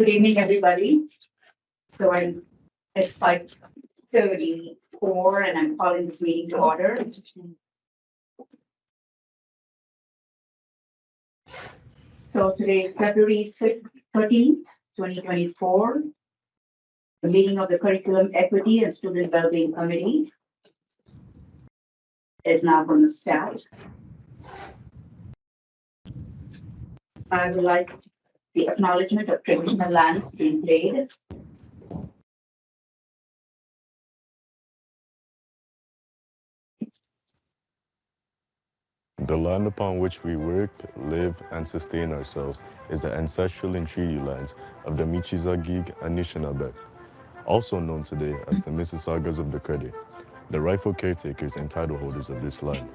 Good evening, everybody. It's 5:34 and I'm calling this meeting to order. So today is February 13th, 2024. The meeting of the Curriculum Equity and Student Wellbeing Committee is now going to start. I would like the acknowledgement of traditional lands being played. The land upon which we work, live, and sustain ourselves is the ancestral and treaty lands of the Michizagig Anishinaabe, also known today as the Mississaugas of the Credit, the rightful caretakers and title holders of this land.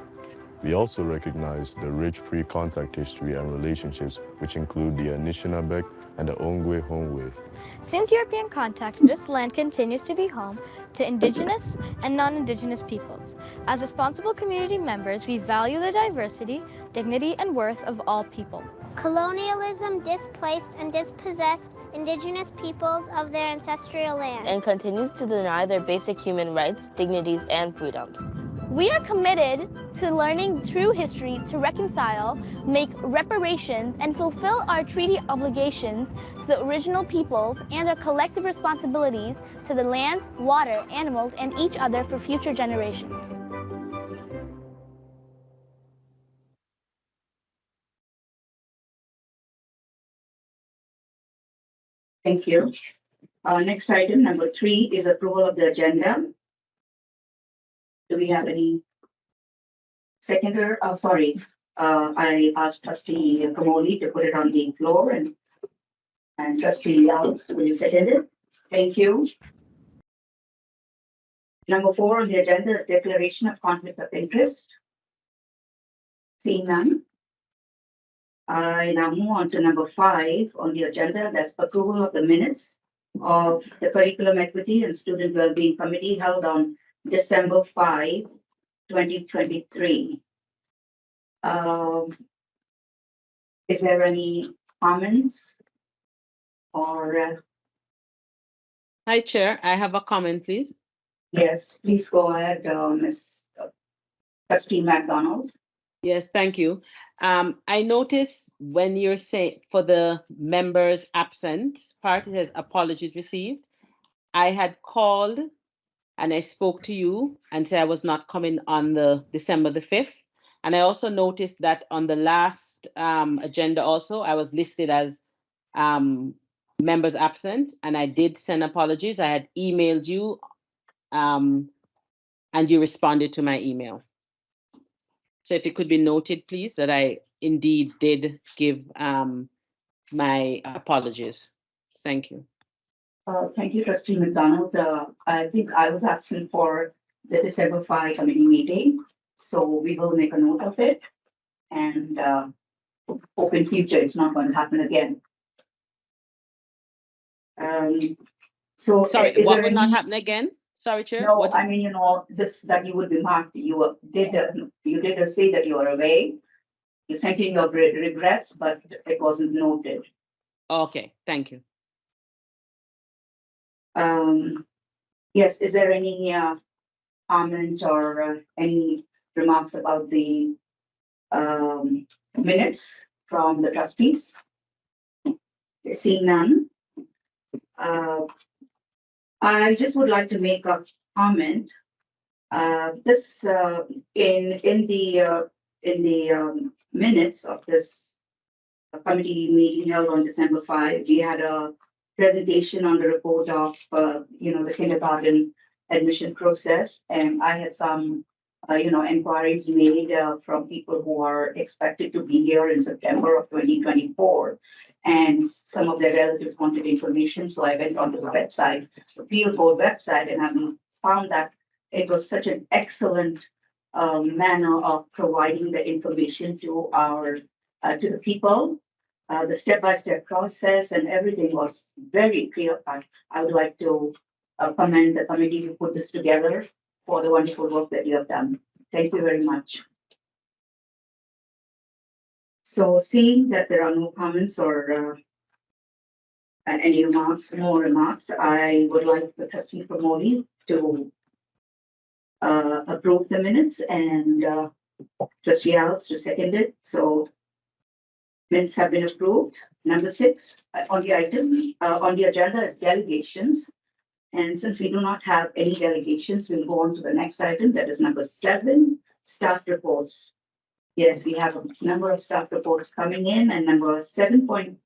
We also recognize the rich pre-contact history and relationships which include the Anishinaabe and the Ongwe Hongwe. Since European contact, this land continues to be home to Indigenous and non-Indigenous peoples. As responsible community members, we value the diversity, dignity, and worth of all people. Colonialism displaced and dispossessed Indigenous peoples of their ancestral land and continues to deny their basic human rights, dignities, and freedoms. We are committed to learning true history to reconcile, make reparations, and fulfill our treaty obligations to the original peoples and our collective responsibilities to the lands, water, animals, and each other for future generations. Thank you. Next item, number 3, is approval of the agenda. Do we have any seconder? Oh, sorry. I asked Trustee Kamoli to put it on the floor and Trustee Yals, will you second it? Thank you. Number 4 on the agenda is declaration of conflict of interest. Seeing none. I now move on to number 5 on the agenda. That's approval of the minutes of the Curriculum Equity and Student Wellbeing Committee held on December 5, 2023. Is there any comments or? Hi, Chair. I have a comment, please. Yes, please go ahead, Ms. Trustee McDonald. Yes, thank you. I noticed when you're saying for the members absent part, it says apologies received. I had called and I spoke to you and said I was not coming on the December the 5th. And I also noticed that on the last agenda also, I was listed as members absent, and I did send apologies. I had emailed you and you responded to my email. So if it could be noted, please, that I indeed did give my apologies. Thank you. Thank you, Trustee McDonald. I think I was absent for the December 5 committee meeting, so we will make a note of it and hope in future it's not going to happen again. So sorry, what will not happen again? Sorry, Chair. No, I mean, this that you would be marked. You did say that you are away. You sent in your regrets, but it wasn't noted. Okay, thank you. Yes, is there any comment or any remarks about the minutes from the trustees? Seeing none. I just would like to make a comment. This in the minutes of this committee meeting held on December 5, we had a presentation on the report of the kindergarten admission process, and I had some inquiries made from people who are expected to be here in September of 2024. And some of their relatives wanted information, so I went onto the website, the Field Board website, and I found that it was such an excellent manner of providing the information to to the people. The step-by-step process and everything was very clear cut. I would like to commend the committee who put this together for the wonderful work that you have done. Thank you very much. So seeing that there are no comments or Any remarks, more remarks? I would like the trustee Pramodi to approve the minutes and trustee Alex to second it. So minutes have been approved. Number 6 on the item, on the agenda is delegations. And since we do not have any delegations, we'll go on to the next item. That is number 7, staff reports. Yes, we have a number of staff reports coming in, and number 7.1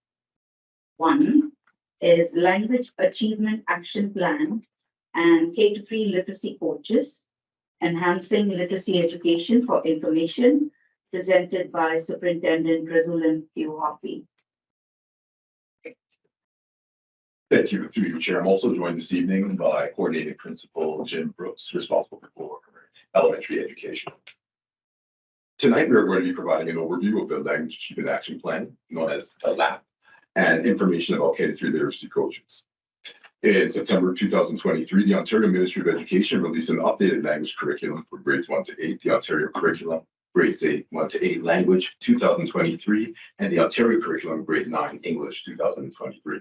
is language achievement action plan and K-3 literacy coaches, enhancing literacy education for information, presented by Superintendent Rizulin Q. Hoppy. Thank you, through you, Chair. I'm also joined this evening by Coordinating Principal Jim Brooks, responsible for elementary education. Tonight, we are going to be providing an overview of the Language Achievement Action Plan, known as the LAP, and information about K-3 literacy coaches. In September 2023, the Ontario Ministry of Education released an updated language curriculum for grades 1 to 8, the Ontario Curriculum, grades 1 to 8 Language 2023, and the Ontario Curriculum, grade 9 English 2023.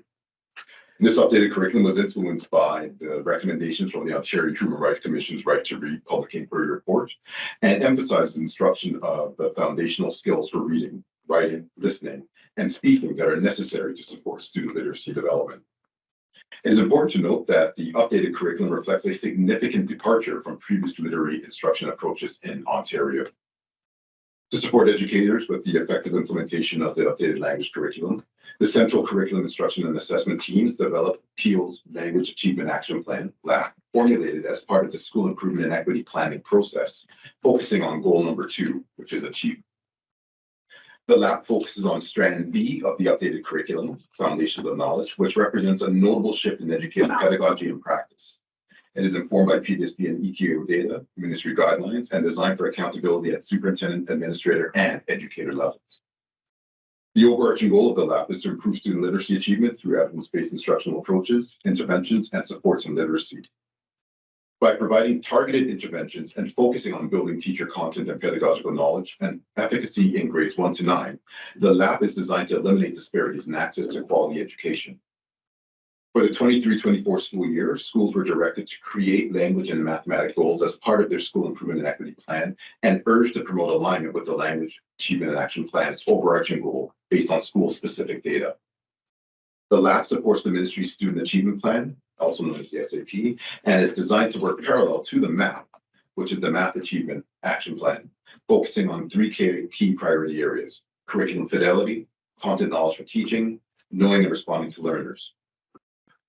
This updated curriculum was influenced by the recommendations from the Ontario Human Rights Commission's Right to Read Public Inquiry Report and emphasizes instruction of the foundational skills for reading, writing, listening, and speaking that are necessary to support student literacy development. It is important to note that the updated curriculum reflects a significant departure from previous literary instruction approaches in Ontario. To support educators with the effective implementation of the updated language curriculum, the Central Curriculum Instruction and Assessment teams developed Peel's Language Achievement Action Plan, LAP, formulated as part of the School Improvement and Equity Planning process, focusing on goal number 2, which is achievement. The LAP focuses on strand B of the updated curriculum, Foundations of Knowledge, which represents a notable shift in educator pedagogy and practice. It is informed by PDSB and EQA data, ministry guidelines, and designed for accountability at superintendent, administrator, and educator levels. The overarching goal of the LAP is to improve student literacy achievement through evidence-based instructional approaches, interventions, and supports in literacy. By providing targeted interventions and focusing on building teacher content and pedagogical knowledge and efficacy in grades 1 to 9, the LAP is designed to eliminate disparities in access to quality education. For the 23-24 school year, schools were directed to create language and mathematics goals as part of their school improvement and equity plan and urged to promote alignment with the Language Achievement and Action Plan's overarching goal based on school-specific data. The LAP supports the ministry's student achievement plan, also known as the SAP, and is designed to work parallel to the MAP, which is the Math Achievement Action Plan, focusing on 3 key priority areas: curriculum fidelity, content knowledge for teaching, knowing and responding to learners.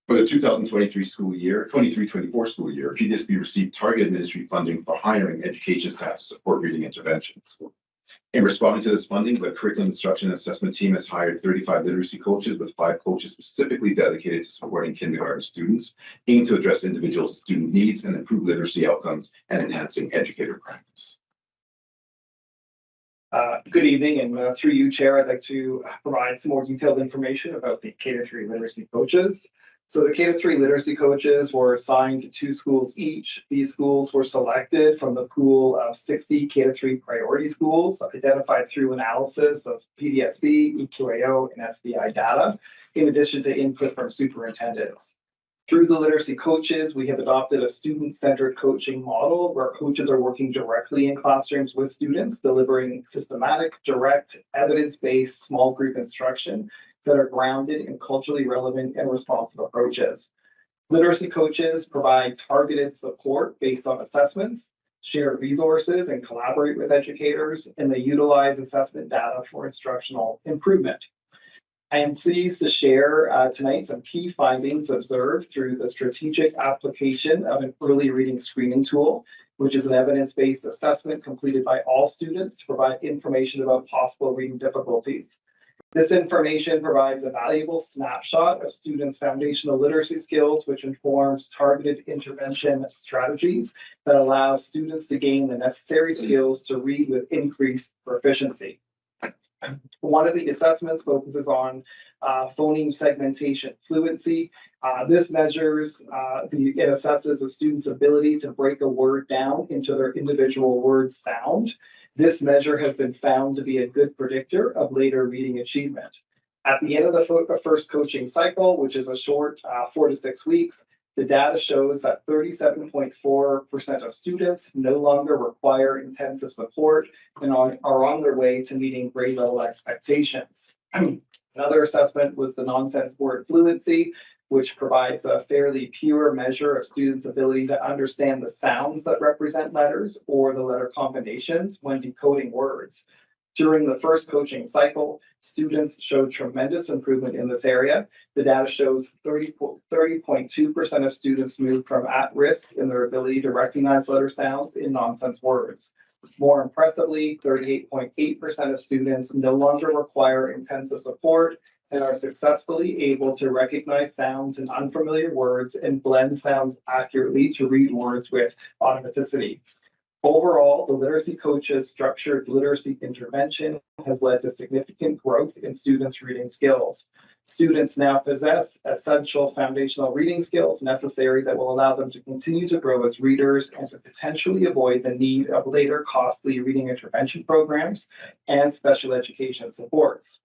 For the 2023 school year, 23-24 school year, PDSB received targeted ministry funding for hiring education staff to support reading interventions. In responding to this funding, the Curriculum Instruction and Assessment team has hired 35 literacy coaches, with 5 coaches specifically dedicated to supporting kindergarten students, aimed to address individuals' student needs and improve literacy outcomes and enhancing educator practice. Good evening, and through you, Chair, I'd like to provide some more detailed information about the K-3 literacy coaches. So the K-3 literacy coaches were assigned to 2 schools each. These schools were selected from the pool of 60 K-3 priority schools identified through analysis of PDSB, EQAO, and SBI data, in addition to input from superintendents. Through the literacy coaches, we have adopted a student-centered coaching model where coaches are working directly in classrooms with students, delivering systematic, direct, evidence-based small group instruction that are grounded in culturally relevant and responsive approaches. Literacy coaches provide targeted support based on assessments, share resources, and collaborate with educators, and they utilize assessment data for instructional improvement. I am pleased to share tonight some key findings observed through the strategic application of an early reading screening tool, which is an evidence-based assessment completed by all students to provide information about possible reading difficulties. This information provides a valuable snapshot of students' foundational literacy skills, which informs targeted intervention strategies that allow students to gain the necessary skills to read with increased proficiency. One of the assessments focuses on phoneme segmentation fluency. This measures, it assesses a student's ability to break a word down into their individual word sound. This measure has been found to be a good predictor of later reading achievement. At the end of the first coaching cycle, which is a short 4 to 6 weeks, the data shows that 37.4% of students no longer require intensive support and are on their way to meeting grade level expectations. Another assessment was the nonsense word fluency, which provides a fairly pure measure of students' ability to understand the sounds that represent letters or the letter combinations when decoding words. During the first coaching cycle, students showed tremendous improvement in this area. The data shows 30.2% of students moved from at risk in their ability to recognize letter sounds in nonsense words. More impressively, 38.8% of students no longer require intensive support and are successfully able to recognize sounds in unfamiliar words and blend sounds accurately to read words with automaticity. Overall, the literacy coaches' structured literacy intervention has led to significant growth in students' reading skills. Students now possess essential foundational reading skills necessary that will allow them to continue to grow as readers and to potentially avoid the need of later costly reading intervention programs and special education supports.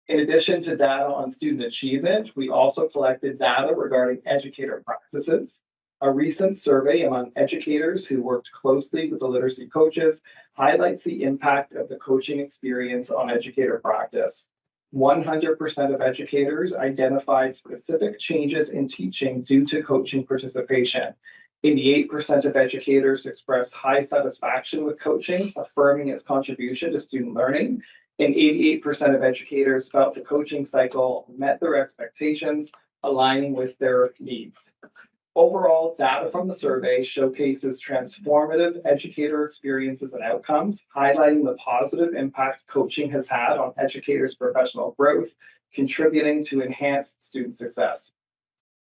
In addition to data on student achievement, we also collected data regarding educator practices. A recent survey among educators who worked closely with the literacy coaches highlights the impact of the coaching experience on educator practice. 100% of educators identified specific changes in teaching due to coaching participation. 88% of educators expressed high satisfaction with coaching, affirming its contribution to student learning, and 88% of educators felt the coaching cycle met their expectations, aligning with their needs. Overall, data from the survey showcases transformative educator experiences and outcomes, highlighting the positive impact coaching has had on educators' professional growth, contributing to enhanced student success.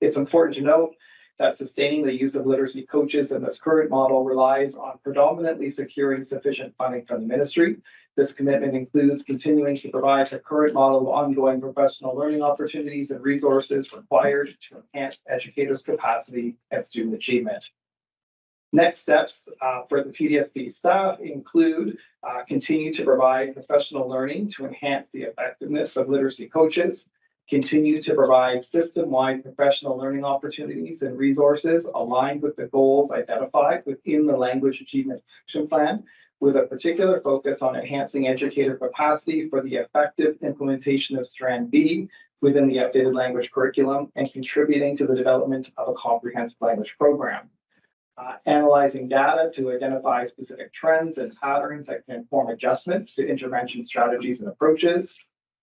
It's important to note that sustaining the use of literacy coaches in this current model relies on predominantly securing sufficient funding from the ministry. This commitment includes continuing to provide the current model of ongoing professional learning opportunities and resources required to enhance educators' capacity and student achievement. Next steps for the PDSB staff include continue to provide professional learning to enhance the effectiveness of literacy coaches, continue to provide system-wide professional learning opportunities and resources aligned with the goals identified within the Language Achievement Action Plan, with a particular focus on enhancing educator capacity for the effective implementation of Strand B within the updated language curriculum and contributing to the development of a comprehensive language program. Analyzing data to identify specific trends and patterns that can inform adjustments to intervention strategies and approaches,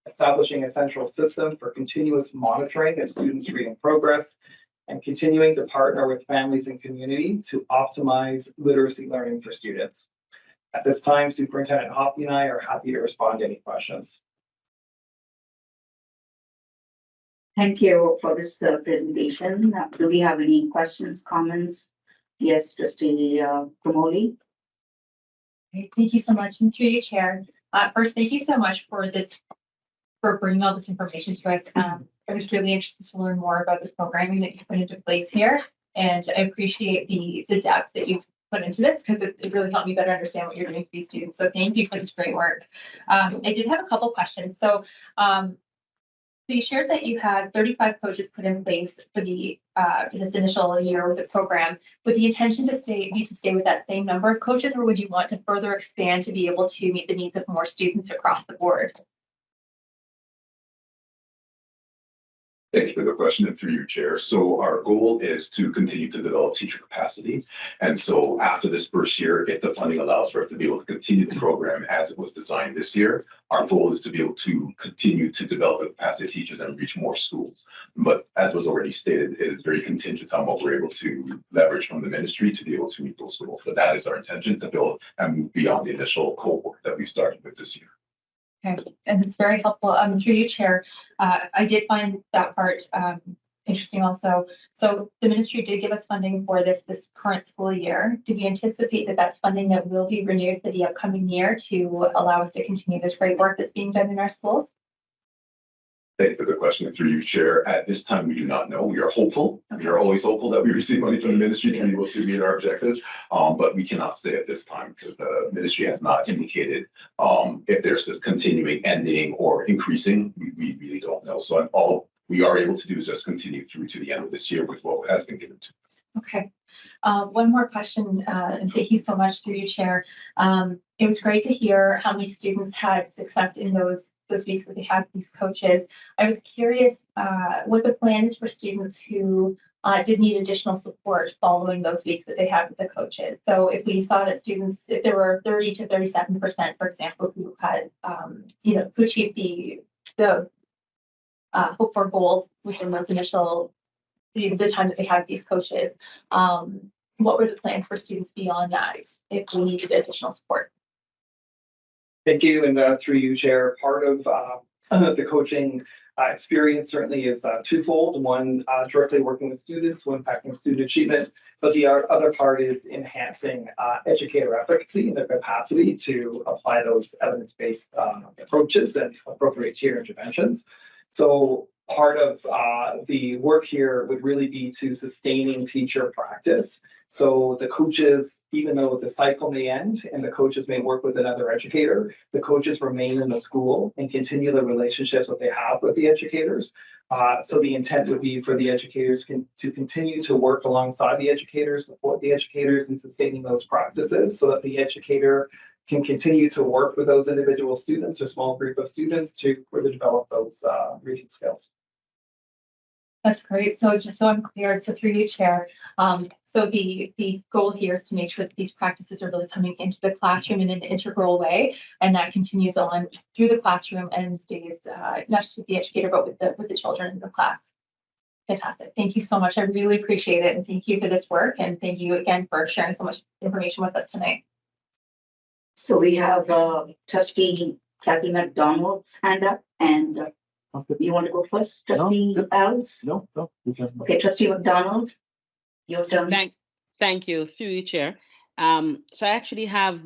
establishing a central system for continuous monitoring of students' reading progress, and continuing to partner with families and community to optimize literacy learning for students. At this time, Superintendent Hoppy and I are happy to respond to any questions. Thank you for this presentation. Do we have any questions, comments? Yes, Trustee Promoli. Thank you so much, and through you, Chair. First, thank you so much for bringing all this information to us. I was really interested to learn more about the programming that you put into place here, and I appreciate the depth that you've put into this because it really helped me better understand what you're doing for these students. So thank you for this great work. I did have a couple questions. So you shared that you had 35 coaches put in place for this initial year with the program. Would the intention to stay with that same number of coaches, or would you want to further expand to be able to meet the needs of more students across the board? Thank you for the question, and through your chair. So our goal is to continue to develop teacher capacity. And so after this first year, if the funding allows for us to be able to continue the program as it was designed this year, our goal is to be able to continue to develop the capacity of teachers and reach more schools. But as was already stated, it is very contingent on what we're able to leverage from the ministry to be able to meet those goals. But that is our intention, to build and move beyond the initial cohort that we started with this year. Okay, and it's very helpful. Through you, Chair, I did find that part interesting also. So the ministry did give us funding for this current school year. Do we anticipate that that's funding that will be renewed for the upcoming year to allow us to continue this great work that's being done in our schools? Thank you for the question through you, Chair. At this time, we do not know. We are hopeful. We are always hopeful that we receive money from the ministry to be able to meet our objectives. But we cannot say at this time because the ministry has not indicated if there's this continuing, ending, or increasing. We really don't know. So all we are able to do is just continue through to the end of this year with what has been given to us. Okay. One more question, and thank you so much through you, Chair. It was great to hear how many students had success in those weeks that they had these coaches. I was curious what the plan is for students who did need additional support following those weeks that they had with the coaches. So if we saw that students, if there were 30 to 37%, for example, who had, who achieved the hope for goals within those initial the time that they had these coaches, what were the plans for students beyond that if we needed additional support? Thank you, and through you, Chair. Part of the coaching experience certainly is twofold. One, directly working with students, one impacting student achievement, but the other part is enhancing educator efficacy and their capacity to apply those evidence-based approaches and appropriate tier interventions. So part of the work here would really be to sustaining teacher practice. So the coaches, even though the cycle may end and the coaches may work with another educator, the coaches remain in the school and continue the relationships that they have with the educators. So the intent would be for the educators to continue to work alongside the educators, support the educators in sustaining those practices so that the educator can continue to work with those individual students or small group of students to further develop those reading skills. That's great. So just so I'm clear, so through you, Chair, so the goal here is to make sure that these practices are really coming into the classroom in an integral way, and that continues on through the classroom and stays not just with the educator, but with the children in the class. Fantastic. Thank you so much. I really appreciate it, and thank you for this work, and thank you again for sharing so much information with us tonight. So we have Trustee Kathy McDonald's hand up, and you want to go first, Trustee Alves? No. Okay, Trustee McDonald, your turn. Thank you, through you, Chair. So I actually have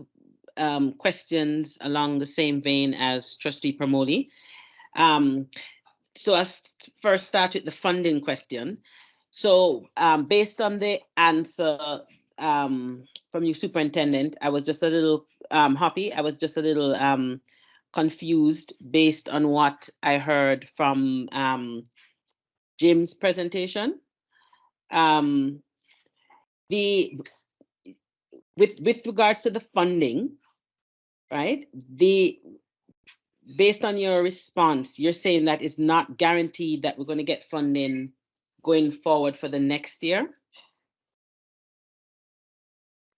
questions along the same vein as Trustee Promoli. So I first start with the funding question. So based on the answer from you, Superintendent, I was just a little happy. I was just a little confused based on what I heard from Jim's presentation. With regards to the funding, right? Based on your response, you're saying that it's not guaranteed that we're going to get funding going forward for the next year.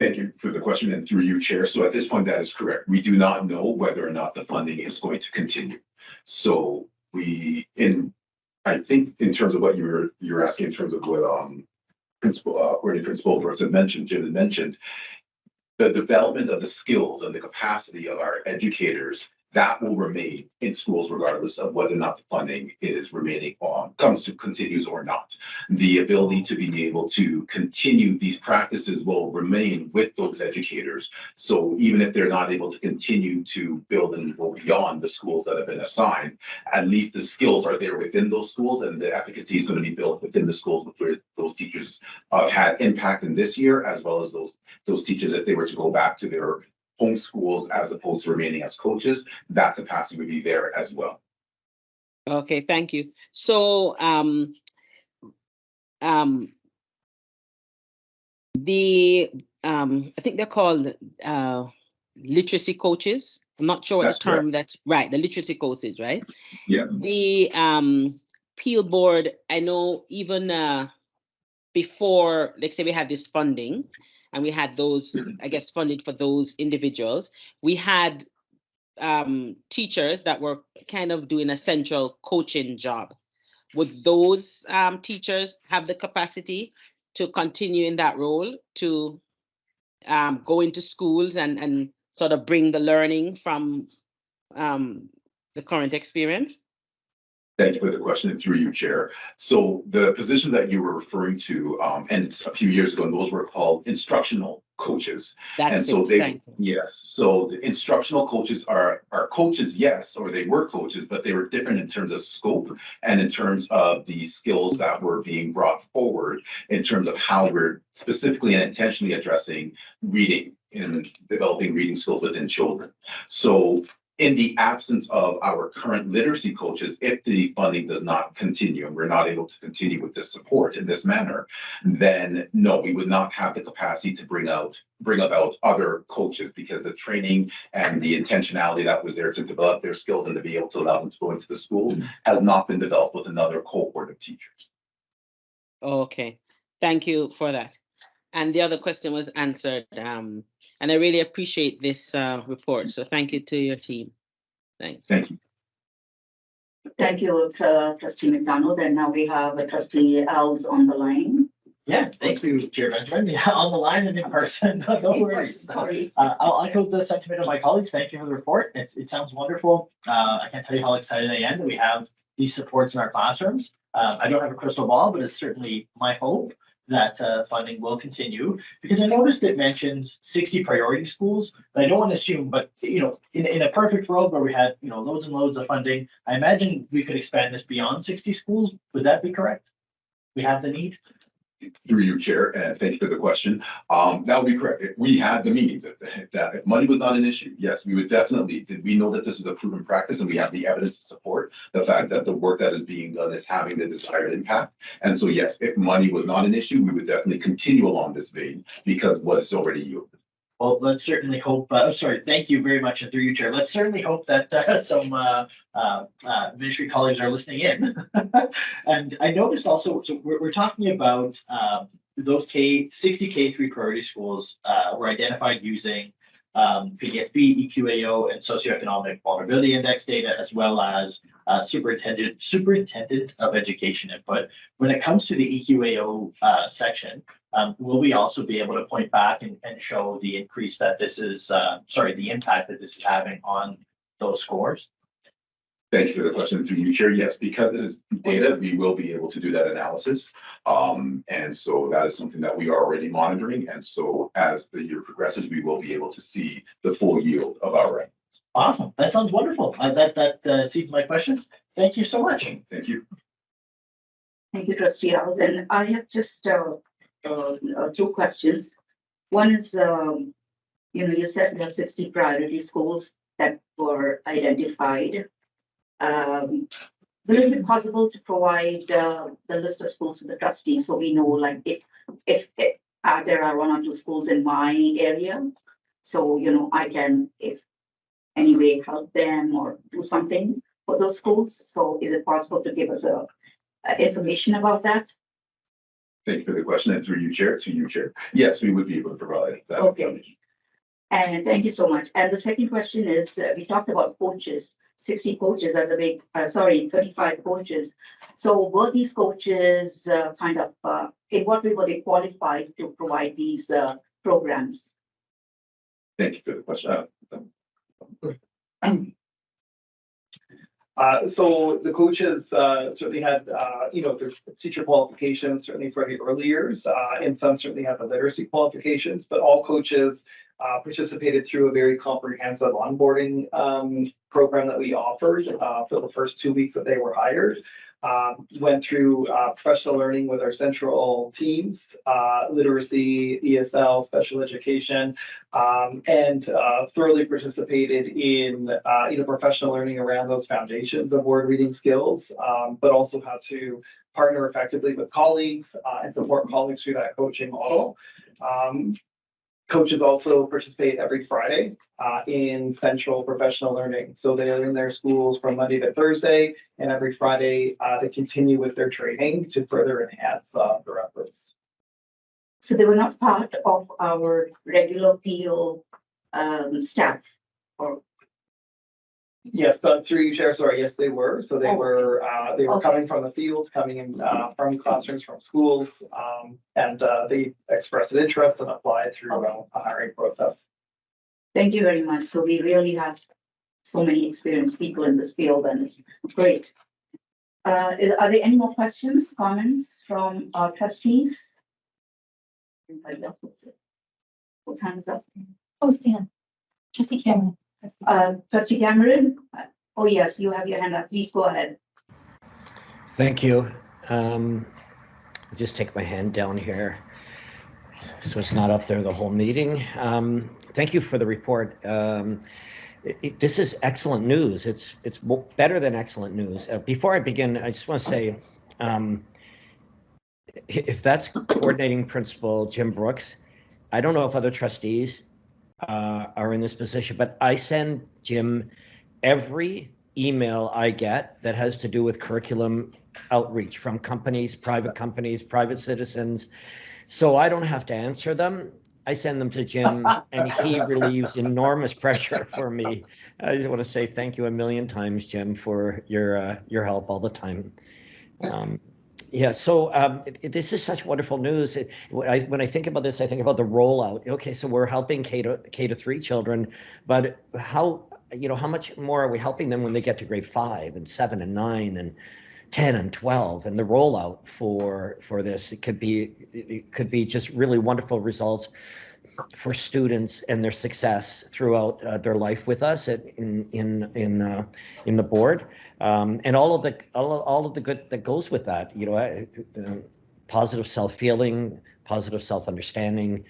Thank you for the question, and through you, Chair. So at this point, that is correct. We do not know whether or not the funding is going to continue. So I think in terms of what you're asking in terms of what Principal Brooks had mentioned, Jim had mentioned, the development of the skills and the capacity of our educators, that will remain in schools regardless of whether or not the funding is remaining on, continues or not. The ability to be able to continue these practices will remain with those educators. So even if they're not able to continue to build and go beyond the schools that have been assigned, at least the skills are there within those schools, and the efficacy is going to be built within the schools where those teachers had impact in this year, as well as those teachers, if they were to go back to their home schools as opposed to remaining as coaches, that capacity would be there as well. Okay, thank you. So I think they're called literacy coaches. I'm not sure what the term that's right, the literacy coaches, right? Yeah. The Peel board, I know even before, like say we had this funding and we had those, I guess, funded for those individuals, we had teachers that were kind of doing a central coaching job. Would those teachers have the capacity to continue in that role, to go into schools and sort of bring the learning from the current experience? Thank you for the question and through you, Chair. So the position that you were referring to, and a few years ago, those were called instructional coaches. And That's so it. they, Thank you. yes, so the instructional coaches are coaches, yes, or they were coaches, but they were different in terms of scope and in terms of the skills that were being brought forward in terms of how we're specifically and intentionally addressing reading and developing reading skills within children. So in the absence of our current literacy coaches, if the funding does not continue and we're not able to continue with this support in this manner, then no, we would not have the capacity to bring about other coaches, because the training and the intentionality that was there to develop their skills and to be able to allow them to go into the school has not been developed with another cohort of teachers. Okay, thank you for that. And the other question was answered. And I really appreciate this report. So thank you to your team. Thanks. Thank you. Thank you, Trustee McDonald. And now we have Trustee Alves on the line. Yeah, thank you, Chair Benjamin. Yeah, on the line and in person. No worries. Sorry. I'll echo the sentiment of my colleagues. Thank you for the report. It sounds wonderful. I can't tell you how excited I am that we have these supports in our classrooms. I don't have a crystal ball, but it's certainly my hope that funding will continue, because I noticed it mentions 60 priority schools, but I don't want to assume, but in a perfect world where we had loads and loads of funding, I imagine we could expand this beyond 60 schools. Would that be correct? We have the need? Through you, Chair, and thank you for the question. That would be correct. If we had the means, if money was not an issue, yes, we would definitely. We know that this is a proven practice, and we have the evidence to support the fact that the work that is being done is having the desired impact. And so, yes, if money was not an issue, we would definitely continue along this vein, because what is already yielded. Well, let's certainly hope. Sorry, thank you very much, and through you, Chair. Let's certainly hope that some ministry colleagues are listening in. And I noticed also, so we're talking about those 60 K3 priority schools were identified using PDSB, EQAO, and socioeconomic vulnerability index data, as well as superintendent of education input. When it comes to the EQAO section, will we also be able to point back and show the increase that this is, the impact that this is having on those scores? Thank you for the question through you, Chair. Yes, because it is data, we will be able to do that analysis. And so that is something that we are already monitoring. And so as the year progresses, we will be able to see the full yield of our rankings. Awesome. That sounds wonderful. That seeds my questions. Thank you so much. Thank you. Thank you, Trustee Alves. And I have just two questions. One is, you said we have 60 priority schools that were identified. Will it be possible to provide the list of schools to the trustees, so we know, like, if there are one or two schools in my area, so I can, if any way, help them or do something for those schools? So is it possible to give us information about that? Thank you for the question, and through you, Chair, to you, Chair. Yes, we would be able to provide that. Okay. And thank you so much. And the second question is, we talked about coaches, 60 coaches as a big, 35 coaches. So were these coaches in what way were they qualified to provide these programs? Thank you for the question. So the coaches certainly had, their teacher qualifications, certainly for the early years, and some certainly have the literacy qualifications, but all coaches participated through a very comprehensive onboarding program that we offered for the first 2 weeks that they were hired. Went through professional learning with our central teams, literacy, ESL, special education, and thoroughly participated in professional learning around those foundations of word reading skills, but also how to partner effectively with colleagues and support colleagues through that coaching model. Coaches also participate every Friday in central professional learning. So they are in their schools from Monday to Thursday, and every Friday they continue with their training to further enhance their efforts. So they were not part of our regular PO staff, or? Yes, through you, Chair. Sorry, yes, they were. So they were coming from the field, coming in from classrooms, from schools, and they expressed an interest and applied through a hiring process. Thank you very much. So we really have so many experienced people in this field, and it's great. Are there any more questions, comments from our trustees? Anybody else? What time is up? Oh, Stan. Trustee Cameron. Trustee Cameron? Oh, yes, you have your hand up. Please go ahead. Thank you. I'll just take my hand down here so it's not up there the whole meeting. Thank you for the report. This is excellent news. It's better than excellent news. Before I begin, I just want to say, if that's coordinating principal Jim Brooks, I don't know if other trustees are in this position, but I send Jim every email I get that has to do with curriculum outreach from companies, private citizens. So I don't have to answer them. I send them to Jim and he relieves enormous pressure for me. I just want to say thank you a million times, Jim, for your help all the time. Yeah, so this is such wonderful news. When I think about this, I think about the rollout. Okay, so we're helping K to 3 children, but how much more are we helping them when they get to grade 5 and 7 and 9 and 10 and 12, and the rollout for this, it could be just really wonderful results for students and their success throughout their life with us in the board, and all of the good that goes with that. Positive self-feeling, positive self-understanding,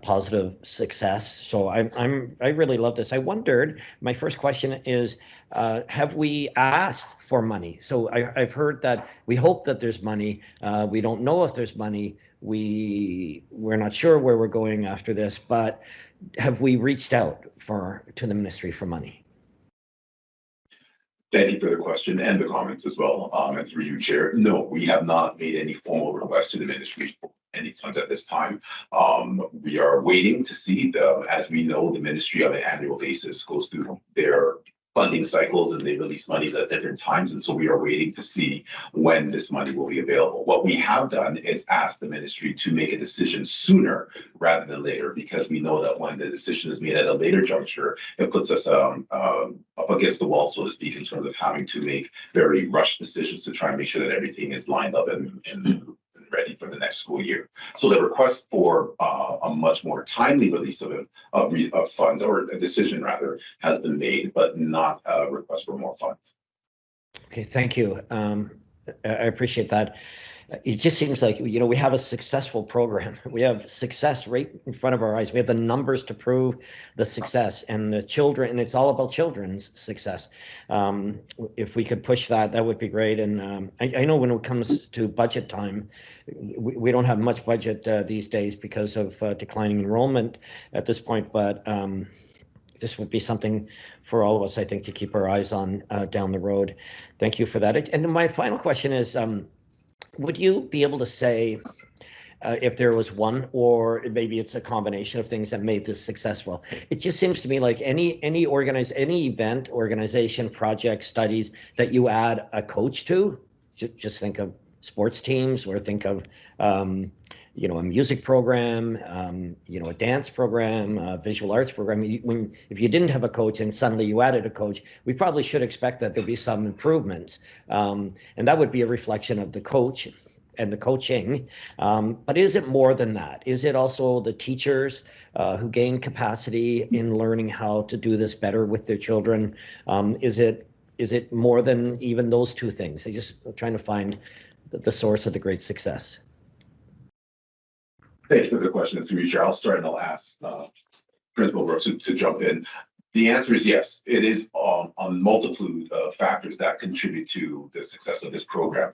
positive success. So I really love this. I wondered, my first question is, have we asked for money? So I've heard that we hope that there's money. We don't know if there's money. We're not sure where we're going after this, but have we reached out to the ministry for money? Thank you for the question and the comments as well. And through you, Chair, no, we have not made any formal request to the ministry for any funds at this time. We are waiting to see as we know, the ministry on an annual basis goes through their funding cycles and they release monies at different times. And so we are waiting to see when this money will be available. What we have done is ask the ministry to make a decision sooner rather than later, because we know that when the decision is made at a later juncture, it puts us up against the wall, so to speak, in terms of having to make very rushed decisions to try and make sure that everything is lined up and ready for the next school year. So the request for a much more timely release of funds, or a decision rather, has been made, but not a request for more funds. Okay, thank you. I appreciate that. It just seems like, we have a successful program. We have success right in front of our eyes. We have the numbers to prove the success, and the children, and it's all about children's success. If we could push that, that would be great. And I know when it comes to budget time, we don't have much budget these days because of declining enrollment at this point, but this would be something for all of us, I think, to keep our eyes on down the road. Thank you for that. And my final question is, would you be able to say if there was one, or maybe it's a combination of things that made this successful? It just seems to me like any event, organization, project, studies that you add a coach to, just think of sports teams, or think of a music program, a dance program, a visual arts program. If you didn't have a coach and suddenly you added a coach, we probably should expect that there'll be some improvements. And that would be a reflection of the coach and the coaching. But is it more than that? Is it also the teachers who gain capacity in learning how to do this better with their children? Is it more than even those two things? I'm just trying to find the source of the great success. Thank you for the question, through you, Chair. I'll start and I'll ask Principal Brooks to jump in. The answer is yes. It is on multitude of factors that contribute to the success of this program.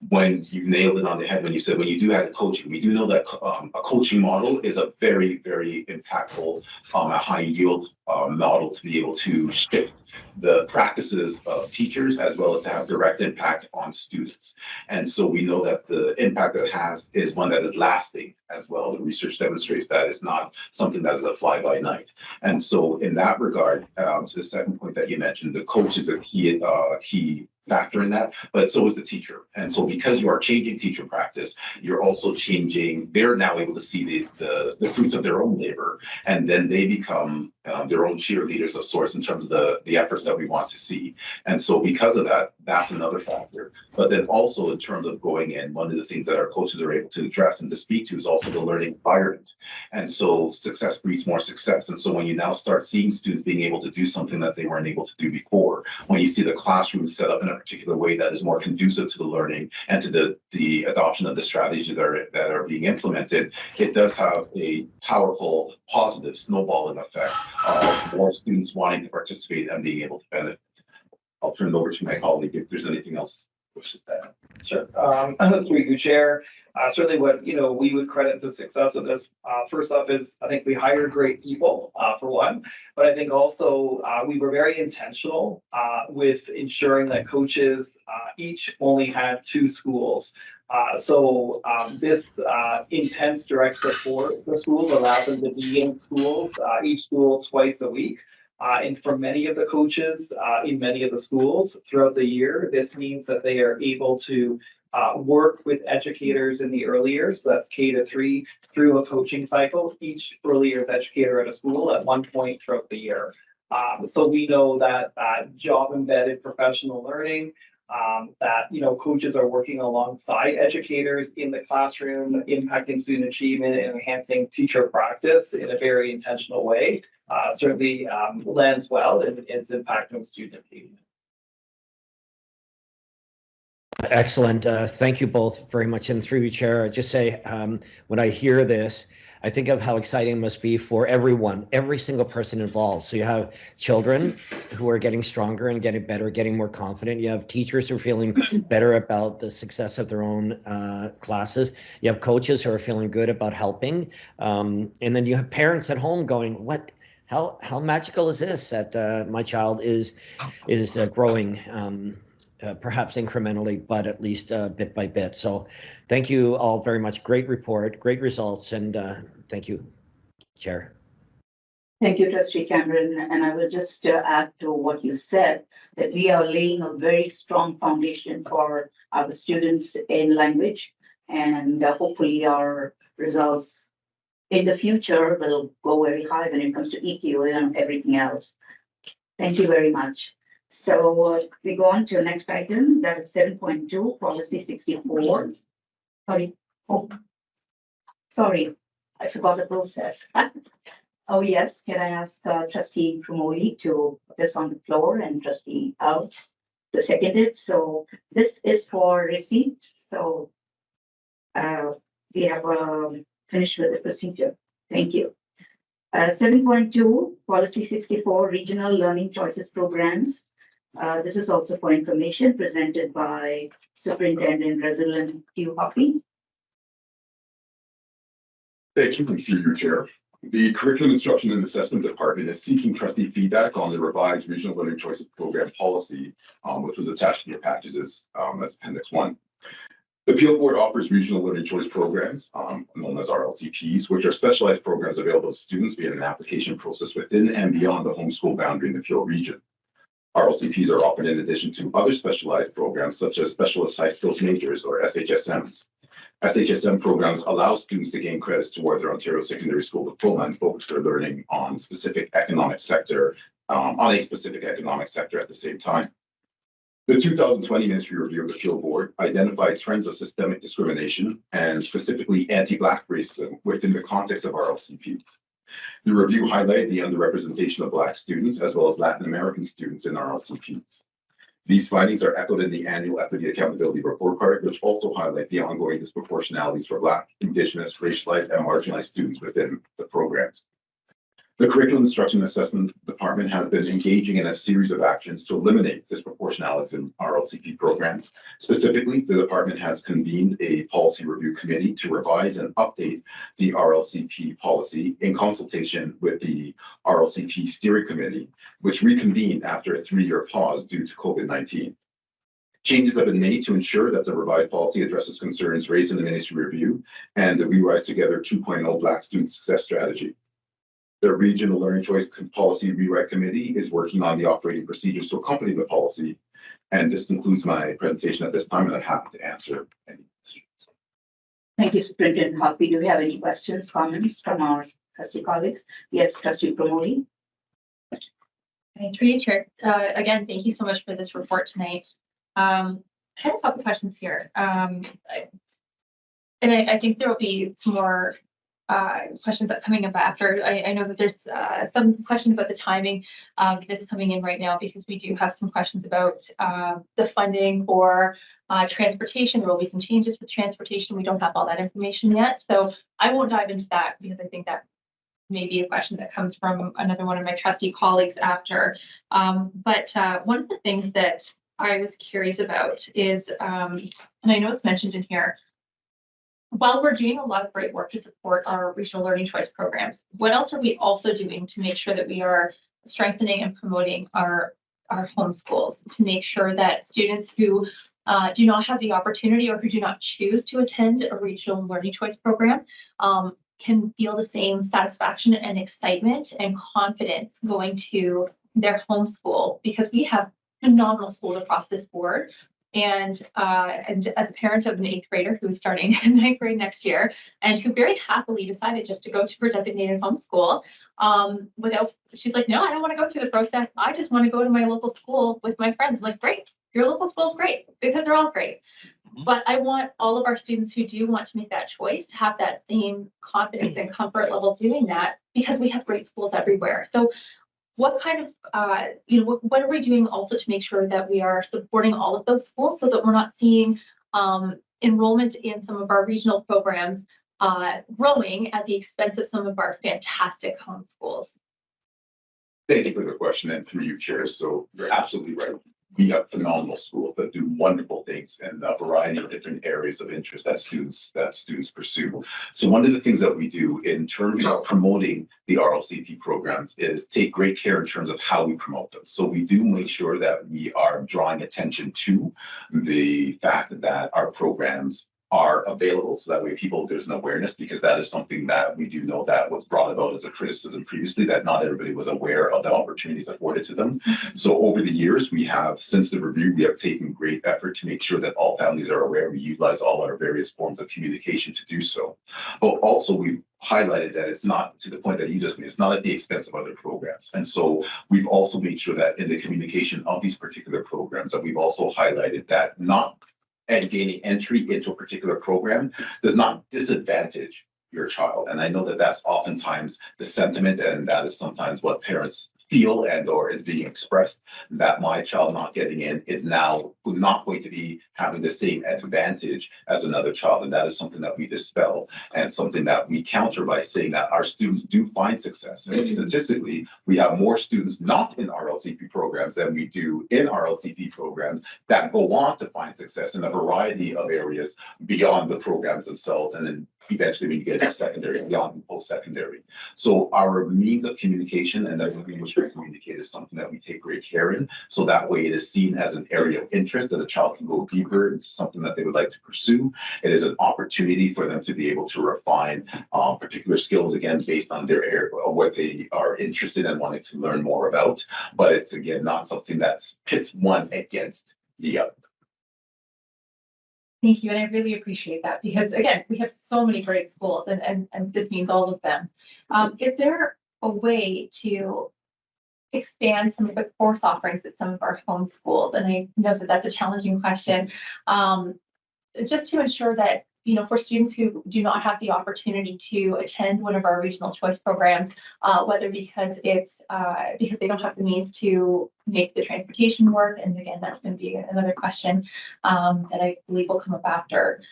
When you nailed it on the head, when you said, when you do have coaching, we do know that a coaching model is a very, very impactful, a high yield model to be able to shift the practices of teachers, as well as to have direct impact on students. And so we know that the impact that it has is one that is lasting as well. The research demonstrates that it's not something that is a fly by night. And so in that regard, to the second point that you mentioned, the coach is a key factor in that, but so is the teacher. And so because you are changing teacher practice, you're also changing, they're now able to see the fruits of their own labor, and then they become their own cheerleaders of sorts in terms of the efforts that we want to see. And so because of that, that's another factor. But then also in terms of going in, one of the things that our coaches are able to address and to speak to is also the learning environment. And so success breeds more success. And so when you now start seeing students being able to do something that they weren't able to do before, when you see the classroom set up in a particular way that is more conducive to the learning and to the adoption of the strategies that are being implemented, it does have a powerful positive snowballing effect of more students wanting to participate and being able to benefit. I'll turn it over to my colleague if there's anything else wishes to add. Sure. Through you, Chair. Certainly what, we would credit the success of this. First up is, I think we hired great people, for one, but I think also we were very intentional with ensuring that coaches each only had 2 schools. So this intense direct support for schools allowed them to be in schools, each school twice a week. And for many of the coaches in many of the schools throughout the year, this means that they are able to work with educators in the early years. So that's K-3 through a coaching cycle, each early years educator at a school at one point throughout the year. So we know that job embedded professional learning, that coaches are working alongside educators in the classroom, impacting student achievement and enhancing teacher practice in a very intentional way. Certainly lands well in its impact on student achievement. Excellent. Thank you both very much. And through you, Chair, I just say, when I hear this, I think of how exciting it must be for everyone, every single person involved. So you have children who are getting stronger and getting better, getting more confident. You have teachers who are feeling better about the success of their own classes. You have coaches who are feeling good about helping. And then you have parents at home going, what? How magical is this that my child is growing, perhaps incrementally, but at least bit by bit. So thank you all very much. Great report, great results, and thank you, Chair. Thank you, Trustee Cameron. And I will just add to what you said, that we are laying a very strong foundation for our students in language, and hopefully our results in the future will go very high when it comes to EQ and everything else. Thank you very much. So we go on to the next item, that is 7.2, policy 64. Sorry. Oh, sorry, I forgot the process. Oh, yes. Can I ask Trustee Promoli to put this on the floor and Trustee Alves to second it? So this is for receipt. So we have finished with the procedure. Thank you. 7.2, policy 64, regional learning choices programs. This is also for information presented by Superintendent Resident Hugh Hoppy. Thank you, through your Chair. The Curriculum Instruction and Assessment Department is seeking trustee feedback on the revised Regional Learning Choices Program policy, which was attached to your packages as Appendix 1. The Peel Board offers regional learning choice programs, known as RLCPs, which are specialized programs available to students via an application process within and beyond the homeschool boundary in the Peel region. RLCPs are offered in addition to other specialized programs such as Specialist High Skills Majors or SHSMs. SHSM programs allow students to gain credits toward their Ontario Secondary School diploma and focus their learning on a specific economic sector at the same time. The 2020 Ministry Review of the Peel Board identified trends of systemic discrimination and specifically anti-Black racism within the context of RLCPs. The review highlighted the underrepresentation of Black students as well as Latin American students in RLCPs. These findings are echoed in the annual Equity Accountability Report card, which also highlight the ongoing disproportionalities for Black, Indigenous, racialized, and marginalized students within the programs. The Curriculum Instruction Assessment Department has been engaging in a series of actions to eliminate disproportionalities in RLCP programs. Specifically, the department has convened a policy review committee to revise and update the RLCP policy in consultation with the RLCP Steering Committee, which reconvened after a 3-year pause due to COVID-19. Changes have been made to ensure that the revised policy addresses concerns raised in the ministry review and the We Rise Together 2.0 Black Student Success Strategy. The Regional Learning Choice Policy Rewrite Committee is working on the operating procedures to accompany the policy. And this concludes my presentation at this time, and I'm happy to answer any questions. Thank you, Superintendent Hoppy. Do we have any questions, comments from our trustee colleagues? Yes, Trustee Promoli. Okay, through you, Chair. Again, thank you so much for this report tonight. I had a couple questions here. And I think there will be some more questions that coming up after. I know that there's some question about the timing of this coming in right now, because we do have some questions about the funding for transportation. There will be some changes with transportation. We don't have all that information yet. So I won't dive into that, because I think that may be a question that comes from another one of my trustee colleagues after. But one of the things that I was curious about is, and I know it's mentioned in here, while we're doing a lot of great work to support our regional learning choice programs, what else are we also doing to make sure that we are strengthening and promoting our homeschools, to make sure that students who do not have the opportunity or who do not choose to attend a regional learning choice program can feel the same satisfaction and excitement and confidence going to their homeschool, because we have phenomenal schools across this board. And as a parent of an 8th grader who's starting 9th grade next year, and who very happily decided just to go to her designated homeschool, she's like, no, I don't want to go through the process. I just want to go to my local school with my friends. I'm like, great, your local school is great, because they're all great. But I want all of our students who do want to make that choice to have that same confidence and comfort level doing that, because we have great schools everywhere. So what kind of, what are we doing also to make sure that we are supporting all of those schools, so that we're not seeing enrollment in some of our regional programs growing at the expense of some of our fantastic home schools? Thank you for the question, and through you, Chair. So you're absolutely right. We have phenomenal schools that do wonderful things in a variety of different areas of interest that students pursue. So one of the things that we do in terms of promoting the RLCP programs is take great care in terms of how we promote them. So we do make sure that we are drawing attention to the fact that our programs are available, so that way there's an awareness, because that is something that we do know that was brought about as a criticism previously, that not everybody was aware of the opportunities afforded to them. So over the years, since the review, we have taken great effort to make sure that all families are aware. We utilize all our various forms of communication to do so. But also we've highlighted that it's not to the point that you just made, it's not at the expense of other programs. And so we've also made sure that in the communication of these particular programs, that we've also highlighted that and gaining entry into a particular program does not disadvantage your child. And I know that that's oftentimes the sentiment, and that is sometimes what parents feel and or is being expressed, that my child not getting in is now not going to be having the same advantage as another child. And that is something that we dispel, and something that we counter by saying that our students do find success. And statistically, we have more students not in RLCP programs than we do in RLCP programs that go on to find success in a variety of areas beyond the programs themselves, and then eventually when you get to secondary, beyond post-secondary. So our means of communication and that we wish to communicate is something that we take great care in. So that way it is seen as an area of interest that a child can go deeper into something that they would like to pursue. It is an opportunity for them to be able to refine particular skills, again, based on their area, what they are interested in wanting to learn more about. But it's, again, not something that pits one against the other. Thank you, and I really appreciate that, because again, we have so many great schools, and this means all of them. Is there a way to expand some of the course offerings at some of our home schools? And I know that that's a challenging question, just to ensure that, for students who do not have the opportunity to attend one of our regional choice programs, whether because it's because they don't have the means to make the transportation work, and again, that's going to be another question that I believe will come up after,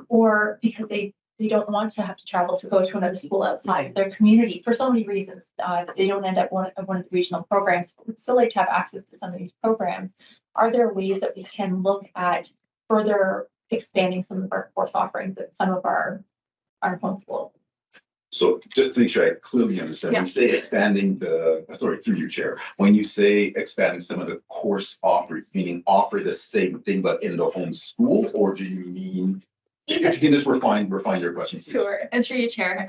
or because they don't want to have to travel to go to another school outside their community for so many reasons. They don't end up one of the regional programs. We'd still like to have access to some of these programs. Are there ways that we can look at further expanding some of our course offerings at some of our home schools? So just to make sure I clearly understand, when you say expanding through you, Chair, when you say expanding some of the course offerings, meaning offer the same thing but in the home school, or do you mean, if you can just refine your question, please. Sure, and through you, Chair.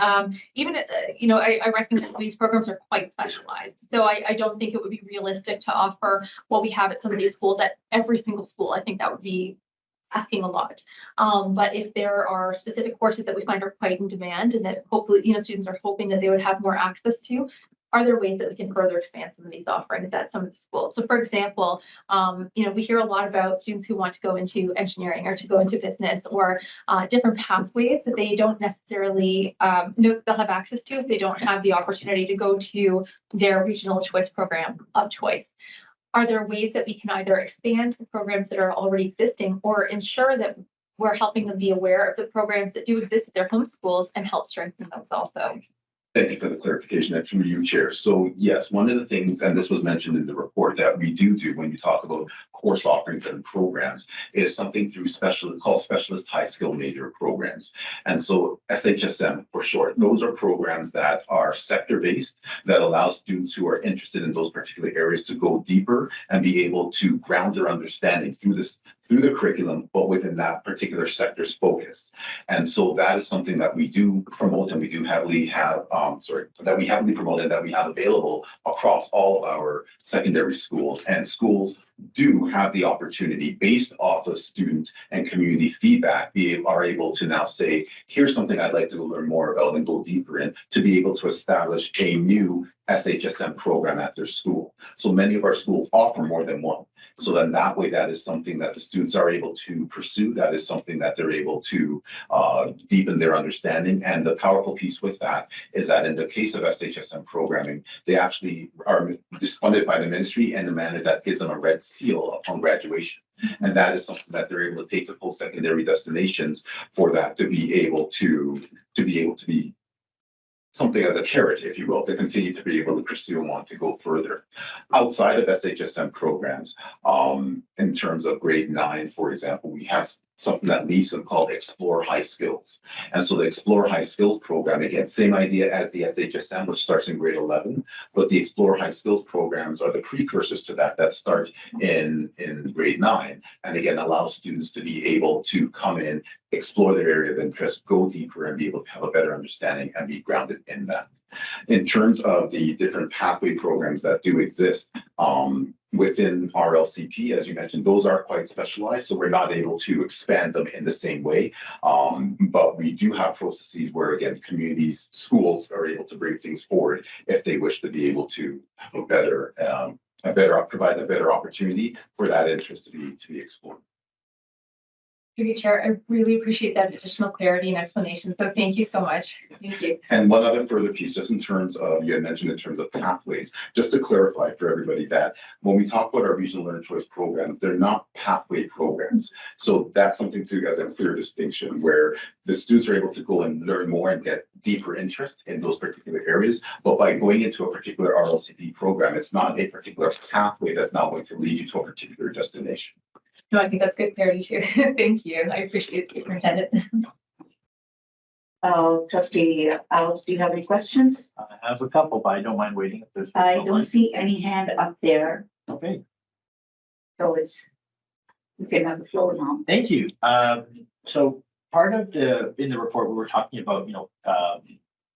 Even, I recognize these programs are quite specialized. So I don't think it would be realistic to offer what we have at some of these schools at every single school. I think that would be asking a lot. But if there are specific courses that we find are quite in demand, and that hopefully, students are hoping that they would have more access to, are there ways that we can further expand some of these offerings at some of the schools? So for example, we hear a lot about students who want to go into engineering or to go into business or different pathways that they don't necessarily know they'll have access to if they don't have the opportunity to go to their regional choice program of choice. Are there ways that we can either expand the programs that are already existing or ensure that we're helping them be aware of the programs that do exist at their home schools and help strengthen those also? Thank you for the clarification. And through you, Chair. So yes, one of the things, and this was mentioned in the report, that we do when you talk about course offerings and programs is something through called specialist high skill major programs. And so SHSM for short, those are programs that are sector based that allow students who are interested in those particular areas to go deeper and be able to ground their understanding through the curriculum, but within that particular sector's focus. And so that is something that we do promote and we do heavily have, that we heavily promote and that we have available across all of our secondary schools. And schools do have the opportunity based off of student and community feedback, are able to now say, here's something I'd like to learn more about and go deeper in, to be able to establish a new SHSM program at their school. So many of our schools offer more than one. So then that way, that is something that the students are able to pursue. That is something that they're able to deepen their understanding. And the powerful piece with that is that in the case of SHSM programming, they actually are funded by the ministry in a manner that gives them a red seal upon graduation. And that is something that they're able to take to post-secondary destinations for that to be able to be something as a carrot, if you will, to continue to be able to pursue and want to go further. Outside of SHSM programs, in terms of grade 9, for example, we have something that Lisa called Explore High Skills. And so the Explore High Skills program, again, same idea as the SHSM, which starts in grade 11, but the Explore High Skills programs are the precursors to that start in grade 9. And again, allow students to be able to come in, explore their area of interest, go deeper and be able to have a better understanding and be grounded in that. In terms of the different pathway programs that do exist, within RLCP, as you mentioned, those are quite specialized, so we're not able to expand them in the same way. But we do have processes where, again, communities, schools are able to bring things forward if they wish to be able to have provide a better opportunity for that interest to be explored. Through you, Chair, I really appreciate that additional clarity and explanation. So thank you so much. Thank you. And one other further piece, just in terms of, you had mentioned in terms of pathways, just to clarify for everybody that when we talk about our regional learner choice programs, they're not pathway programs. So that's something to, as a clear distinction, where the students are able to go and learn more and get deeper interest in those particular areas. But by going into a particular RLCP program, it's not a particular pathway that's now going to lead you to a particular destination. No, I think that's good clarity too. Thank you. I appreciate it, Superintendent. Trustee Alex, do you have any questions? I have a couple, but I don't mind waiting if there's. I don't see any hand up there, Okay, so you can have the floor now. thank you. So part of in the report, we were talking about,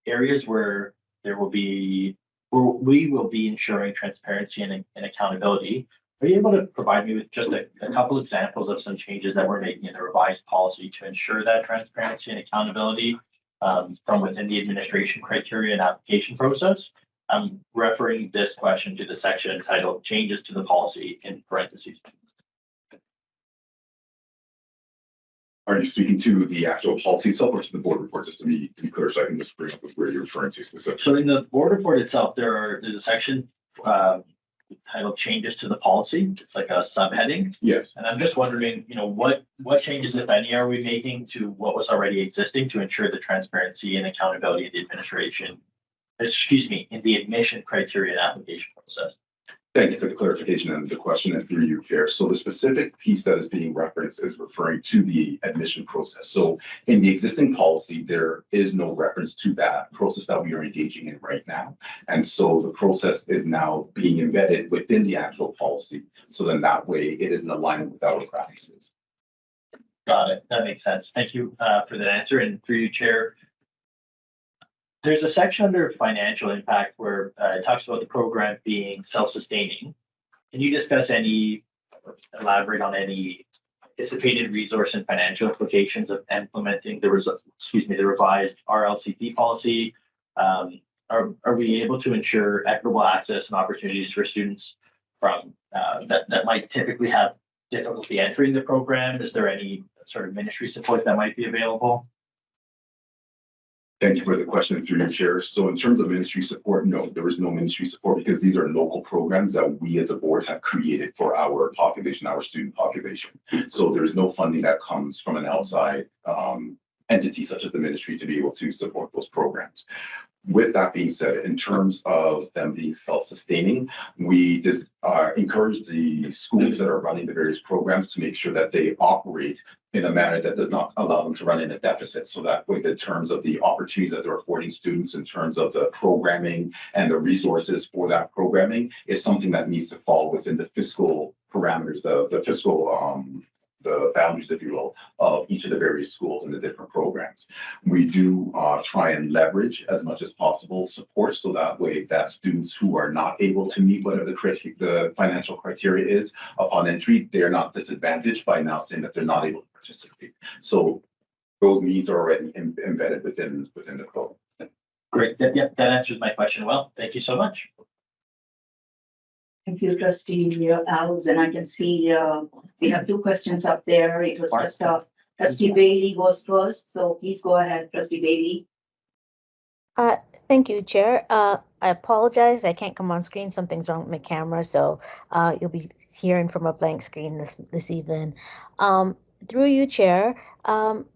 areas where we will be ensuring transparency and accountability. Are you able to provide me with just a couple examples of some changes that we're making in the revised policy to ensure that transparency and accountability from within the administration criteria and application process? I'm referring this question to the section entitled Changes to the Policy in parentheses. Are you speaking to the actual policy itself or to the board report, just to be clear, so I can just bring up where you're referring to specifically? So in the board report itself, there's a section titled Changes to the Policy. It's like a subheading. Yes. And I'm just wondering, what changes, if any, are we making to what was already existing to ensure the transparency and accountability in the in the admission criteria and application process? Thank you for the clarification and the question, and through you, Chair. So the specific piece that is being referenced is referring to the admission process. So in the existing policy, there is no reference to that process that we are engaging in right now. And so the process is now being embedded within the actual policy. So then that way it is in alignment with our practices. Got it. That makes sense. Thank you for that answer. And through you, Chair, there's a section under financial impact where it talks about the program being self-sustaining. Can you elaborate on any anticipated resource and financial implications of implementing the revised RLCP policy? are we able to ensure equitable access and opportunities for students from that might typically have difficulty entering the program? Is there any sort of ministry support that might be available? Thank you for the question through your chair. So in terms of ministry support, no, there is no ministry support because these are local programs that we as a board have created for our population, our student population. So there's no funding that comes from an outside entity such as the ministry to be able to support those programs. With that being said, in terms of them being self-sustaining, we just encourage the schools that are running the various programs to make sure that they operate in a manner that does not allow them to run in a deficit. So that way, in terms of the opportunities that they're affording students, in terms of the programming and the resources for that programming, is something that needs to fall within the fiscal parameters, the fiscal the boundaries, if you will, of each of the various schools and the different programs. We do try and leverage as much as possible support, so that way that students who are not able to meet whatever the financial criteria is upon entry, they're not disadvantaged by now saying that they're not able to participate. So those needs are already embedded within the program. Great. That answers my question well. Thank you so much. Thank you, Trustee Alves, and I can see we have two questions up there. It was just Trustee Bailey was first, so please go ahead, Trustee Bailey. Thank you, Chair. I apologize. I can't come on screen. Something's wrong with my camera, so you'll be hearing from a blank screen this evening. Through you, Chair,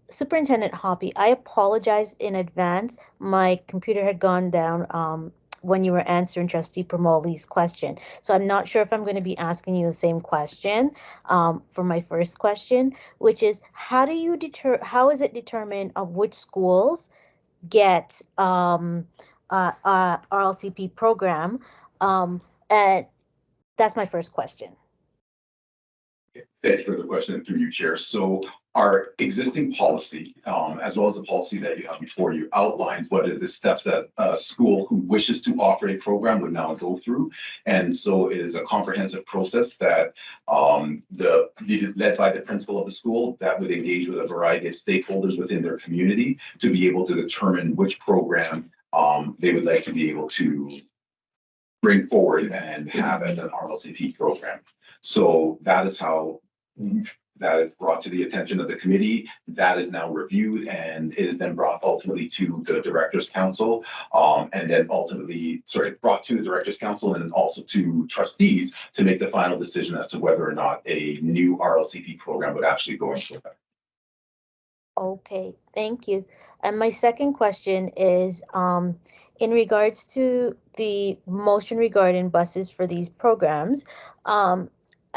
Superintendent Hoppy, I apologize in advance. My computer had gone down when you were answering Trustee Promoli's question. So I'm not sure if I'm going to be asking you the same question for my first question, which is how is it determined of which schools get RLCP program? And that's my first question. Thank you for the question through you, Chair. So our existing policy, as well as the policy that you have before you, outlines what are the steps that a school who wishes to offer a program would now go through. And so it is a comprehensive process that led by the principal of the school that would engage with a variety of stakeholders within their community to be able to determine which program they would like to be able to bring forward and have as an RLCP program. So that is how that is brought to the attention of the committee. That is now reviewed and it is then brought ultimately to the Directors Council, and then ultimately, brought to the Directors Council and then also to trustees to make the final decision as to whether or not a new RLCP program would actually go into effect. Okay, thank you. And my second question is in regards to the motion regarding buses for these programs.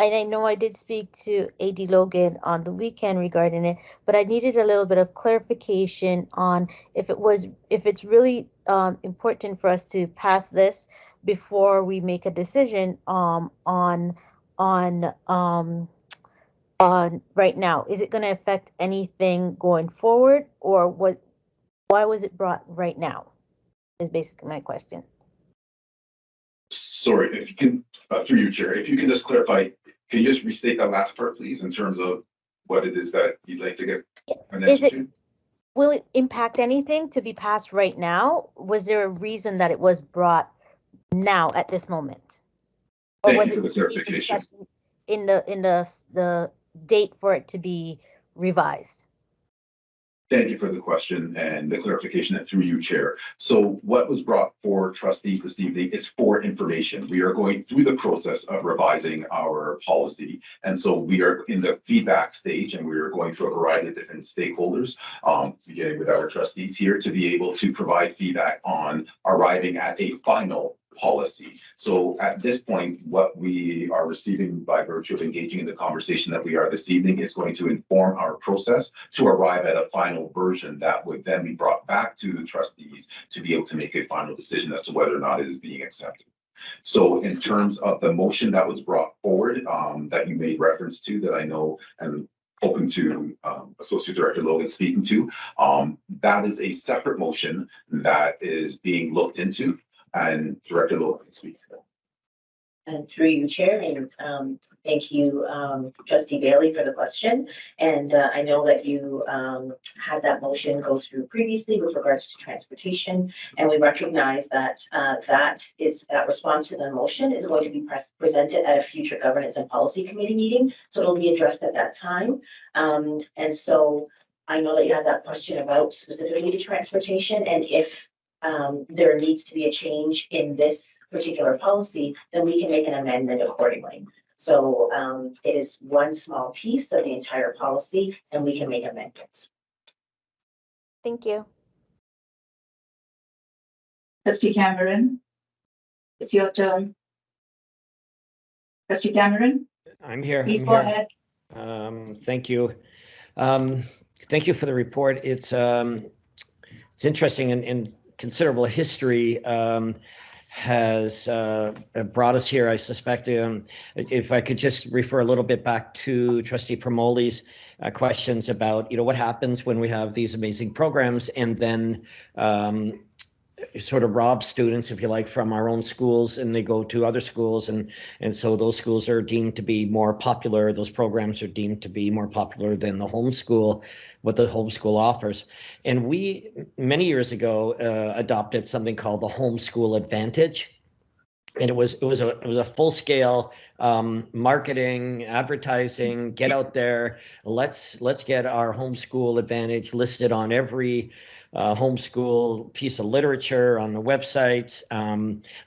And I know I did speak to AD Logan on the weekend regarding it, but I needed a little bit of clarification on if it's really important for us to pass this before we make a decision on right now. Is it going to affect anything going forward, or why was it brought right now? Is basically my question. Sorry, if you can, through you, Chair, if you can just clarify, can you just restate that last part, please, in terms of what it is that you'd like to get an answer to? Will it impact anything to be passed right now? Was there a reason that it was brought now at this moment? Or Thank was you for the clarification. In the date for it to be revised? Thank you for the question and the clarification that through you, Chair. So what was brought for trustees this evening is for information. We are going through the process of revising our policy. And so we are in the feedback stage and we are going through a variety of different stakeholders, beginning with our trustees here, to be able to provide feedback on arriving at a final policy. So at this point, what we are receiving by virtue of engaging in the conversation that we are this evening is going to inform our process to arrive at a final version that would then be brought back to the trustees to be able to make a final decision as to whether or not it is being accepted. So in terms of the motion that was brought forward, that you made reference to, that I know and open to Associate Director Logan speaking to, that is a separate motion that is being looked into. And Director Logan can speak to that. And through you, Chair, and thank you, Trustee Bailey, for the question. And I know that you had that motion go through previously with regards to transportation, and we recognize that that response to the motion is going to be presented at a future Governance and Policy Committee meeting, so it'll be addressed at that time. And so I know that you had that question about specifically to transportation, and if there needs to be a change in this particular policy, then we can make an amendment accordingly. So it is one small piece of the entire policy, and we can make amendments. Thank you. Trustee Cameron, it's your turn. Trustee Cameron, I'm here. please I'm go here. ahead. Thank you. Thank you for the report. It's interesting, and considerable history has brought us here. I suspect if I could just refer a little bit back to Trustee Promoli's questions about, what happens when we have these amazing programs and then sort of rob students, if you like, from our own schools, and they go to other schools, and so those schools are deemed to be more popular. Those programs are deemed to be more popular than the homeschool, what the homeschool offers. And we many years ago adopted something called the Homeschool Advantage. And it was a full scale marketing, advertising, get out there. Let's get our homeschool advantage listed on every homeschool piece of literature on the website.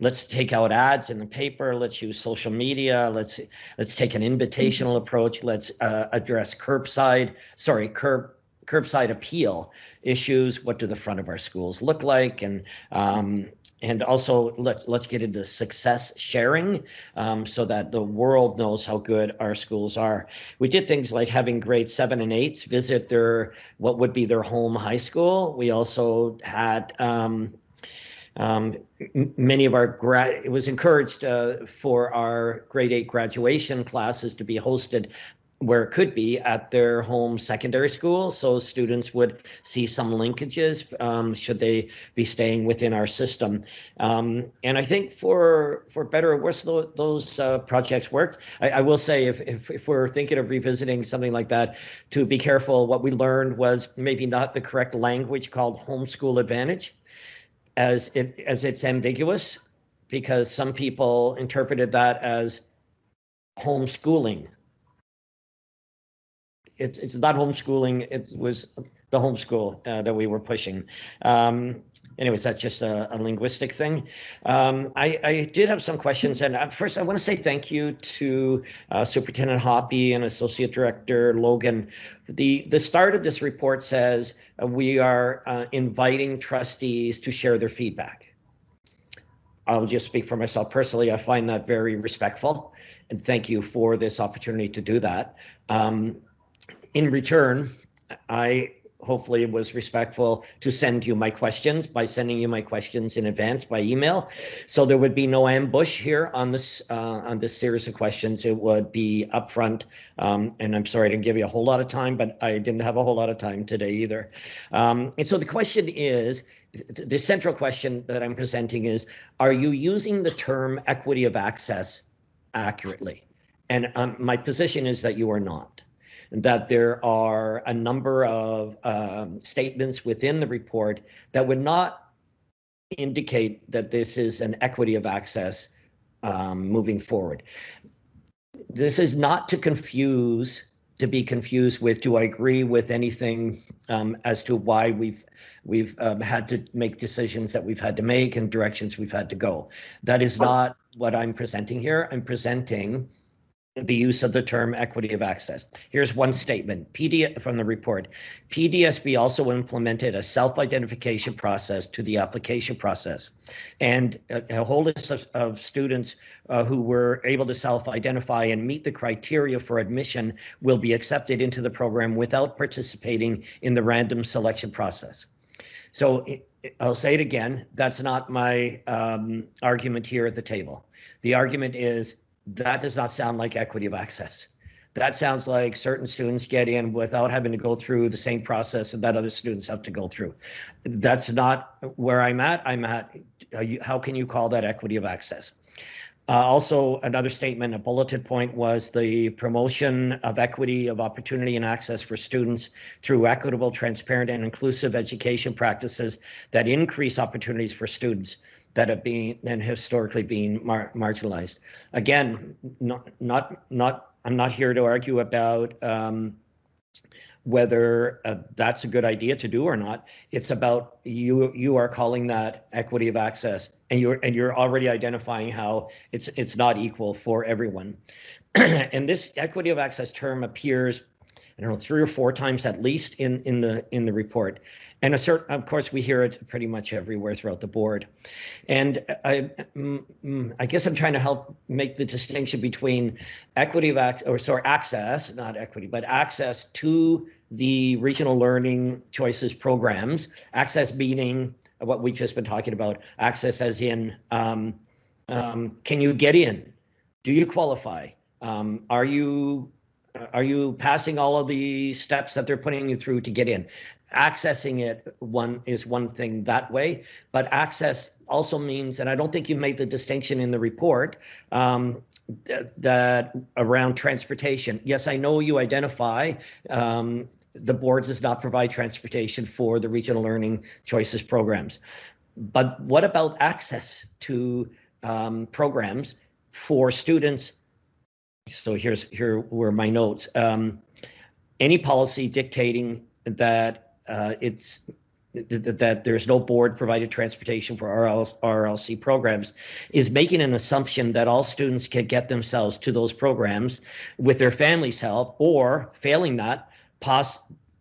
Let's take out ads in the paper. Let's use social media. Let's take an invitational approach. Let's address curbside appeal issues. What do the front of our schools look like? And also let's get into success sharing so that the world knows how good our schools are. We did things like having grades 7 and 8 visit what would be their home high school. We also had many of it was encouraged for our grade 8 graduation classes to be hosted where it could be at their home secondary school, so students would see some linkages should they be staying within our system. And I think for better or worse, those projects worked. I will say, if we're thinking of revisiting something like that, to be careful. What we learned was maybe not the correct language called homeschool advantage, as it's ambiguous, because some people interpreted that as homeschooling. It's not homeschooling. It was the homeschool that we were pushing. Anyways, that's just a linguistic thing. I did have some questions, and first I want to say thank you to Superintendent Hoppy and Associate Director Logan. The start of this report says we are inviting trustees to share their feedback. I'll just speak for myself personally. I find that very respectful, and thank you for this opportunity to do that. In return, I hopefully was respectful to send you my questions by sending you my questions in advance by email. So there would be no ambush here on this series of questions. It would be upfront. And I'm sorry I didn't give you a whole lot of time, but I didn't have a whole lot of time today either. And so the question is, the central question that I'm presenting is, are you using the term equity of access accurately? And my position is that you are not. That there are a number of statements within the report that would not indicate that this is an equity of access moving forward. This is not to be confused with, do I agree with anything as to why we've had to make decisions that we've had to make and directions we've had to go. That is not what I'm presenting here. I'm presenting the use of the term equity of access. Here's one statement from the report. PDSB also implemented a self-identification process to the application process, and a whole list of students who were able to self-identify and meet the criteria for admission will be accepted into the program without participating in the random selection process. So I'll say it again, that's not my argument here at the table. The argument is, that does not sound like equity of access. That sounds like certain students get in without having to go through the same process that other students have to go through. That's not where I'm at. How can you call that equity of access? Also, another statement, a bulleted point, was the promotion of equity of opportunity and access for students through equitable, transparent, and inclusive education practices that increase opportunities for students that have been and historically been marginalized. Again, I'm not here to argue about whether that's a good idea to do or not. It's about you are calling that equity of access, and you're already identifying how it's not equal for everyone. And this equity of access term appears, I don't know, 3 or 4 times at least in the report. And of course, we hear it pretty much everywhere throughout the board. And I guess I'm trying to help make the distinction between equity of access, not equity, but access to the regional learning choices programs. Access meaning what we've just been talking about. Access as in, can you get in? Do you qualify? Are you passing all of the steps that they're putting you through to get in? Accessing it is one thing that way, but access also means, and I don't think you made the distinction in the report, that around transportation. Yes, I know you identify the board does not provide transportation for the regional learning choices programs, but what about access to programs for students? So here were my notes. Any policy dictating that that there's no board provided transportation for RLC programs is making an assumption that all students can get themselves to those programs with their family's help, or failing that,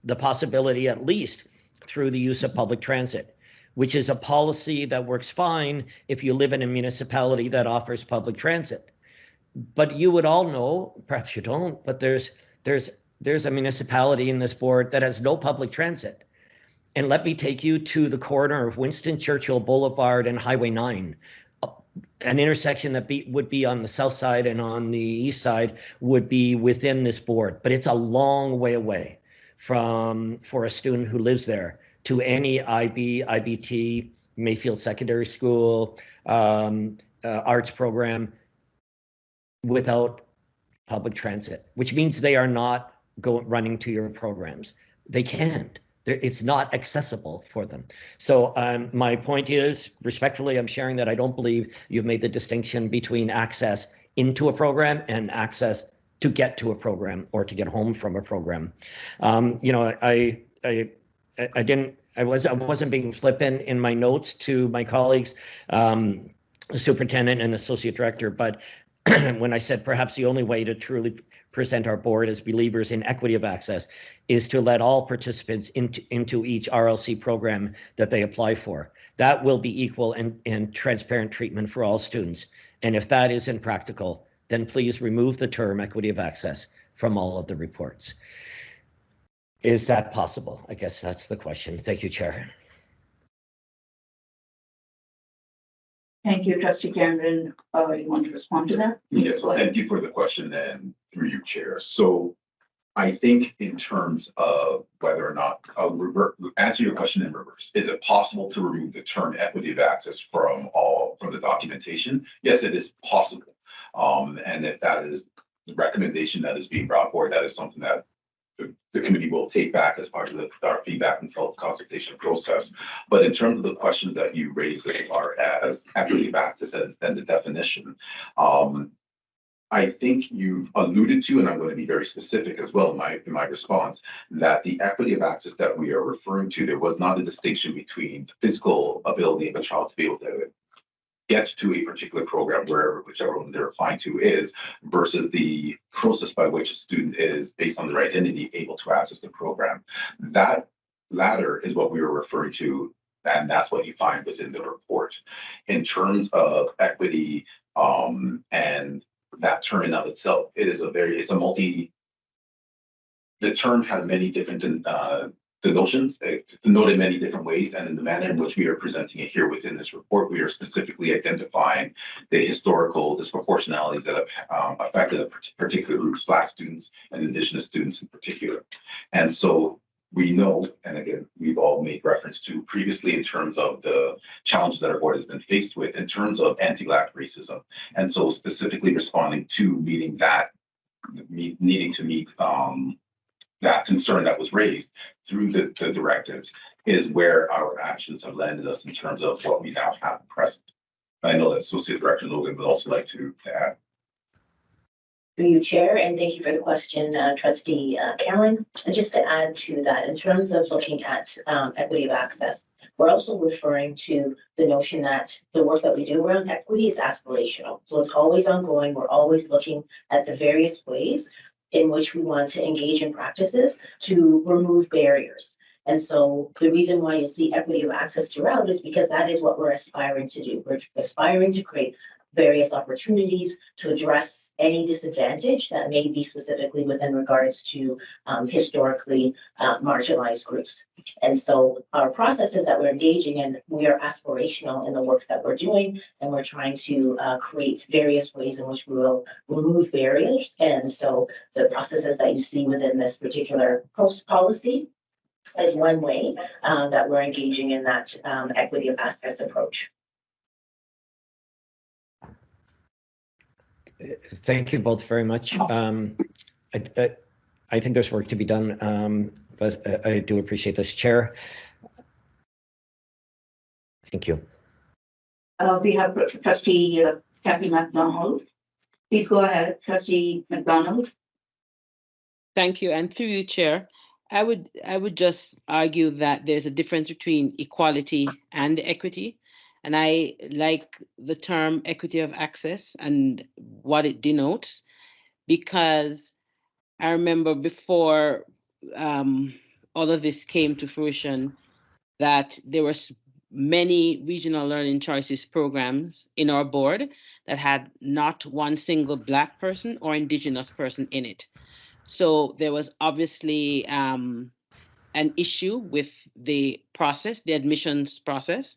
the possibility at least through the use of public transit, which is a policy that works fine if you live in a municipality that offers public transit. But you would all know, perhaps you don't, but there's a municipality in this board that has no public transit. And let me take you to the corner of Winston Churchill Boulevard and Highway 9. An intersection that would be on the south side and on the east side would be within this board, but it's a long way away for a student who lives there to any IB, IBT, Mayfield Secondary School, arts program without public transit, which means they are not running to your programs. They can't. It's not accessible for them. So my point is, respectfully, I'm sharing that I don't believe you've made the distinction between access into a program and access to get to a program or to get home from a program. You know, I wasn't being flippant in my notes to my colleagues, superintendent and associate director, but when I said perhaps the only way to truly present our board as believers in equity of access is to let all participants into each RLC program that they apply for. That will be equal and transparent treatment for all students. And if that isn't practical, then please remove the term equity of access from all of the reports. Is that possible? I guess that's the question. Thank you, Chair. Thank you, Trustee Cameron. You want to respond to that? Yes, thank you for the question, and through you, Chair. So I think in terms of whether or not, I'll answer your question in reverse. Is it possible to remove the term equity of access from the documentation? Yes, it is possible. And if that is the recommendation that is being brought forward, that is something that the committee will take back as part of our feedback and self-consultation process. But in terms of the question that you raised as far as equity of access and the definition, I think you've alluded to, and I'm going to be very specific as well in my response, that the equity of access that we are referring to, there was not a distinction between the physical ability of a child to be able to get to a particular program, whichever one they're applying to is, versus the process by which a student is, based on their identity, able to access the program. That latter is what we were referring to, and that's what you find within the report. In terms of equity and that term in of itself, the term has many different notions, denoted many different ways, and in the manner in which we are presenting it here within this report, we are specifically identifying the historical disproportionalities that have affected particular groups, Black students and Indigenous students in particular. And so we know, and again, we've all made reference to previously in terms of the challenges that our board has been faced with in terms of anti-Black racism. And so specifically responding to meeting that, needing to meet that concern that was raised through the directives is where our actions have landed us in terms of what we now have present. I know that Associate Director Logan would also like to add. Through you, Chair, and thank you for the question, Trustee Cameron. And just to add to that, in terms of looking at equity of access, we're also referring to the notion that the work that we do around equity is aspirational. So it's always ongoing. We're always looking at the various ways in which we want to engage in practices to remove barriers. And so the reason why you see equity of access throughout is because that is what we're aspiring to do. We're aspiring to create various opportunities to address any disadvantage that may be specifically within regards to historically marginalized groups. And so our processes that we're engaging in, we are aspirational in the works that we're doing, and we're trying to create various ways in which we will remove barriers. And so the processes that you see within this particular policy is one way that we're engaging in that equity of access approach. Thank you both very much. I think there's work to be done, but I do appreciate this, Chair. Thank you. We have Trustee Kathy McDonald. Please go ahead, Trustee McDonald. Thank you, and through you, Chair, I would just argue that there's a difference between equality and equity. And I like the term equity of access and what it denotes, because I remember before all of this came to fruition that there were many regional learning choices programs in our board that had not one single Black person or Indigenous person in it. So there was obviously an issue with the process, the admissions process.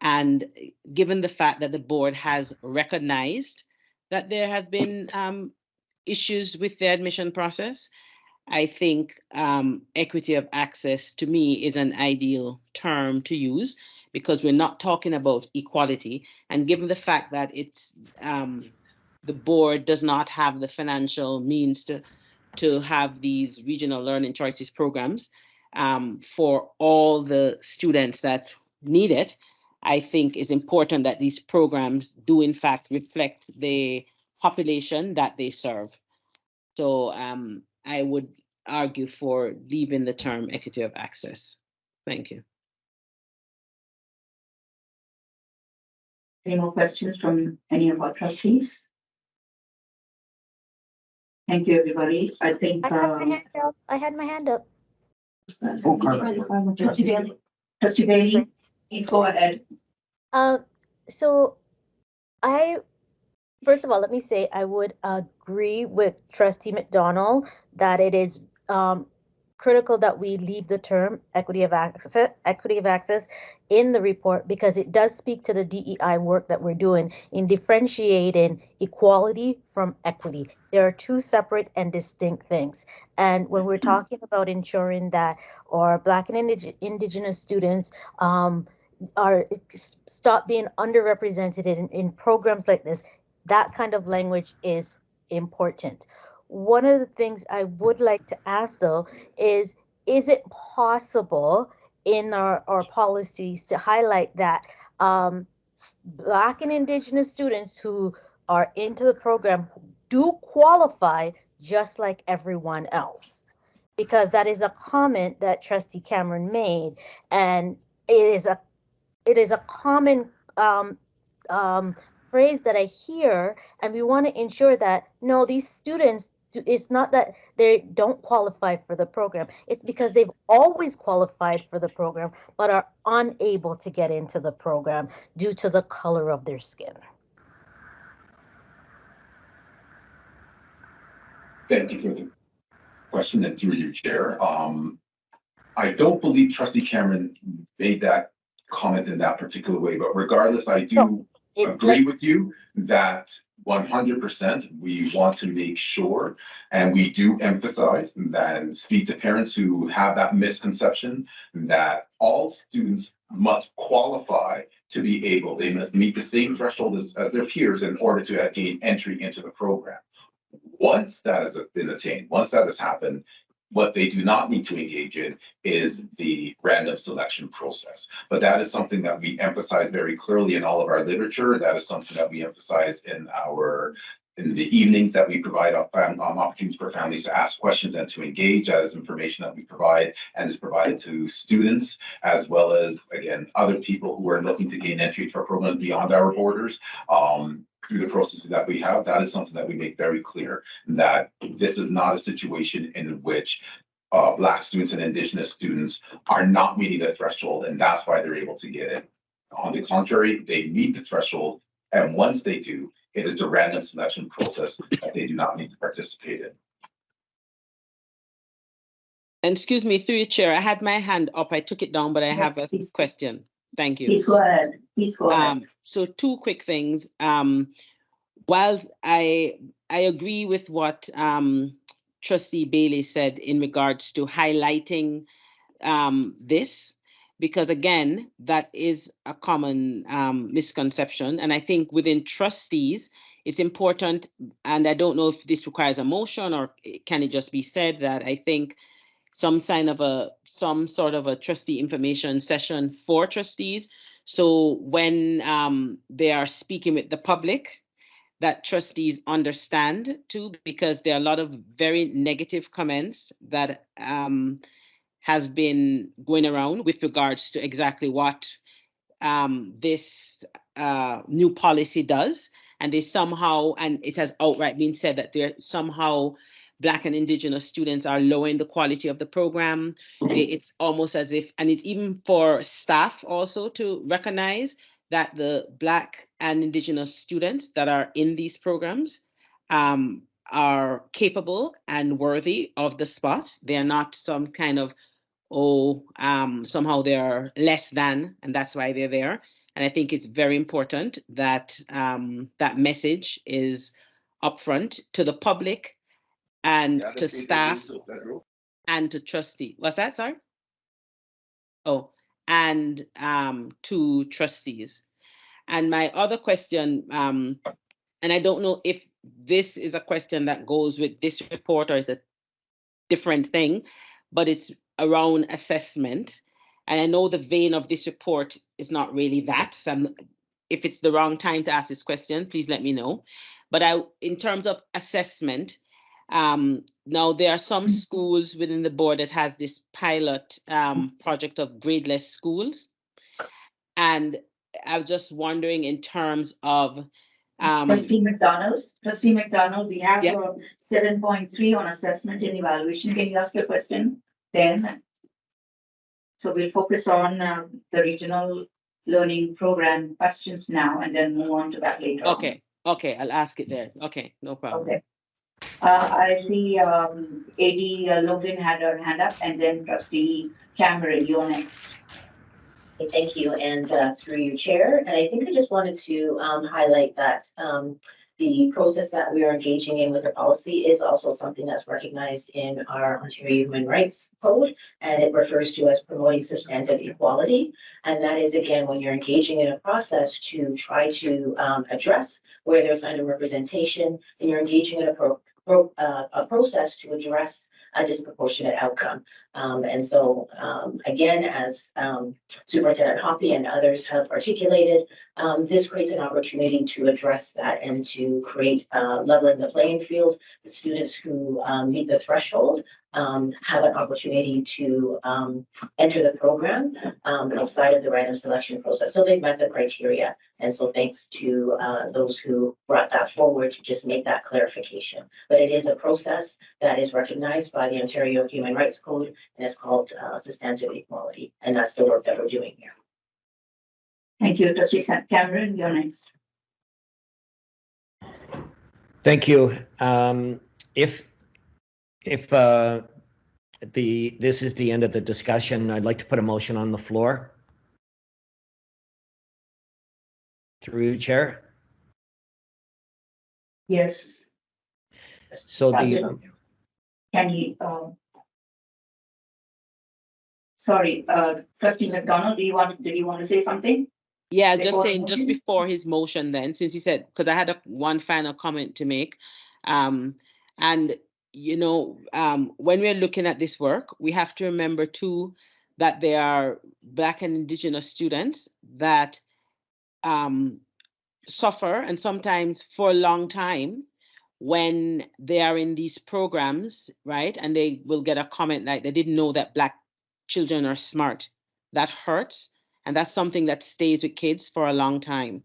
And given the fact that the board has recognized that there have been issues with the admission process, I think equity of access to me is an ideal term to use, because we're not talking about equality. And given the fact that it's the board does not have the financial means to have these regional learning choices programs for all the students that need it, I think is important that these programs do in fact reflect the population that they serve. So I would argue for leaving the term equity of access. Thank you. Any more questions from any of our trustees? Thank you, everybody. I think I had my hand up. Trustee Bailey. Trustee Bailey, please go ahead. So first of all, let me say I would agree with Trustee McDonald that it is critical that we leave the term equity of access in the report, because it does speak to the DEI work that we're doing in differentiating equality from equity. There are two separate and distinct things. And when we're talking about ensuring that our Black and Indigenous students stop being underrepresented in programs like this, that kind of language is important. One of the things I would like to ask, though, is it possible in our policies to highlight that Black and Indigenous students who are into the program do qualify just like everyone else? Because that is a comment that Trustee Cameron made, and it is a common phrase that I hear, and we want to ensure that no, these students, it's not that they don't qualify for the program. It's because they've always qualified for the program, but are unable to get into the program due to the color of their skin. Thank you for the question, and through you, Chair. I don't believe Trustee Cameron made that comment in that particular way, but regardless, I do agree with you that 100%, we want to make sure, and we do emphasize and speak to parents who have that misconception that all students must qualify to be able, they must meet the same threshold as their peers in order to gain entry into the program. Once that has been attained, once that has happened, what they do not need to engage in is the random selection process. But that is something that we emphasize very clearly in all of our literature. That is something that we emphasize in the evenings that we provide opportunities for families to ask questions and to engage. That is information that we provide and is provided to students, as well as, again, other people who are looking to gain entry to our programs beyond our borders. Through the processes that we have, that is something that we make very clear, that this is not a situation in which Black students and Indigenous students are not meeting the threshold, and that's why they're able to get in. On the contrary, they meet the threshold, and once they do, it is the random selection process that they do not need to participate in. And excuse me, through your chair, I had my hand up. I took it down, but I have a question. Thank you. Please go ahead. Please go ahead. So two quick things. Whilst I agree with what Trustee Bailey said in regards to highlighting this, because again, that is a common misconception. And I think within trustees, it's important, and I don't know if this requires a motion or can it just be said that I think some sort of a trustee information session for trustees. So when they are speaking with the public, that trustees understand too, because there are a lot of very negative comments that has been going around with regards to exactly what this new policy does. And they somehow, and it has outright been said that they're somehow Black and Indigenous students are lowering the quality of the program. It's almost as if, and it's even for staff also to recognize that the Black and Indigenous students that are in these programs are capable and worthy of the spot. They're not some kind of, somehow they're less than, and that's why they're there. And I think it's very important that that message is upfront to the public and to staff and to trustee. What's that, sorry? Oh, and to trustees. And my other question, and I don't know if this is a question that goes with this report or is a different thing, but it's around assessment. And I know the vein of this report is not really that. So if it's the wrong time to ask this question, please let me know. But in terms of assessment, now there are some schools within the board that has this pilot project of gradeless schools. And I was just wondering in terms of Trustee McDonald, we have 7.3 on assessment and evaluation. Can you ask your question then? So we'll focus on the regional learning program questions now and then move on to that later. Okay, I'll ask it there. Okay, no problem. Okay. I see AD Logan had her hand up, and then Trustee Cameron, you're next. Thank you, and through you, Chair. And I think I just wanted to highlight that the process that we are engaging in with the policy is also something that's recognized in our Ontario Human Rights Code, and it refers to as promoting substantive equality. And that is, again, when you're engaging in a process to try to address where there's underrepresentation, and you're engaging in a process to address a disproportionate outcome. And so, again, as Superintendent Hoppy and others have articulated, this creates an opportunity to address that and to create leveling the playing field. The students who meet the threshold have an opportunity to enter the program outside of the random selection process. So they've met the criteria. And so thanks to those who brought that forward to just make that clarification. But it is a process that is recognized by the Ontario Human Rights Code, and it's called substantive equality. And that's the work that we're doing here. Thank you, Trustee Cameron, you're next. Thank you. If this is the end of the discussion, I'd like to put a motion on the floor. Through you, Chair. Yes, So the, Councillor. Can you, sorry, trustee McDonald, did you want to say something? Yeah, just Before the saying, just motion? before his motion then, since he said, because I had one final comment to make. And, you know, when we're looking at this work, we have to remember too, that there are Black and Indigenous students that suffer, and sometimes for a long time, when they are in these programs, right? And they will get a comment like they didn't know that Black children are smart. That hurts. And that's something that stays with kids for a long time.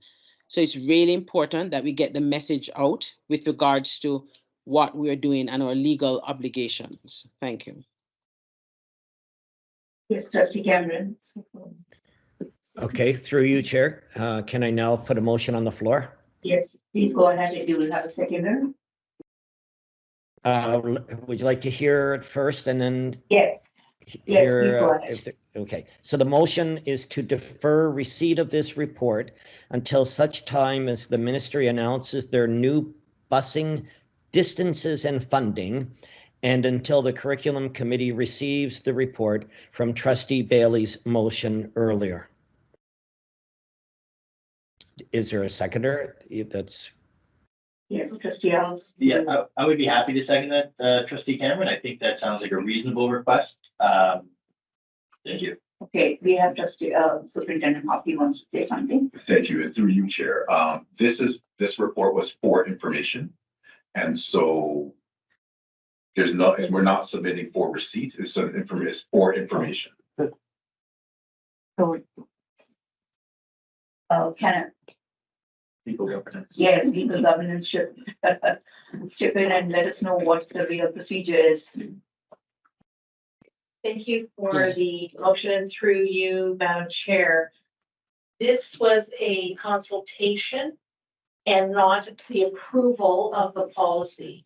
So it's really important that we get the message out with regards to what we're doing and our legal obligations. Thank you. Yes, trustee Cameron. okay, through you, Chair, can I now put a motion on the floor? Yes, please go ahead if you will have a seconder. Would you like to hear it first and then Yes. Yes, hear? please go ahead. Okay, so the motion is to defer receipt of this report until such time as the ministry announces their new busing distances and funding, and until the curriculum committee receives the report from trustee Bailey's motion earlier. Is there a seconder? That's Yes, trustee Alves. Yeah, I would be happy to second that, trustee Cameron. I think that sounds like a reasonable request. Thank you. Okay, we have trustee, Superintendent Hoppy wants to say something. Thank you, and through you, Chair. This report was for information. And so there's not, and we're not submitting for receipt, it's for information. So, can Legal governance. yes, legal governance should chip in and let us know what the real procedure is. Thank you for the motion through you, Madam Chair. This was a consultation and not the approval of the policy.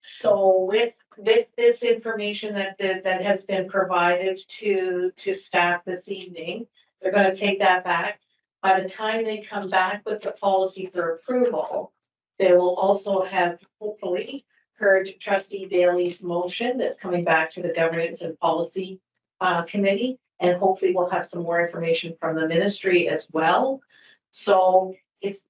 So with this information that has been provided to staff this evening, they're going to take that back. By the time they come back with the policy for approval, they will also have hopefully heard trustee Bailey's motion that's coming back to the Governance and Policy Committee, and hopefully we'll have some more information from the ministry as well. So it's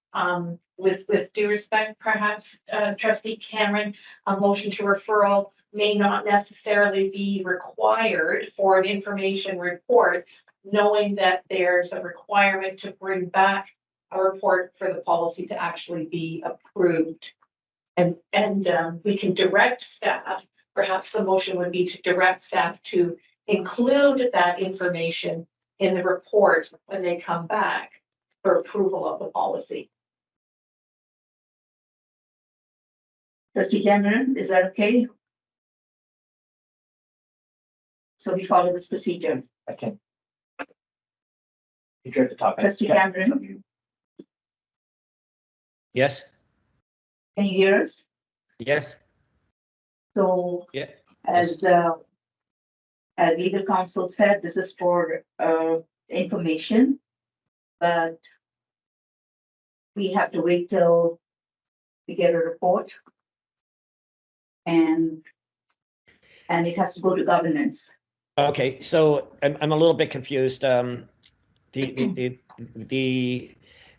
with due respect, perhaps trustee Cameron, a motion to referral may not necessarily be required for an information report, knowing that there's a requirement to bring back a report for the policy to actually be approved. And we can direct staff, perhaps the motion would be to direct staff to include that information in the report when they come back for approval of the policy. Trustee Cameron, is that okay? So we follow this procedure. Okay. You tried to talk. Trustee Cameron, yes, can you hear us? yes, So yeah. as legal counsel said, this is for information, but we have to wait till we get a report. And it has to go to governance. Okay, so I'm a little bit confused.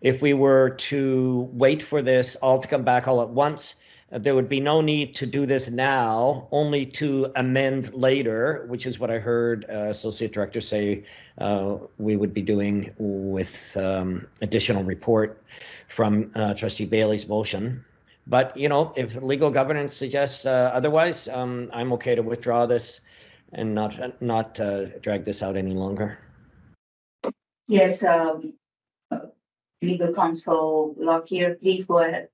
If we were to wait for this all to come back all at once, there would be no need to do this now, only to amend later, which is what I heard Associate Director say we would be doing with additional report from Trustee Bailey's motion. But, you know, if legal governance suggests otherwise, I'm okay to withdraw this and not drag this out any longer. Yes, legal counsel Lockyer, please go ahead.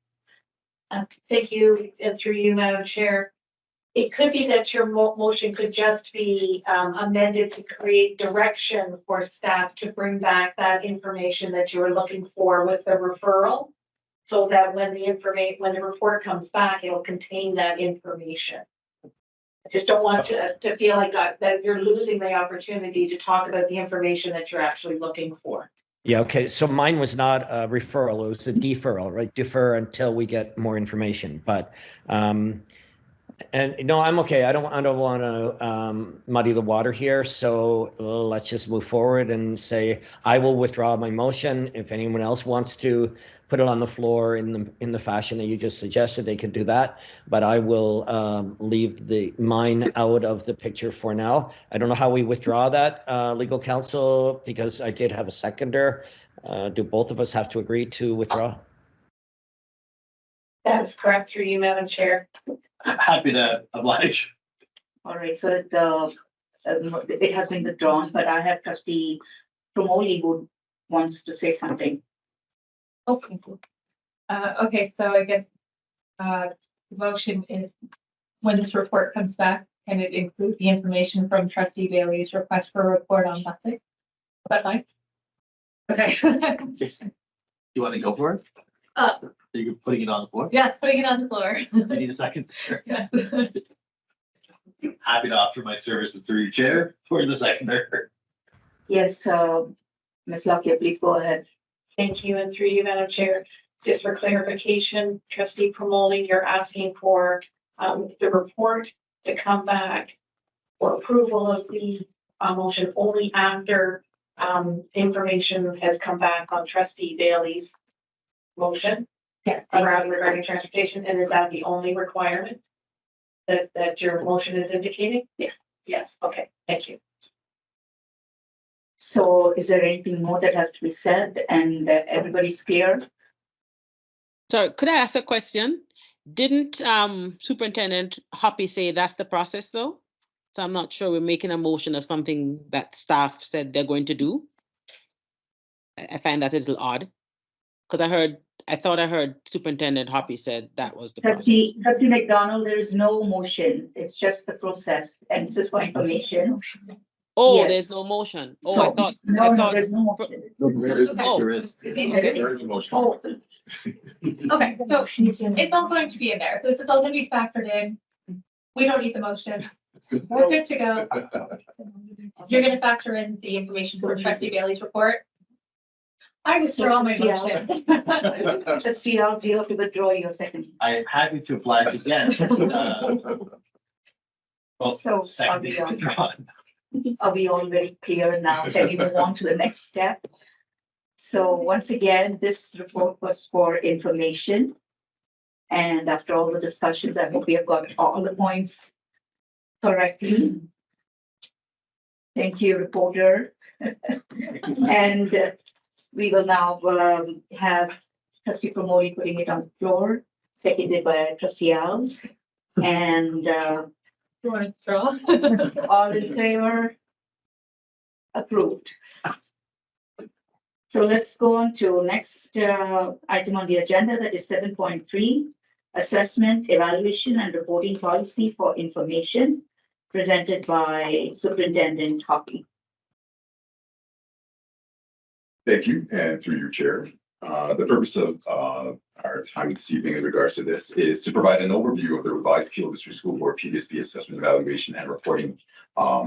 Thank you, and through you, Madam Chair. It could be that your motion could just be amended to create direction for staff to bring back that information that you were looking for with the referral, so that when the report comes back, it will contain that information. I just don't want to feel like that you're losing the opportunity to talk about the information that you're actually looking for. Yeah, okay, so mine was not a referral, it was a deferral, right? Defer until we get more information, but, and no, I'm okay. I don't want to muddy the water here. So let's just move forward and say I will withdraw my motion. If anyone else wants to put it on the floor in the fashion that you just suggested, they could do that. But I will leave mine out of the picture for now. I don't know how we withdraw that, legal counsel, because I did have a seconder. Do both of us have to agree to withdraw? That is correct through you, Madam Chair. Happy to oblige. All right, so it has been withdrawn, but I have trustee Promoli who wants to say something. Okay. Okay, so I guess, the motion is when this report comes back, can it include the information from trustee Bailey's request for a report on busing? Is that fine? Okay. You want to go for it? You're putting it on the floor? Yes, putting it on the floor. I need a second. Yes. Happy to offer my services through your chair for the seconder. Yes, Ms. Lockyer, please go ahead. Thank you, and through you, Madam Chair, just for clarification, trustee Promoli, you're asking for the report to come back for approval of the motion only after information has come back on trustee Bailey's motion. Yes. Regarding transportation, and is that the only requirement that your motion is indicating? Yes. Yes, okay, thank you. So is there anything more that has to be said and everybody's clear? So could I ask a question? Didn't Superintendent Hoppy say that's the process though? So I'm not sure we're making a motion of something that staff said they're going to do. I find that a little odd. Because I thought I heard Superintendent Hoppy said that was the process. Trustee McDonald, there is no motion. It's just the process and it's just for information. Oh, Yes. there's no motion. Oh, So, I thought. no, there's no motion. There is, Oh. there is. Okay. There is a motion. Okay, so it's all going to be in there. So this is all going to be factored in. We don't need the motion. We're good to go. You're going to factor in the information for trustee Bailey's report. I withdraw my motion. Trustee Al, do you have to withdraw your second? I am happy to oblige again. Well, So, second, Are we all very clear now? Can we move on to the next step? So once again, this report was for information. And after all the discussions, I hope we have got all the points correctly. Thank you, reporter. And we will now have trustee Promoli putting it on the floor, seconded by trustee Alves. And You want to draw? all in favor? Approved. So let's go on to next item on the agenda, that is 7.3, assessment, evaluation and reporting policy for information, presented by Superintendent Hoppy. Thank you, and through your chair. The purpose of our time this evening in regards to this is to provide an overview of the revised Peel District School Board PDSB assessment, evaluation, and reporting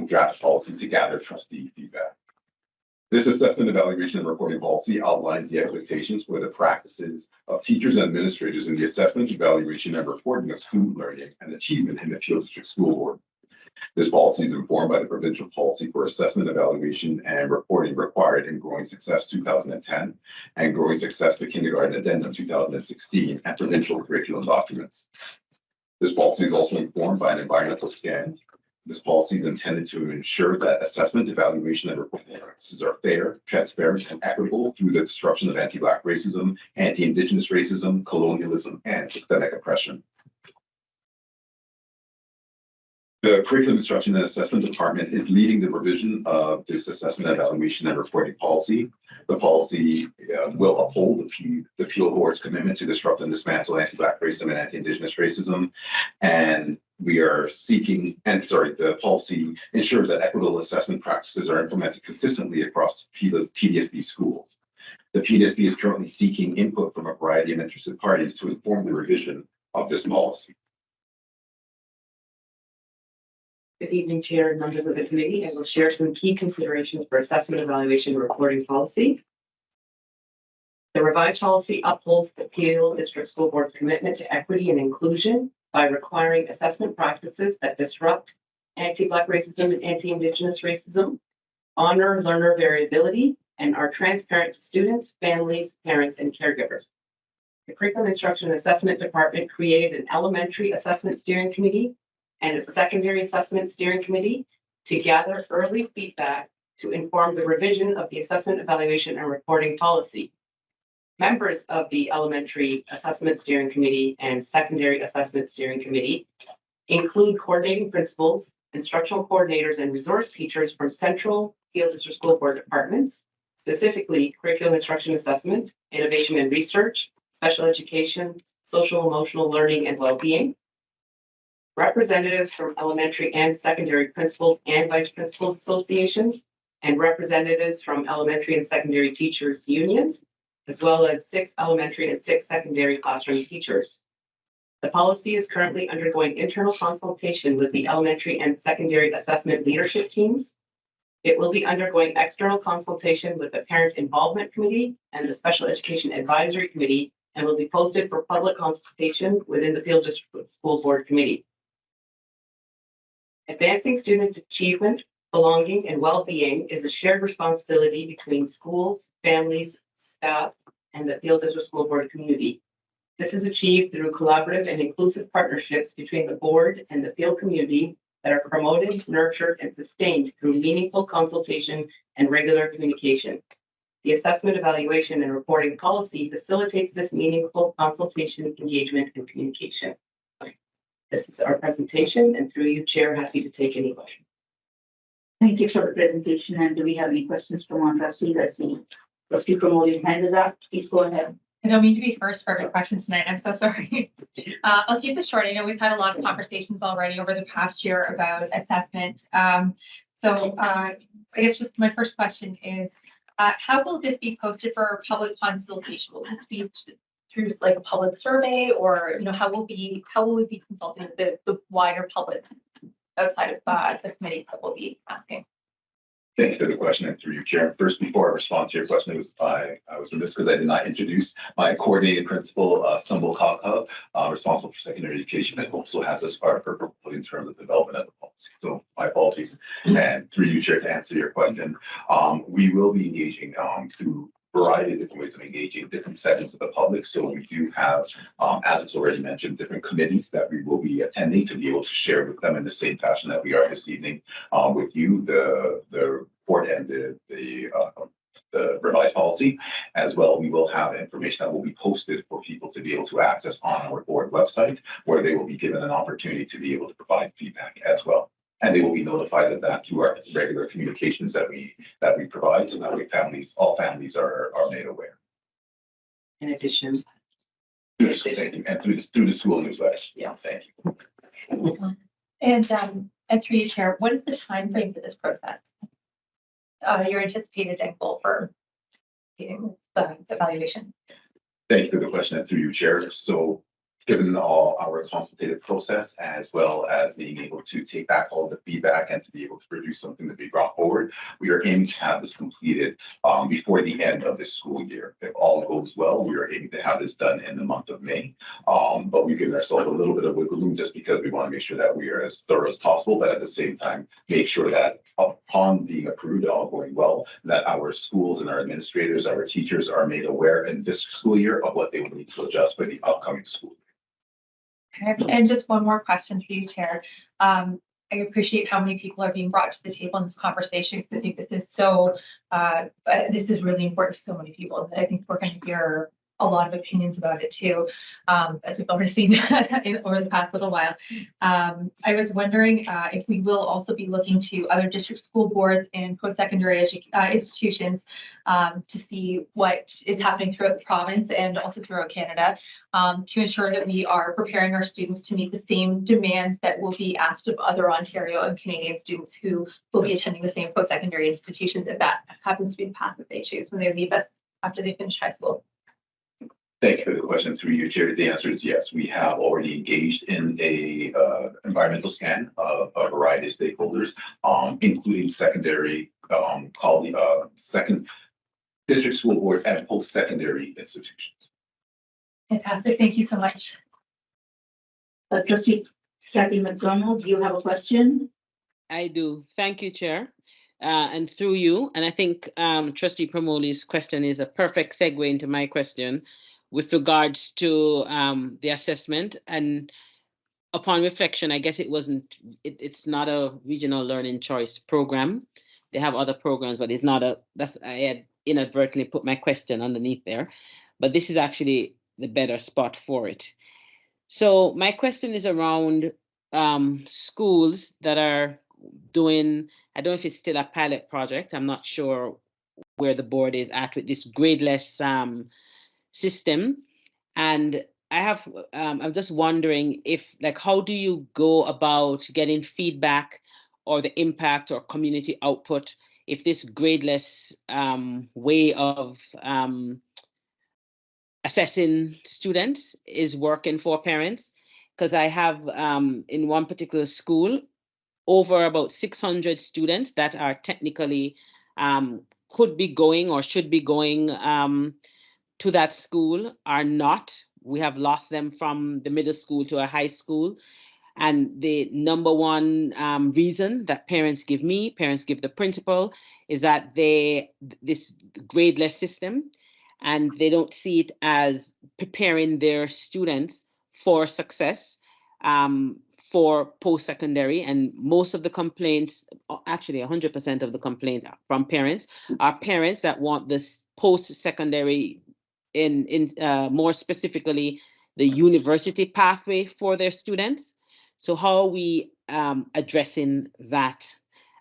draft policy to gather trustee feedback. This assessment, evaluation, and reporting policy outlines the expectations for the practices of teachers and administrators in the assessment, evaluation, and reporting of student learning and achievement in the Peel District School Board. This policy is informed by the provincial policy for assessment, evaluation, and reporting required in Growing Success 2010 and Growing Success the Kindergarten Addendum 2016 and provincial curriculum documents. This policy is also informed by an environmental scan. This policy is intended to ensure that assessment, evaluation, and reporting practices are fair, transparent, and equitable through the disruption of anti-Black racism, anti-Indigenous racism, colonialism, and systemic oppression. The Curriculum Instruction and Assessment Department is leading the revision of this assessment, evaluation, and reporting policy. The policy will uphold the Peel Board's commitment to disrupt and dismantle anti-Black racism and anti-Indigenous racism. And we are seeking, the policy ensures that equitable assessment practices are implemented consistently across PDSB schools. The PDSB is currently seeking input from a variety of interested parties to inform the revision of this policy. Good evening, Chair and members of the committee. I will share some key considerations for assessment, evaluation, and reporting policy. The revised policy upholds the Peel District School Board's commitment to equity and inclusion by requiring assessment practices that disrupt anti-Black racism and anti-Indigenous racism, honor learner variability, and are transparent to students, families, parents, and caregivers. The Curriculum Instruction Assessment Department created an elementary assessment steering committee and a secondary assessment steering committee to gather early feedback to inform the revision of the assessment evaluation and reporting policy. Members of the Elementary Assessment Steering Committee and Secondary Assessment Steering Committee include coordinating principals, instructional coordinators, and resource teachers from central Peel District School Board departments, specifically curriculum instruction assessment, innovation and research, special education, social emotional learning and well-being, representatives from elementary and secondary principals and vice principals associations, and representatives from elementary and secondary teachers unions, as well as 6 elementary and 6 secondary classroom teachers. The policy is currently undergoing internal consultation with the elementary and secondary assessment leadership teams. It will be undergoing external consultation with the Parent Involvement Committee and the Special Education Advisory Committee, and will be posted for public consultation within the Peel District School Board Committee. Advancing student achievement, belonging, and well-being is a shared responsibility between schools, families, staff, and the Peel District School Board community. This is achieved through collaborative and inclusive partnerships between the board and the Peel community that are promoted, nurtured, and sustained through meaningful consultation and regular communication. The assessment, evaluation, and reporting policy facilitates this meaningful consultation, engagement, and communication. This is our presentation, and through you, Chair, happy to take any questions. Thank you for the presentation. And do we have any questions from our trustees? I see trustee Pramod, hand is up. Please go ahead. I don't mean to be first for every question tonight. I'm so sorry. I'll keep this short. I know we've had a lot of conversations already over the past year about assessment. I guess just my first question is, how will this be posted for public consultation? Will this be through like a public survey, or how will we be consulting the wider public outside of the committee that will be asking? Thank you for the question, and through you, Chair. First, before I respond to your question, I was remiss because I did not introduce my coordinating principal, Sumbul Kaka, responsible for secondary education, and also has this part of her portfolio in terms of development of the policy. So my apologies. And through you, Chair, to answer your question, we will be engaging through a variety of different ways of engaging different segments of the public. So we do have, as it's already mentioned, different committees that we will be attending to be able to share with them in the same fashion that we are this evening with you, the report and the revised policy. As well, we will have information that will be posted for people to be able to access on our board website, where they will be given an opportunity to be able to provide feedback as well. And they will be notified of that through our regular communications that we provide, so that way all families are made aware. In addition, Thank you. And through the school newsletter. Yes. Thank you. And through you, Chair, what is the time frame for this process? Your anticipated end goal for the evaluation? Thank you for the question, and through you, Chair. So given all our consultative process, as well as being able to take back all the feedback and to be able to produce something that we brought forward, we are aiming to have this completed before the end of this school year. If all goes well, we are aiming to have this done in the month of May. But we've given ourselves a little bit of wiggle room just because we want to make sure that we are as thorough as possible, but at the same time, make sure that upon being approved, all going well, that our schools and our administrators, our teachers are made aware in this school year of what they will need to adjust for the upcoming school year. Okay. And just one more question for you, Chair. I appreciate how many people are being brought to the table in this conversation, because I think this is this is really important to so many people. I think we're going to hear a lot of opinions about it too, as we've already seen over the past little while. I was wondering if we will also be looking to other district school boards and post-secondary institutions to see what is happening throughout the province and also throughout Canada, to ensure that we are preparing our students to meet the same demands that will be asked of other Ontario and Canadian students who will be attending the same post-secondary institutions, if that happens to be the path that they choose when they leave us after they finish high school. Thank you for the question. Through you, Chair. The answer is yes. We have already engaged in a environmental scan of a variety of stakeholders, including secondary district school boards, and post-secondary institutions. Fantastic. Thank you so much. Trustee Kathy McDonald, do you have a question? I do. Thank you, Chair. And through you, and I think Trustee Promoli's question is a perfect segue into my question with regards to the assessment. And upon reflection, I guess it's not a regional learning choice program. They have other programs, but it's not I had inadvertently put my question underneath there, but this is actually the better spot for it. So my question is around schools that are doing, I don't know if it's still a pilot project. I'm not sure where the board is at with this gradeless system. And I'm just wondering if, like, how do you go about getting feedback or the impact or community output if this gradeless way of assessing students is working for parents? Because I have in one particular school, over about 600 students that are technically could be going or should be going to that school are not. We have lost them from the middle school to a high school. And the number one reason that parents give the principal, is that this gradeless system, and they don't see it as preparing their students for success for post-secondary. And most of the complaints, actually 100% of the complaints from parents, are parents that want this post-secondary, in more specifically the university pathway for their students. So how are we addressing that?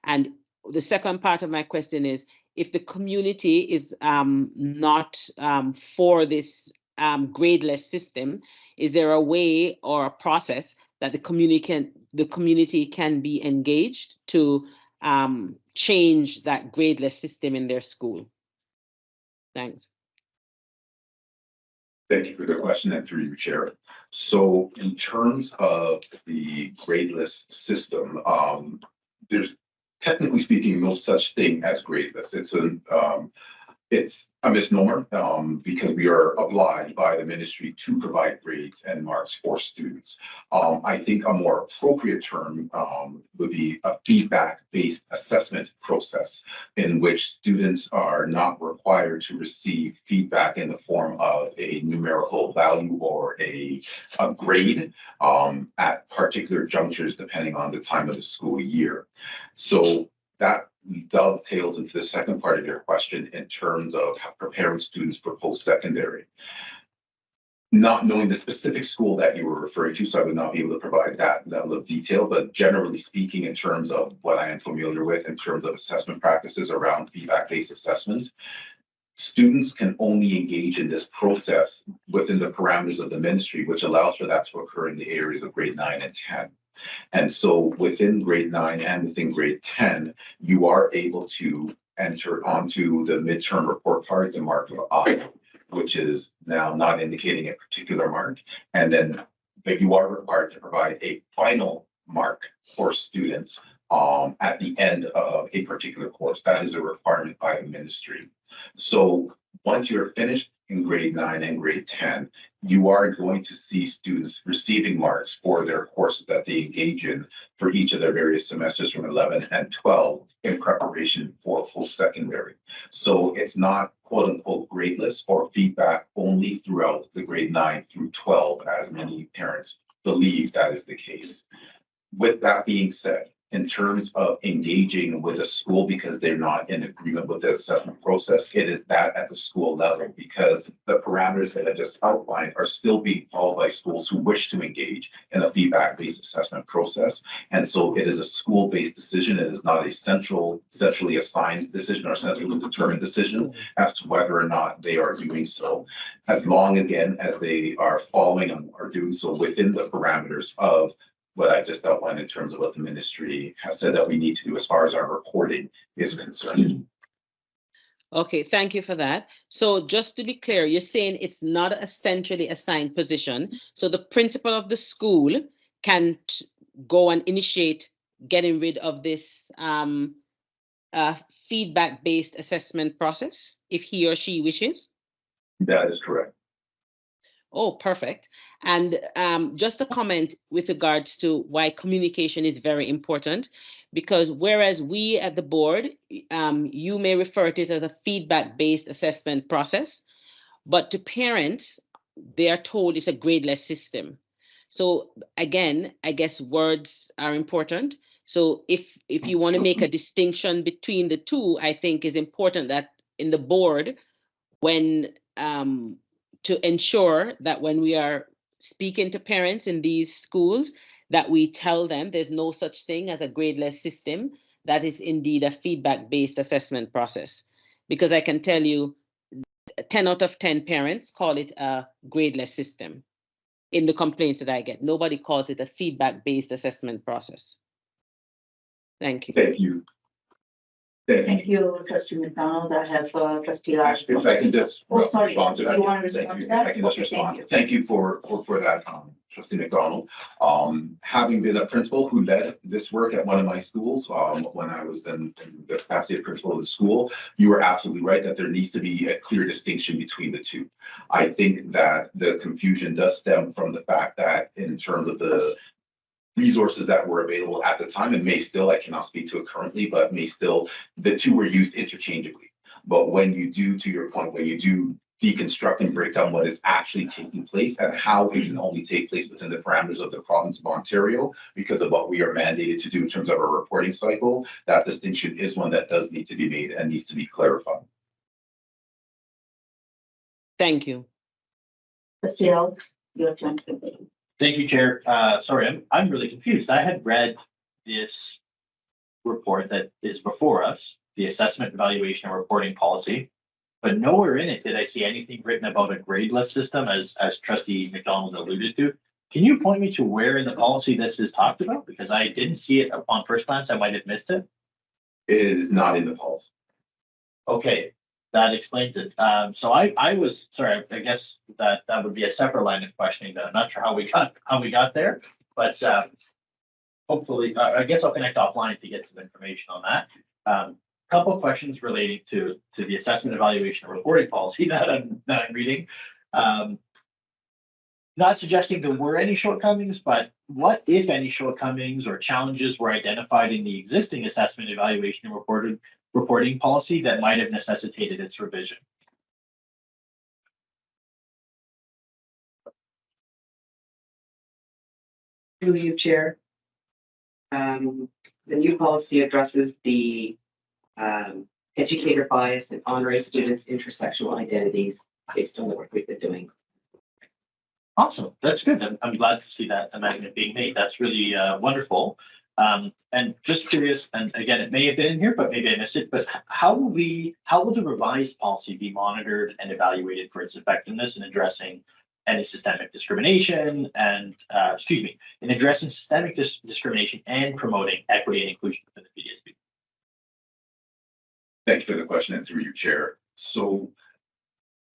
And the second part of my question is, if the community is not for this gradeless system, is there a way or a process that the community can be engaged to change that gradeless system in their school? Thanks. Thank you for the question, and through you, Chair. So in terms of the gradeless system, there's technically speaking no such thing as gradeless. It's a misnomer because we are obliged by the ministry to provide grades and marks for students. I think a more appropriate term would be a feedback-based assessment process, in which students are not required to receive feedback in the form of a numerical value or a grade at particular junctures, depending on the time of the school year. So that dovetails into the second part of your question in terms of preparing students for post-secondary. Not knowing the specific school that you were referring to, so I would not be able to provide that level of detail, but generally speaking, in terms of what I am familiar with, in terms of assessment practices around feedback-based assessment, students can only engage in this process within the parameters of the ministry, which allows for that to occur in the areas of grade 9 and 10. And so within grade 9 and within grade 10, you are able to enter onto the midterm report card, the mark of I, which is now not indicating a particular mark. And then, but you are required to provide a final mark for students at the end of a particular course. That is a requirement by the ministry. So once you're finished in grade 9 and grade 10, you are going to see students receiving marks for their courses that they engage in for each of their various semesters from 11 and 12 in preparation for post-secondary. So it's not quote unquote gradeless or feedback only throughout the grade 9 through 12, as many parents believe that is the case. With that being said, in terms of engaging with a school because they're not in agreement with the assessment process, it is that at the school level, because the parameters that I just outlined are still being followed by schools who wish to engage in a feedback-based assessment process. And so it is a school-based decision. It is not a centrally assigned decision or centrally determined decision as to whether or not they are doing so, as long, again, as they are following and are doing so within the parameters of what I just outlined in terms of what the ministry has said that we need to do as far as our reporting is concerned. Okay, thank you for that. So just to be clear, you're saying it's not a centrally assigned position. So the principal of the school can go and initiate getting rid of this feedback-based assessment process if he or she wishes? That is correct. Oh, perfect. And just a comment with regards to why communication is very important, because whereas we at the board, you may refer to it as a feedback-based assessment process, but to parents, they are told it's a gradeless system. So again, I guess words are important. So if you want to make a distinction between the two, I think is important that in the board, when to ensure that when we are speaking to parents in these schools, that we tell them there's no such thing as a gradeless system, that is indeed a feedback-based assessment process. Because I can tell you, 10 out of 10 parents call it a gradeless system in the complaints that I get. Nobody calls it a feedback-based assessment process. Thank you. Thank you. Thank you, trustee McDonald. I have trustee Lodge. If I can just Oh, sorry. respond to that. You want to Thank respond you. to that? I can just Okay, thank respond. Thank you for that, trustee McDonald. Having been a principal who led this work at one of my schools, when I was in the capacity of principal of the school, you are absolutely right that there needs to be a clear distinction between the two. I think that the confusion does stem from the fact that in terms of the resources that were available at the time, and may still, I cannot speak to it currently, but may still, the two were used interchangeably. But when you do, to your point, when you do deconstruct and break down what is actually taking place and how it can only take place within the parameters of the province of Ontario, because of what we are mandated to do in terms of our reporting cycle, that distinction is one that does need to be made and needs to be clarified. Thank you. Trustee L, your turn. Thank you, Chair. Sorry, I'm really confused. I had read this report that is before us, the assessment, evaluation, and reporting policy, but nowhere in it did I see anything written about a gradeless system, as Trustee McDonald alluded to. Can you point me to where in the policy this is talked about? Because I didn't see it upon first glance. I might have missed it. It is not in the policy. Okay, that explains it. So I was sorry. I guess that would be a separate line of questioning. That I'm not sure how we got there, but hopefully, I guess I'll connect offline to get some information on that. Couple of questions relating to the assessment, evaluation, and reporting policy that I'm reading. Not suggesting there were any shortcomings, but what, if any, shortcomings or challenges were identified in the existing assessment, evaluation, and reporting policy that might have necessitated its revision? Through you, Chair. The new policy addresses the educator bias and honoring students' intersectional identities based on the work we've been doing. Awesome, that's good. I'm glad to see that amendment being made. That's really wonderful. And just curious, and again, it may have been in here, but maybe I missed it, but how will the revised policy be monitored and evaluated for its effectiveness in addressing any systemic discrimination and, in addressing systemic discrimination and promoting equity and inclusion within the PDSB? Thank you for the question, and through you, Chair. So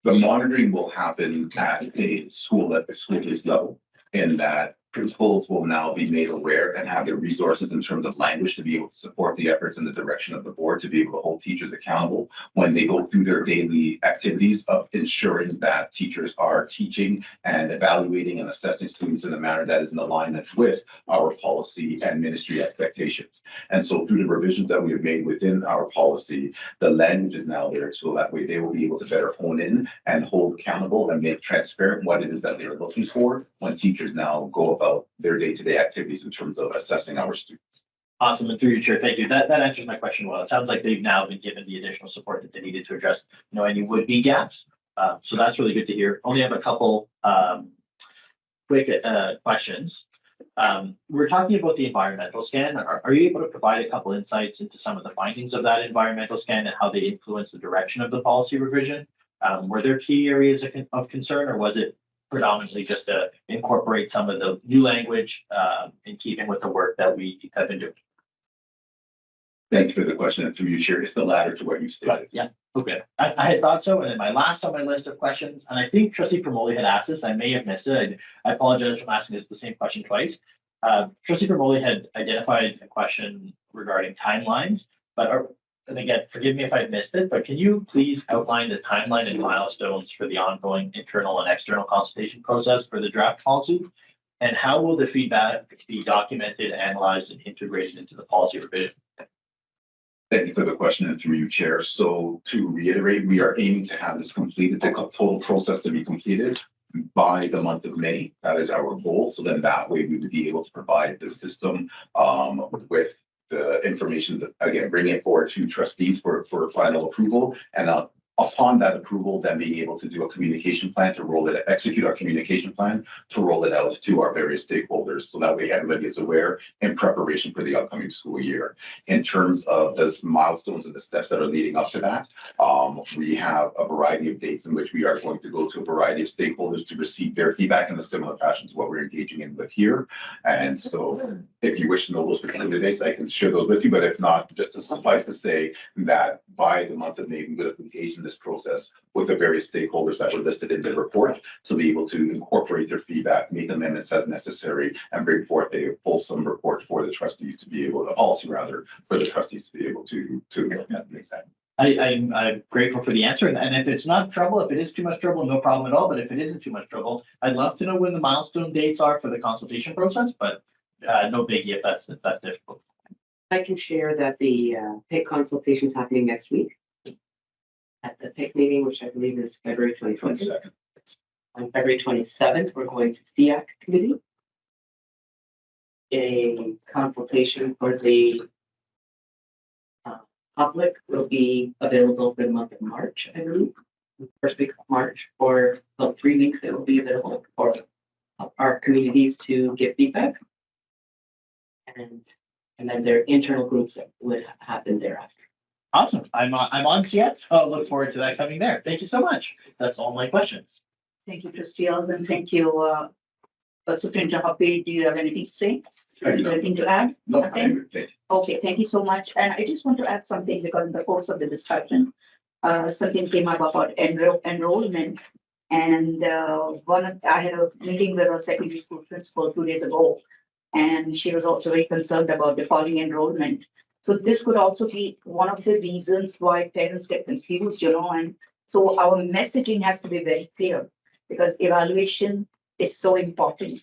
the monitoring will happen at a school-based level, in that principals will now be made aware and have the resources in terms of language to be able to support the efforts in the direction of the board, to be able to hold teachers accountable when they go through their daily activities of ensuring that teachers are teaching and evaluating and assessing students in a manner that is in alignment with our policy and ministry expectations. And so through the revisions that we have made within our policy, the language is now there, so that way they will be able to better hone in and hold accountable and make transparent what it is that they're looking for when teachers now go about their day-to-day activities in terms of assessing our students. Awesome, and through you, Chair, thank you. That answers my question well. It sounds like they've now been given the additional support that they needed to address, any would-be gaps. So that's really good to hear. Only have a couple quick questions. We're talking about the environmental scan. Are you able to provide a couple insights into some of the findings of that environmental scan and how they influence the direction of the policy revision? Were there key areas of concern, or was it predominantly just to incorporate some of the new language in keeping with the work that we have been doing? Thank you for the question, and through you, Chair. It's the latter to what you stated. Yeah, okay. I had thought so, and then my last on my list of questions, and I think Trustee Promoli had asked this, I may have missed it. I apologize for asking this the same question twice. Trustee Promoli had identified a question regarding timelines, but and again, forgive me if I missed it, but can you please outline the timeline and milestones for the ongoing internal and external consultation process for the draft policy? And how will the feedback be documented, analyzed, and integrated into the policy revision? Thank you for the question and through you, Chair. So to reiterate, we are aiming to have this completed, the total process to be completed by the month of May. That is our goal. So then that way we would be able to provide the system with the information that, again, bring it forward to trustees for final approval. And upon that approval, then being able to do a communication plan to roll it, execute our communication plan to roll it out to our various stakeholders. So that way everybody is aware in preparation for the upcoming school year. In terms of the milestones and the steps that are leading up to that, we have a variety of dates in which we are going to go to a variety of stakeholders to receive their feedback in a similar fashion to what we're engaging in with here. And so if you wish to know those particular dates, I can share those with you, but if not, just to suffice to say that by the month of May, we would have engaged in this process with the various stakeholders that were listed in the report to be able to incorporate their feedback, make amendments as necessary, and bring forth a fulsome report for the trustees to be able, a policy rather, for the trustees to be able to look at. I'm grateful for the answer. And if it's not trouble, if it is too much trouble, no problem at all. But if it isn't too much trouble, I'd love to know when the milestone dates are for the consultation process, but no biggie if that's difficult. I can share that the PIC consultation is happening next week at the PIC meeting, which I believe is February 22nd. On February 27th, we're going to SEAC committee. A consultation for the public will be available for the month of March, I believe. First week of March, for about 3 weeks, it will be available for our communities to give feedback. And then there are internal groups that would happen thereafter. Awesome. I'm on SEAC, so I'll look forward to that coming there. Thank you so much. That's all my questions. Thank you, Trustee Alvin. Thank you, Superintendent Hoppe. Do you have anything to say? Anything to add? No, Nothing? Okay, thank you so much. And I just want to add something because in the course of the discussion, something came up about enrollment. And I had a meeting with a secondary school principal 2 days ago, and she was also very concerned about the falling enrollment. So this could also be one of the reasons why parents get confused, and so our messaging has to be very clear because evaluation is so important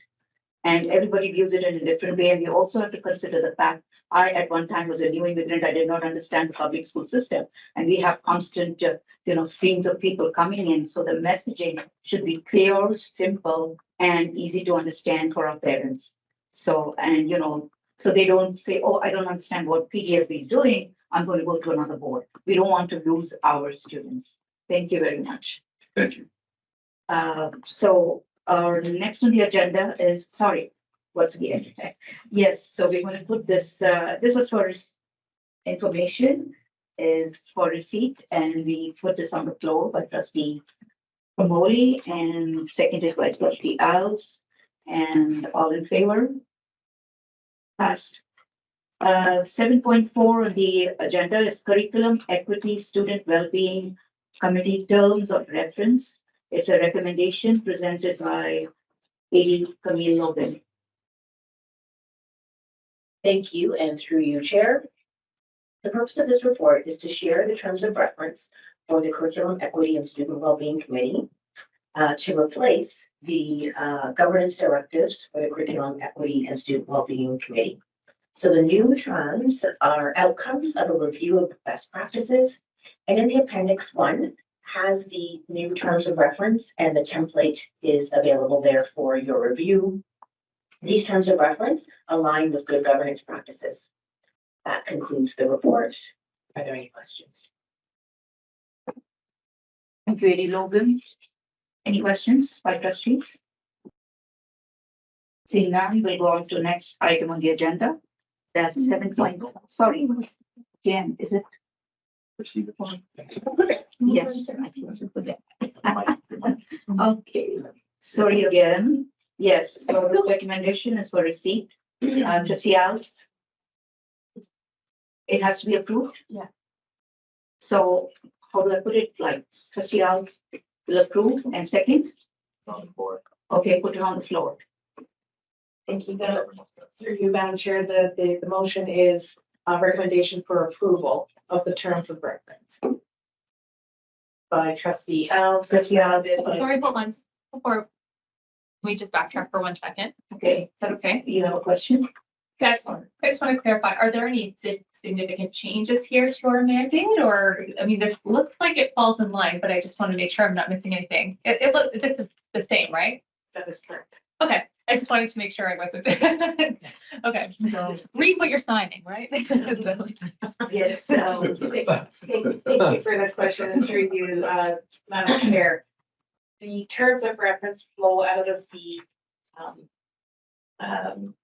and everybody views it in a different way. And we also have to consider the fact I, at one time, was a new immigrant. I did not understand the public school system, and we have constant, streams of people coming in. So the messaging should be clear, simple, and easy to understand for our parents. So, and, so they don't say, oh, I don't understand what PDFB is doing. I'm going to go to another board. We don't want to lose our students. Thank you very much. Thank you. So our next on the agenda is, what's the end? Yes, so we're going to put this, this was for information, is for receipt, and we put this on the floor by Trustee Kamoli and seconded by Trustee Alves, and all in favor? Passed. 7.4 on the agenda is Curriculum Equity Student Wellbeing Committee Terms of Reference. It's a recommendation presented by AD Camille Logan. Thank you, and through you, Chair. The purpose of this report is to share the terms of reference for the Curriculum Equity and Student Wellbeing Committee to replace the governance directives for the Curriculum Equity and Student Wellbeing Committee. So the new terms are outcomes of a review of best practices, and in the Appendix 1 has the new terms of reference, and the template is available there for your review. These terms of reference align with good governance practices. That concludes the report. Are there any questions? Thank you, AD Logan. Any questions by trustees? Seeing none, we'll go on to next item on the agenda. That's 7.0. Sorry, Jan, is it? Yes. Okay, sorry again. Yes, so the recommendation is for receipt. Trustee Alves? It has to be approved? Yeah. So how do I put it? Like Trustee Alves will approve and second? On the floor. Okay, put it on the floor. Thank you. Through you, Madam Chair, the motion is recommendation for approval of the terms of reference. By trustee Al, trustee Al did by. Sorry, hold on, before, we just backtrack for 1 second. Okay, Is that okay? you have a question? Okay, I just want to clarify, are there any significant changes here to our mandate, or, I mean, this looks like it falls in line, but I just want to make sure I'm not missing anything. This is the same, right? That is correct. Okay, I just wanted to make sure I wasn't. Okay, so read what you're signing, right? Yes, so thank you for the question and through you, Madam Chair. The terms of reference flow out of the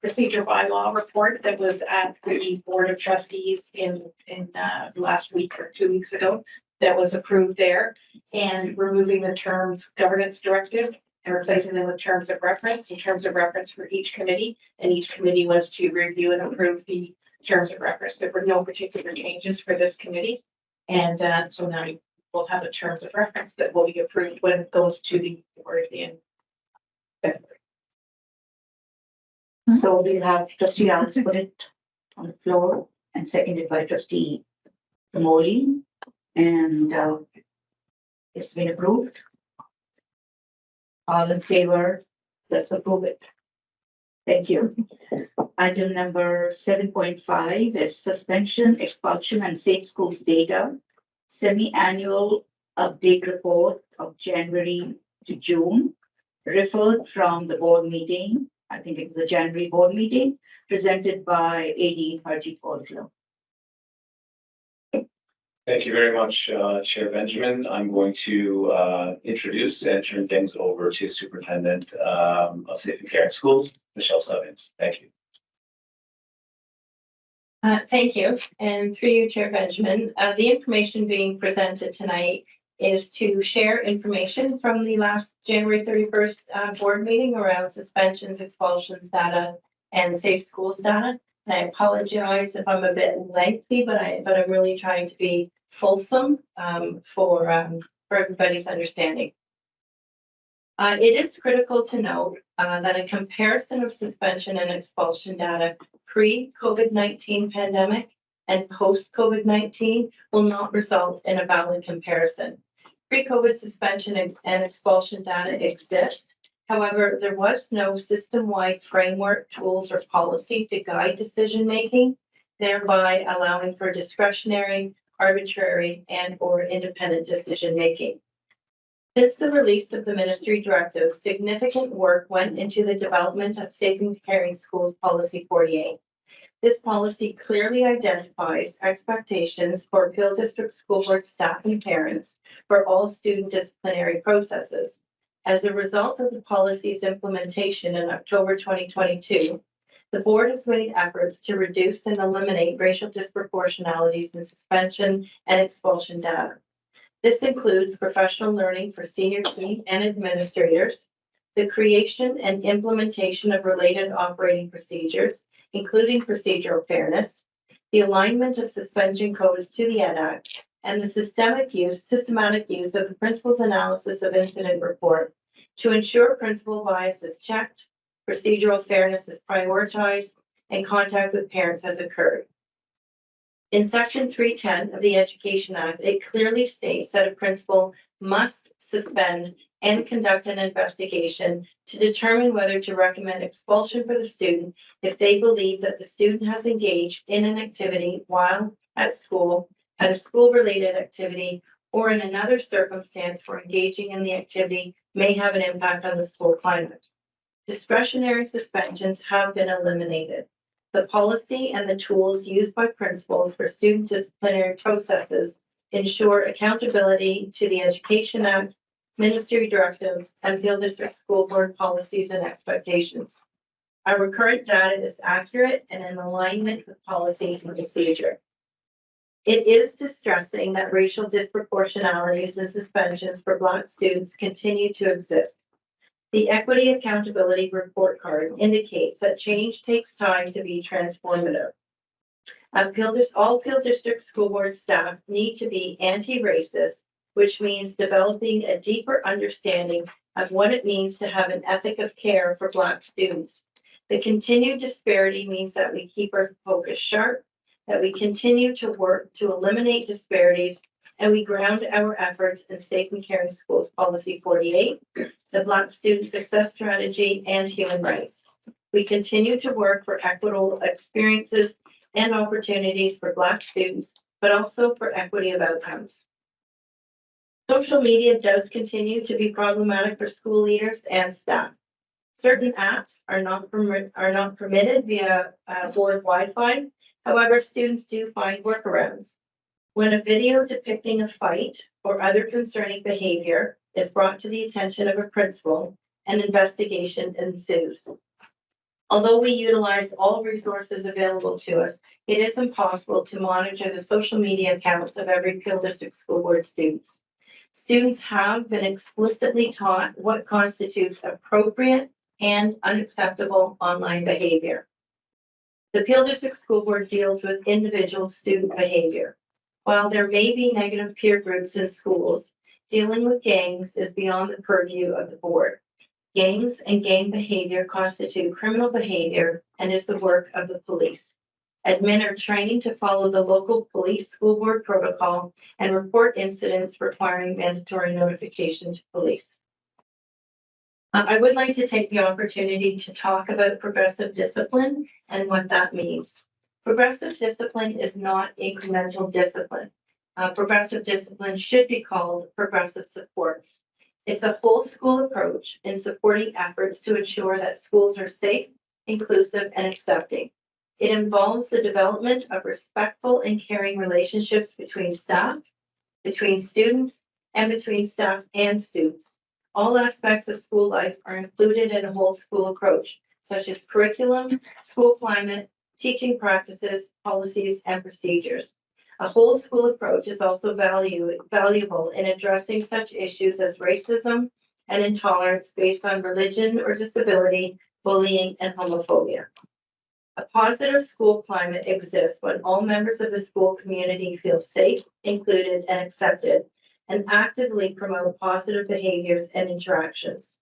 procedure bylaw report that was at the Board of Trustees in last week or 2 weeks ago, that was approved there, and removing the terms governance directive and replacing them with terms of reference for each committee, and each committee was to review and approve the terms of reference. There were no particular changes for this committee, and so now we'll have a terms of reference that will be approved when it goes to the board in February. So we'll have trustee Alice put it on the floor and seconded by trustee Moli, and it's been approved. All in favor, let's approve it. Thank you. Item number 7.5 is suspension, expulsion, and safe schools data. Semi-annual update report of January to June, referred from the board meeting. I think it was a January board meeting, presented by AD Harjeet Kaur. Thank you very much, Chair Benjamin. I'm going to introduce and turn things over to Superintendent of Safe and Caring Schools, Michelle Stubbins. Thank you. Thank you. And through you, Chair Benjamin, the information being presented tonight is to share information from the last January 31st board meeting around suspensions, expulsions data, and safe schools data. And I apologize if I'm a bit lengthy, but I'm really trying to be fulsome for everybody's understanding. It is critical to note that a comparison of suspension and expulsion data pre-COVID-19 pandemic and post-COVID-19 will not result in a valid comparison. Pre-COVID suspension and expulsion data exist. However, there was no system-wide framework, tools, or policy to guide decision-making, thereby allowing for discretionary, arbitrary, and/or independent decision-making. Since the release of the ministry directive, significant work went into the development of Safe and Caring Schools Policy 48. This policy clearly identifies expectations for Peel District School Board staff and parents for all student disciplinary processes. As a result of the policy's implementation in October 2022, the board has made efforts to reduce and eliminate racial disproportionalities in suspension and expulsion data. This includes professional learning for senior team and administrators, the creation and implementation of related operating procedures, including procedural fairness, the alignment of suspension codes to the Ed Act, and the systematic use of the principal's analysis of incident report to ensure principal bias is checked, procedural fairness is prioritized, and contact with parents has occurred. In Section 310 of the Education Act, it clearly states that a principal must suspend and conduct an investigation to determine whether to recommend expulsion for the student if they believe that the student has engaged in an activity while at school, at a school-related activity, or in another circumstance where engaging in the activity may have an impact on the school climate. Discretionary suspensions have been eliminated. The policy and the tools used by principals for student disciplinary processes ensure accountability to the Education Act, ministry directives, and Peel District School Board policies and expectations. Our current data is accurate and in alignment with policy and procedure. It is distressing that racial disproportionalities and suspensions for Black students continue to exist. The Equity Accountability Report Card indicates that change takes time to be transformative. All Peel District School Board staff need to be anti-racist, which means developing a deeper understanding of what it means to have an ethic of care for Black students. The continued disparity means that we keep our focus sharp that we continue to work to eliminate disparities, and we ground our efforts in Safe and Caring Schools Policy 48, the Black Student Success Strategy, and human rights. We continue to work for equitable experiences and opportunities for Black students, but also for equity of outcomes. Social media does continue to be problematic for school leaders and staff. Certain apps are not permitted via board Wi-Fi. However, students do find workarounds. When a video depicting a fight or other concerning behavior is brought to the attention of a principal, an investigation ensues. Although we utilize all resources available to us, it is impossible to monitor the social media accounts of every Peel District School Board students. Students have been explicitly taught what constitutes appropriate and unacceptable online behavior. The Peel District School Board deals with individual student behavior. While there may be negative peer groups in schools, dealing with gangs is beyond the purview of the board. Gangs and gang behavior constitute criminal behavior and is the work of the police. Admin are trained to follow the local police school board protocol and report incidents requiring mandatory notification to police. I would like to take the opportunity to talk about progressive discipline and what that means. Progressive discipline is not incremental discipline. Progressive discipline should be called progressive supports. It's a whole school approach in supporting efforts to ensure that schools are safe, inclusive, and accepting. It involves the development of respectful and caring relationships between staff, between students, and between staff and students. All aspects of school life are included in a whole school approach, such as curriculum, school climate, teaching practices, policies, and procedures. A whole school approach is also valuable in addressing such issues as racism and intolerance based on religion or disability, bullying, and homophobia. A positive school climate exists when all members of the school community feel safe, included, and accepted, and actively promote positive behaviors and interactions.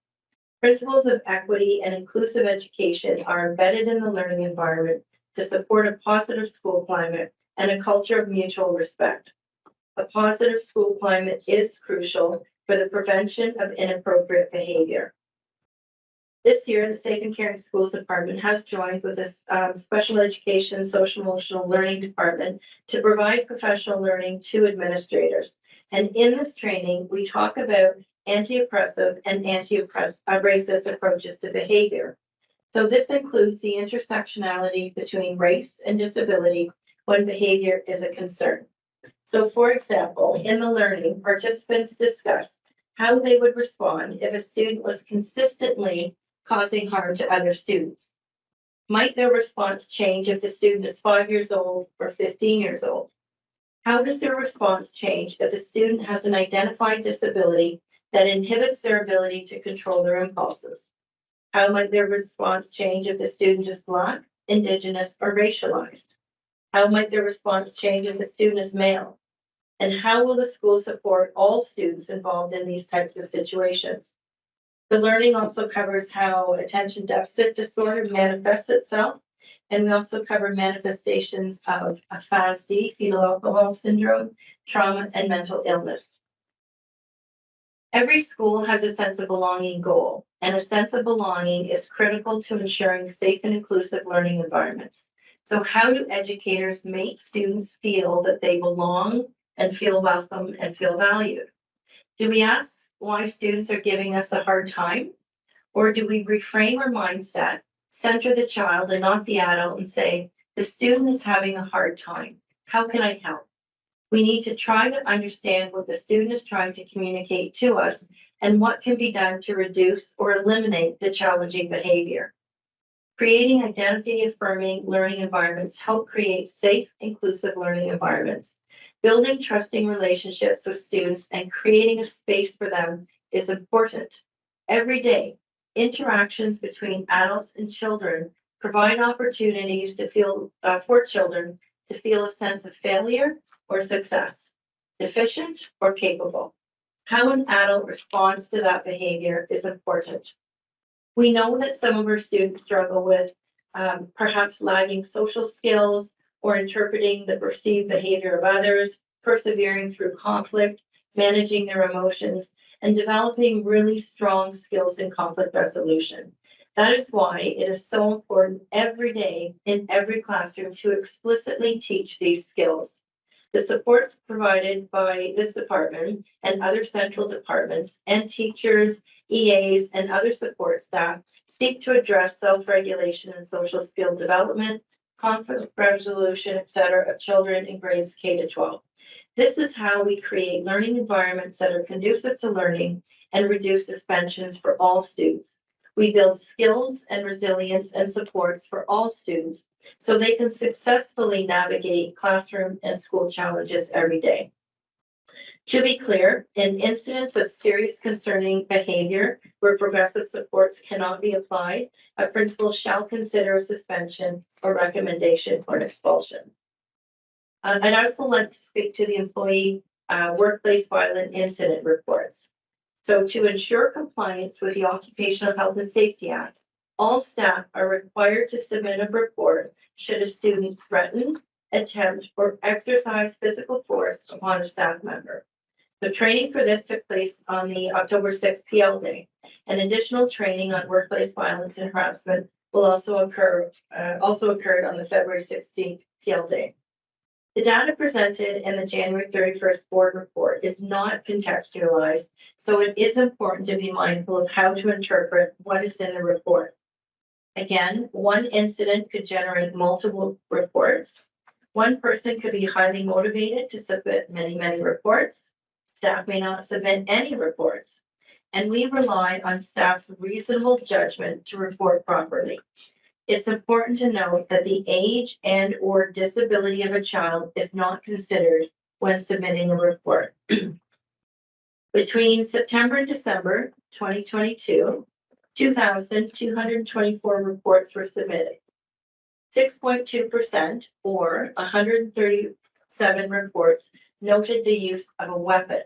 Principles of equity and inclusive education are embedded in the learning environment to support a positive school climate and a culture of mutual respect. A positive school climate is crucial for the prevention of inappropriate behavior. This year, the Safe and Caring Schools Department has joined with the Special Education Social Emotional Learning Department to provide professional learning to administrators. And in this training, we talk about anti-oppressive and anti-racist approaches to behavior. So this includes the intersectionality between race and disability when behavior is a concern. So for example, in the learning, participants discussed how they would respond if a student was consistently causing harm to other students. Might their response change if the student is 5 years old or 15 years old? How does their response change if the student has an identified disability that inhibits their ability to control their impulses? How might their response change if the student is Black, Indigenous, or racialized? How might their response change if the student is male? And how will the school support all students involved in these types of situations? The learning also covers how attention deficit disorder manifests itself. And we also cover manifestations of a FASD, fetal alcohol syndrome, trauma, and mental illness. Every school has a sense of belonging goal, and a sense of belonging is critical to ensuring safe and inclusive learning environments. So how do educators make students feel that they belong and feel welcome and feel valued? Do we ask why students are giving us a hard time? Or do we reframe our mindset, center the child and not the adult, and say, the student is having a hard time. How can I help? We need to try to understand what the student is trying to communicate to us and what can be done to reduce or eliminate the challenging behavior. Creating identity-affirming learning environments help create safe, inclusive learning environments. Building trusting relationships with students and creating a space for them is important. Every day, interactions between adults and children provide opportunities to feel for children to feel a sense of failure or success, deficient or capable. How an adult responds to that behavior is important. We know that some of our students struggle with perhaps lagging social skills or interpreting the perceived behavior of others, persevering through conflict, managing their emotions, and developing really strong skills in conflict resolution. That is why it is so important every day in every classroom to explicitly teach these skills. The supports provided by this department and other central departments and teachers, EAs, and other support staff seek to address self-regulation and social skill development, conflict resolution, etc. of children in grades K to 12. This is how we create learning environments that are conducive to learning and reduce suspensions for all students. We build skills and resilience and supports for all students so they can successfully navigate classroom and school challenges every day. To be clear, in incidents of serious concerning behavior where progressive supports cannot be applied, a principal shall consider a suspension or recommendation for an expulsion. I'd also like to speak to the employee workplace violent incident reports. So to ensure compliance with the Occupational Health and Safety Act, all staff are required to submit a report should a student threaten, attempt, or exercise physical force upon a staff member. The training for this took place on the October 6th PL Day. An additional training on workplace violence and harassment will also occurred on the February 16th PL Day. The data presented in the January 31st board report is not contextualized, so it is important to be mindful of how to interpret what is in the report. Again, one incident could generate multiple reports. One person could be highly motivated to submit many reports. Staff may not submit any reports, and we rely on staff's reasonable judgment to report properly. It's important to note that the age and/or disability of a child is not considered when submitting a report. Between September and December 2022, 2,224 reports were submitted. 6.2% or 137 reports noted the use of a weapon.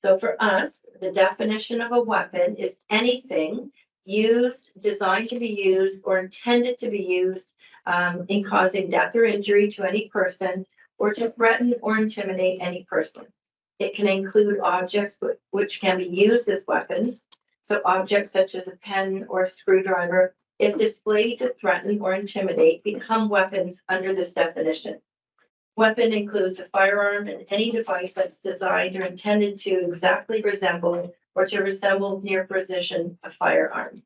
So for us, the definition of a weapon is anything used, designed to be used, or intended to be used in causing death or injury to any person, or to threaten or intimidate any person. It can include objects which can be used as weapons. So objects such as a pen or a screwdriver, if displayed to threaten or intimidate, become weapons under this definition. Weapon includes a firearm and any device that's designed or intended to exactly resemble or to resemble near precision a firearm.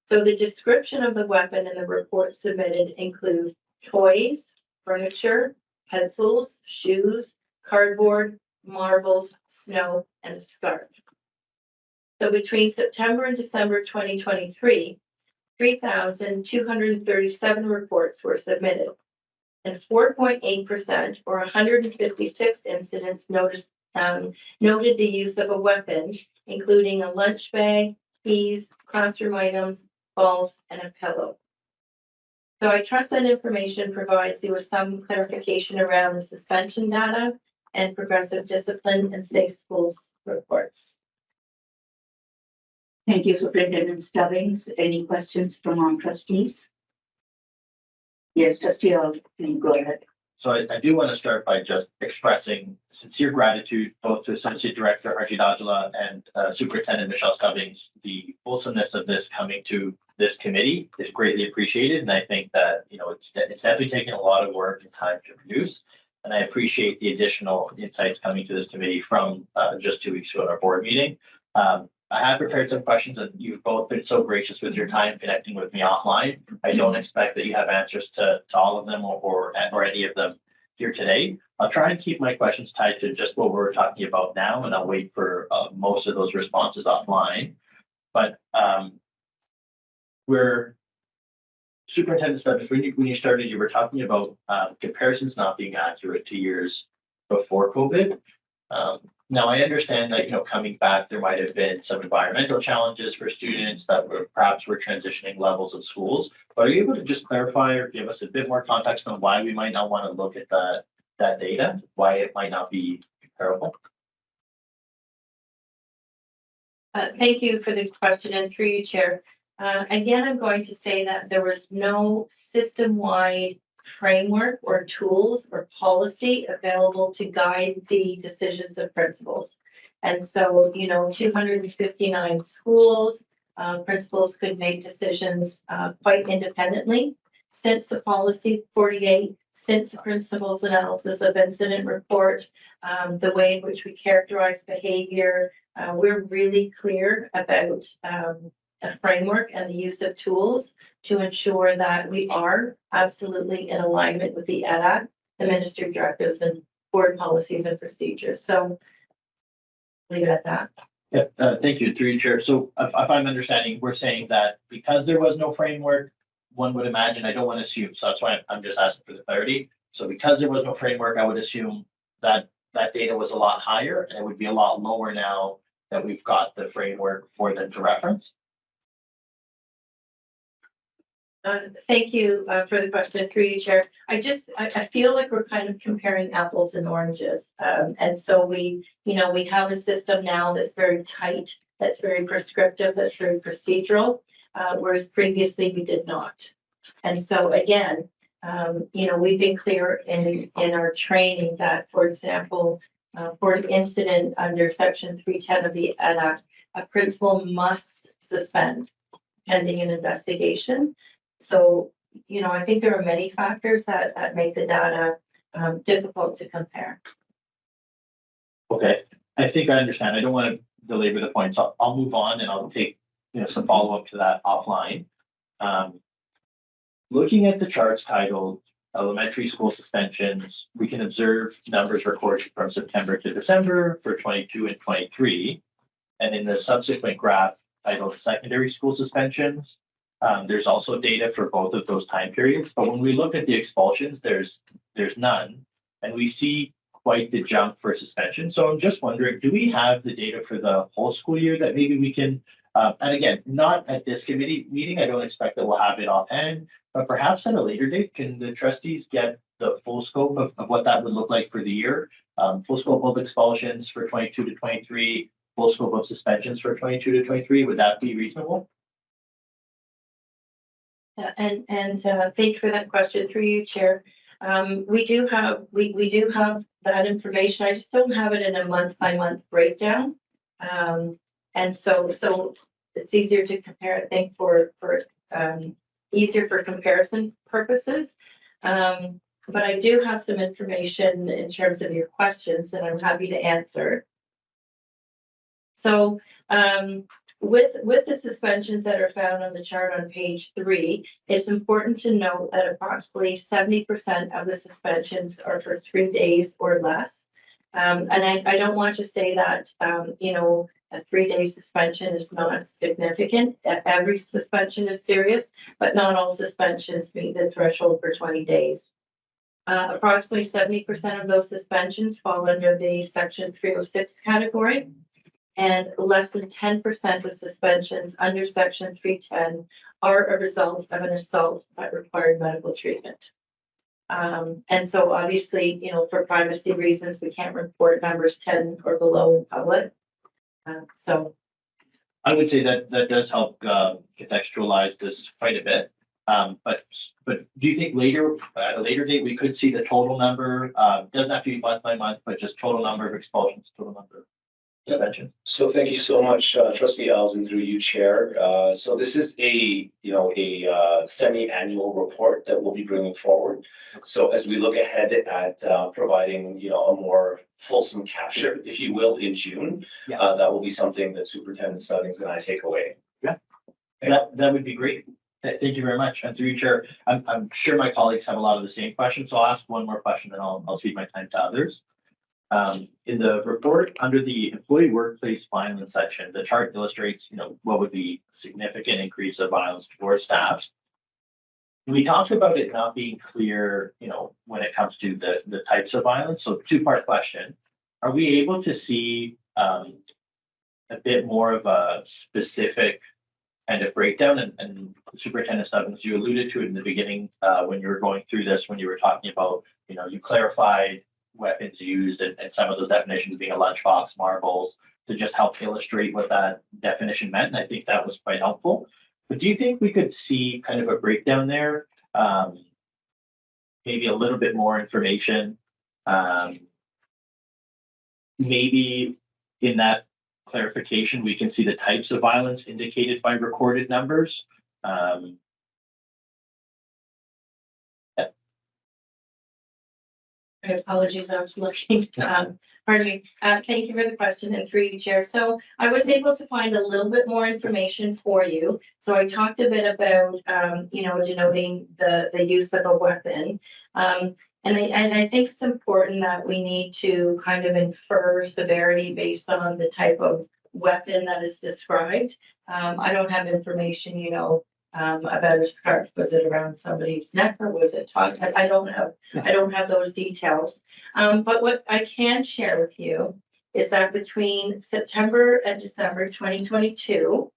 So the description of the weapon in the report submitted include toys, furniture, pencils, shoes, cardboard, marbles, snow, and a scarf. So between September and December 2023, 3,237 reports were submitted, and 4.8% or 156 incidents noted the use of a weapon, including a lunch bag, keys, classroom items, balls, and a pillow. So I trust that information provides you with some clarification around the suspension data and progressive discipline and safe schools reports. Thank you, Superintendent Stubbings. Any questions from our trustees? Yes, Trustee Earl, please go ahead. So I do want to start by just expressing sincere gratitude both to Associate Director Archie Dodula and Superintendent Michelle Stubbings. The wholesomeness of this coming to this committee is greatly appreciated, and I think that it's definitely taken a lot of work and time to produce. And I appreciate the additional insights coming to this committee from just 2 weeks ago at our board meeting. I have prepared some questions, and you've both been so gracious with your time connecting with me offline. I don't expect that you have answers to all of them or any of them here today. I'll try and keep my questions tied to just what we're talking about now, and I'll wait for most of those responses offline. But Superintendent Stubbings, when you started, you were talking about comparisons not being accurate to years before COVID. Now, I understand that, coming back, there might have been some environmental challenges for students that were transitioning levels of schools. But are you able to just clarify or give us a bit more context on why we might not want to look at that data, why it might not be comparable? Thank you for the question, and through you, Chair. Again, I'm going to say that there was no system-wide framework or tools or policy available to guide the decisions of principals. And so, 259 schools, principals could make decisions quite independently. Since the policy 48, since the principal's analysis of incident report, the way in which we characterize behavior, we're really clear about a framework and the use of tools to ensure that we are absolutely in alignment with the EDAC, the Ministry directives and board policies and procedures. So leave it at that. Yeah, thank you, through you, Chair. So if I'm understanding, we're saying that because there was no framework, one would imagine, I don't want to assume, so that's why I'm just asking for the clarity. So because there was no framework, I would assume that that data was a lot higher and it would be a lot lower now that we've got the framework for them to reference. Thank you for the question, through you, Chair. I feel like we're kind of comparing apples and oranges. And so we have a system now that's very tight, that's very prescriptive, that's very procedural, whereas previously we did not. And so again, we've been clear in our training that, for example, for an incident under Section 310 of the Ed Act, a principal must suspend pending an investigation. So, I think there are many factors that make the data difficult to compare. Okay, I think I understand. I don't want to belabor the point, so I'll move on and I'll take some follow-up to that offline. Looking at the charts titled Elementary School Suspensions, we can observe numbers recorded from September to December for 22 and 23. And in the subsequent graph titled Secondary School Suspensions, there's also data for both of those time periods. But when we look at the expulsions, there's none. And we see quite the jump for suspension. So I'm just wondering, do we have the data for the whole school year that maybe we can, and again, not at this committee meeting, I don't expect that we'll have it offhand, but perhaps at a later date, can the trustees get the full scope of what that would look like for the year? Full scope of expulsions for 22 to 23, full scope of suspensions for 22 to 23, would that be reasonable? And thank you for that question, through you, Chair. We do have that information. I just don't have it in a month-by-month breakdown. And so it's easier to compare, I think, for easier for comparison purposes. But I do have some information in terms of your questions that I'm happy to answer. So with the suspensions that are found on the chart on page 3, it's important to note that approximately 70% of the suspensions are for 3 days or less. And I don't want to say that, a 3-day suspension is not significant. Every suspension is serious, but not all suspensions meet the threshold for 20 days. Approximately 70% of those suspensions fall under the Section 306 category, and less than 10% of suspensions under Section 310 are a result of an assault that required medical treatment. And so obviously, for privacy reasons, we can't report numbers 10 or below in public. So I would say that does help contextualize this quite a bit. But do you think at a later date, we could see the total number? Doesn't have to be month by month, but just total number of expulsions, total number of suspensions. So thank you so much, Trustee Alves, through you, Chair. So this is a semi-annual report that we'll be bringing forward. So as we look ahead at providing a more fulsome capture, if you will, in June, that will be something that Superintendent Stubbings and I take away. Yeah, that would be great. Thank you very much. And through you, Chair, I'm sure my colleagues have a lot of the same questions, so I'll ask one more question and I'll cede my time to others. In the report under the employee workplace violence section, the chart illustrates, what would be a significant increase of violence towards staff. We talked about it not being clear, when it comes to the types of violence. So 2-part question. Are we able to see a bit more of a specific kind of breakdown? And Superintendent Stubbings, you alluded to it in the beginning when you were going through this, when you were talking about, you clarified weapons used and some of those definitions being a lunchbox, marbles, to just help illustrate what that definition meant. And I think that was quite helpful. But do you think we could see kind of a breakdown there maybe a little bit more information. Maybe in that clarification, we can see the types of violence indicated by recorded numbers. Apologies, I was looking, pardon me. Thank you for the question and through you, Chair. So I was able to find a little bit more information for you. So I talked a bit about, denoting the use of a weapon. And I think it's important that we need to kind of infer severity based on the type of weapon that is described. I don't have information, about a scarf. Was it around somebody's neck or was it tied? I don't have those details. But what I can share with you is that between September and December 2022,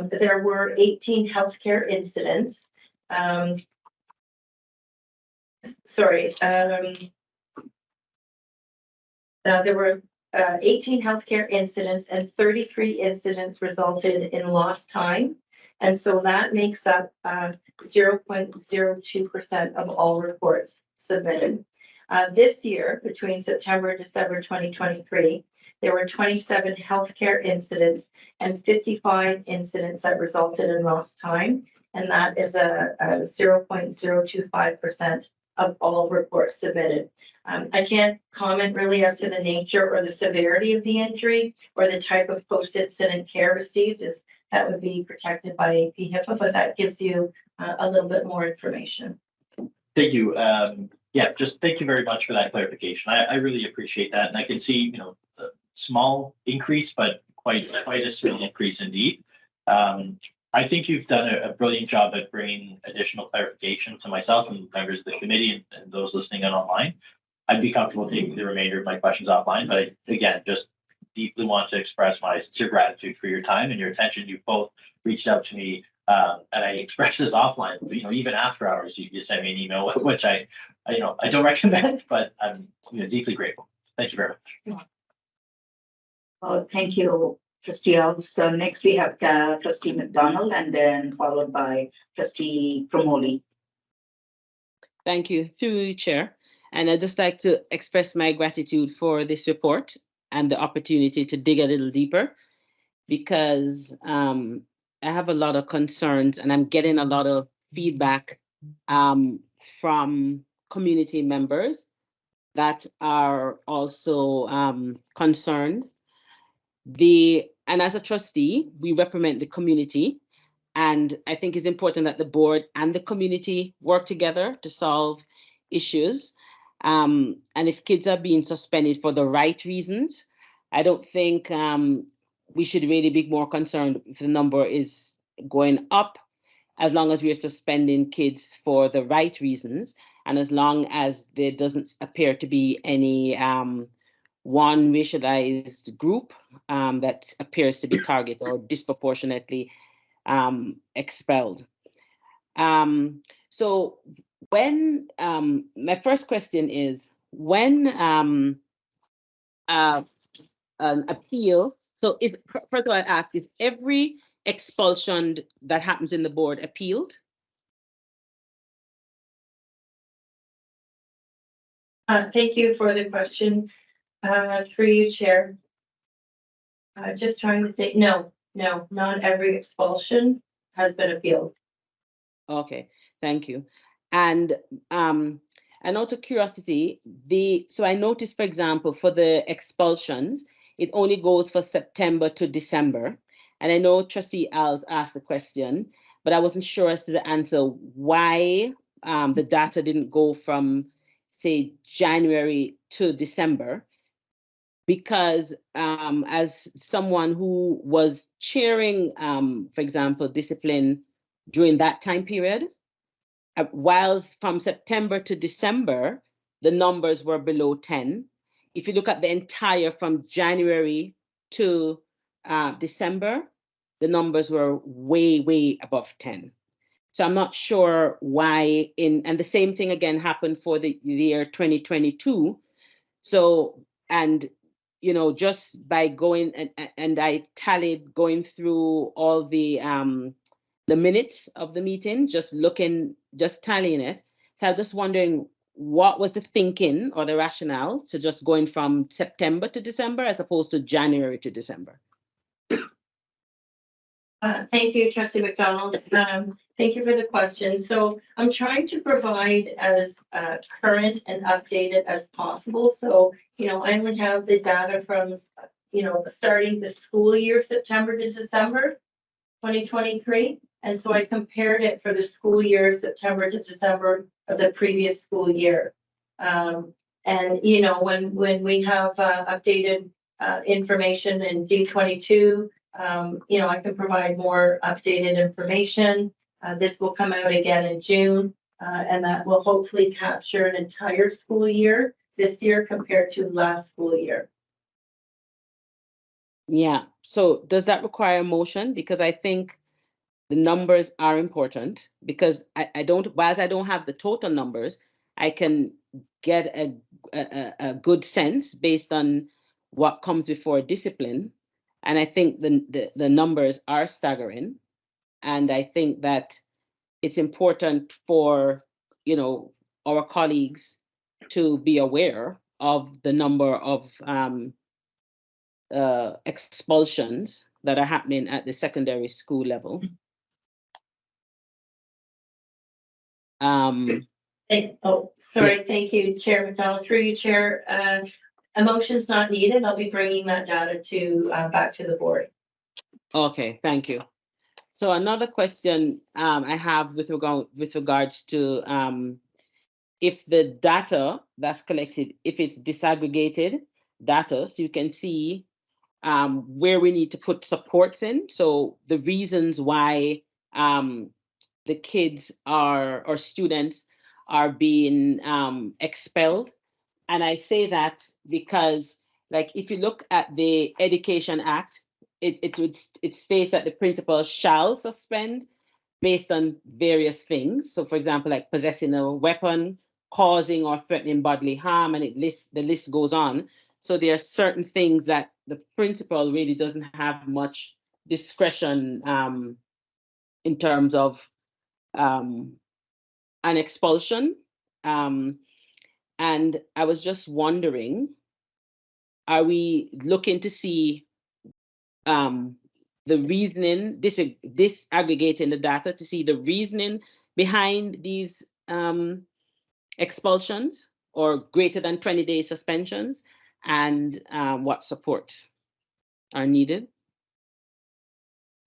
there were 18 healthcare incidents. There were 18 healthcare incidents and 33 incidents resulted in lost time. And so that makes up 0.02% of all reports submitted. This year, between September and December 2023, there were 27 healthcare incidents and 55 incidents that resulted in lost time. And that is a 0.025% of all reports submitted. I can't comment really as to the nature or the severity of the injury or the type of post-incident care received, as that would be protected by AP HIPAA, but that gives you a little bit more information. Thank you. Just thank you very much for that clarification. I really appreciate that. And I can see, a small increase, but quite a small increase indeed. I think you've done a brilliant job at bringing additional clarification to myself and members of the committee and those listening in online. I'd be comfortable taking the remainder of my questions offline, but again, just deeply want to express my sincere gratitude for your time and your attention. You both reached out to me, and I expressed this offline. Even after hours, you sent me an email, which I don't recommend, but I'm deeply grateful. Thank you very much. Thank you, Trustee Alves. So next we have Trustee McDonald and then followed by Trustee Promoli. Thank you, through you, Chair. And I'd just like to express my gratitude for this report and the opportunity to dig a little deeper, because I have a lot of concerns and I'm getting a lot of feedback from community members that are also concerned. And as a trustee, we represent the community, and I think it's important that the board and the community work together to solve issues. And if kids are being suspended for the right reasons, I don't think we should really be more concerned if the number is going up, as long as we are suspending kids for the right reasons, and as long as there doesn't appear to be any one racialized group that appears to be targeted or disproportionately expelled. So when my first question is, when an appeal, so first of all, I ask, is every expulsion that happens in the board appealed? Thank you for the question. Through you, Chair. Just trying to think, no, not every expulsion has been appealed. Okay, thank you. And out of curiosity, so I noticed, for example, for the expulsions, it only goes for September to December. And I know Trustee Alves asked the question, but I wasn't sure as to the answer why the data didn't go from, say, January to December. Because as someone who was chairing, for example, discipline during that time period, whilst from September to December, the numbers were below 10. If you look at the entire from January to December, the numbers were way, way above 10. So I'm not sure why and the same thing again happened for the year 2022. So, and just by going and I tallied going through all the minutes of the meeting, just tallying it, So I'm just wondering, what was the thinking or the rationale to just going from September to December as opposed to January to December? Thank you, Trustee McDonald. Thank you for the question. So I'm trying to provide as current and updated as possible. So, I only have the data from, starting the school year, September to December 2023. And so I compared it for the school year, September to December of the previous school year. And, when we have updated information in D22, I can provide more updated information. This will come out again in June, and that will hopefully capture an entire school year this year compared to last school year. Yeah. So does that require a motion? Because I think the numbers are important, because I don't, whilst I don't have the total numbers, I can get a good sense based on what comes before discipline. And I think the numbers are staggering. And I think that it's important for, our colleagues to be aware of the number of expulsions that are happening at the secondary school level. Thank you, Chair McDonald. Through you, Chair. A motion's not needed. I'll be bringing that data back to the board. Okay, thank you. So another question I have with regards to if the data that's collected, if it's disaggregated data, so you can see where we need to put supports in. So the reasons why the kids or students are being expelled. And I say that because, like, if you look at the Education Act, it states that the principal shall suspend based on various things. So, for example, like possessing a weapon, causing or threatening bodily harm, and the list goes on. So there are certain things that the principal really doesn't have much discretion in terms of an expulsion. And I was just wondering, are we looking to see the reasoning, disaggregating the data to see the reasoning behind these expulsions or greater than 20-day suspensions, and what supports are needed?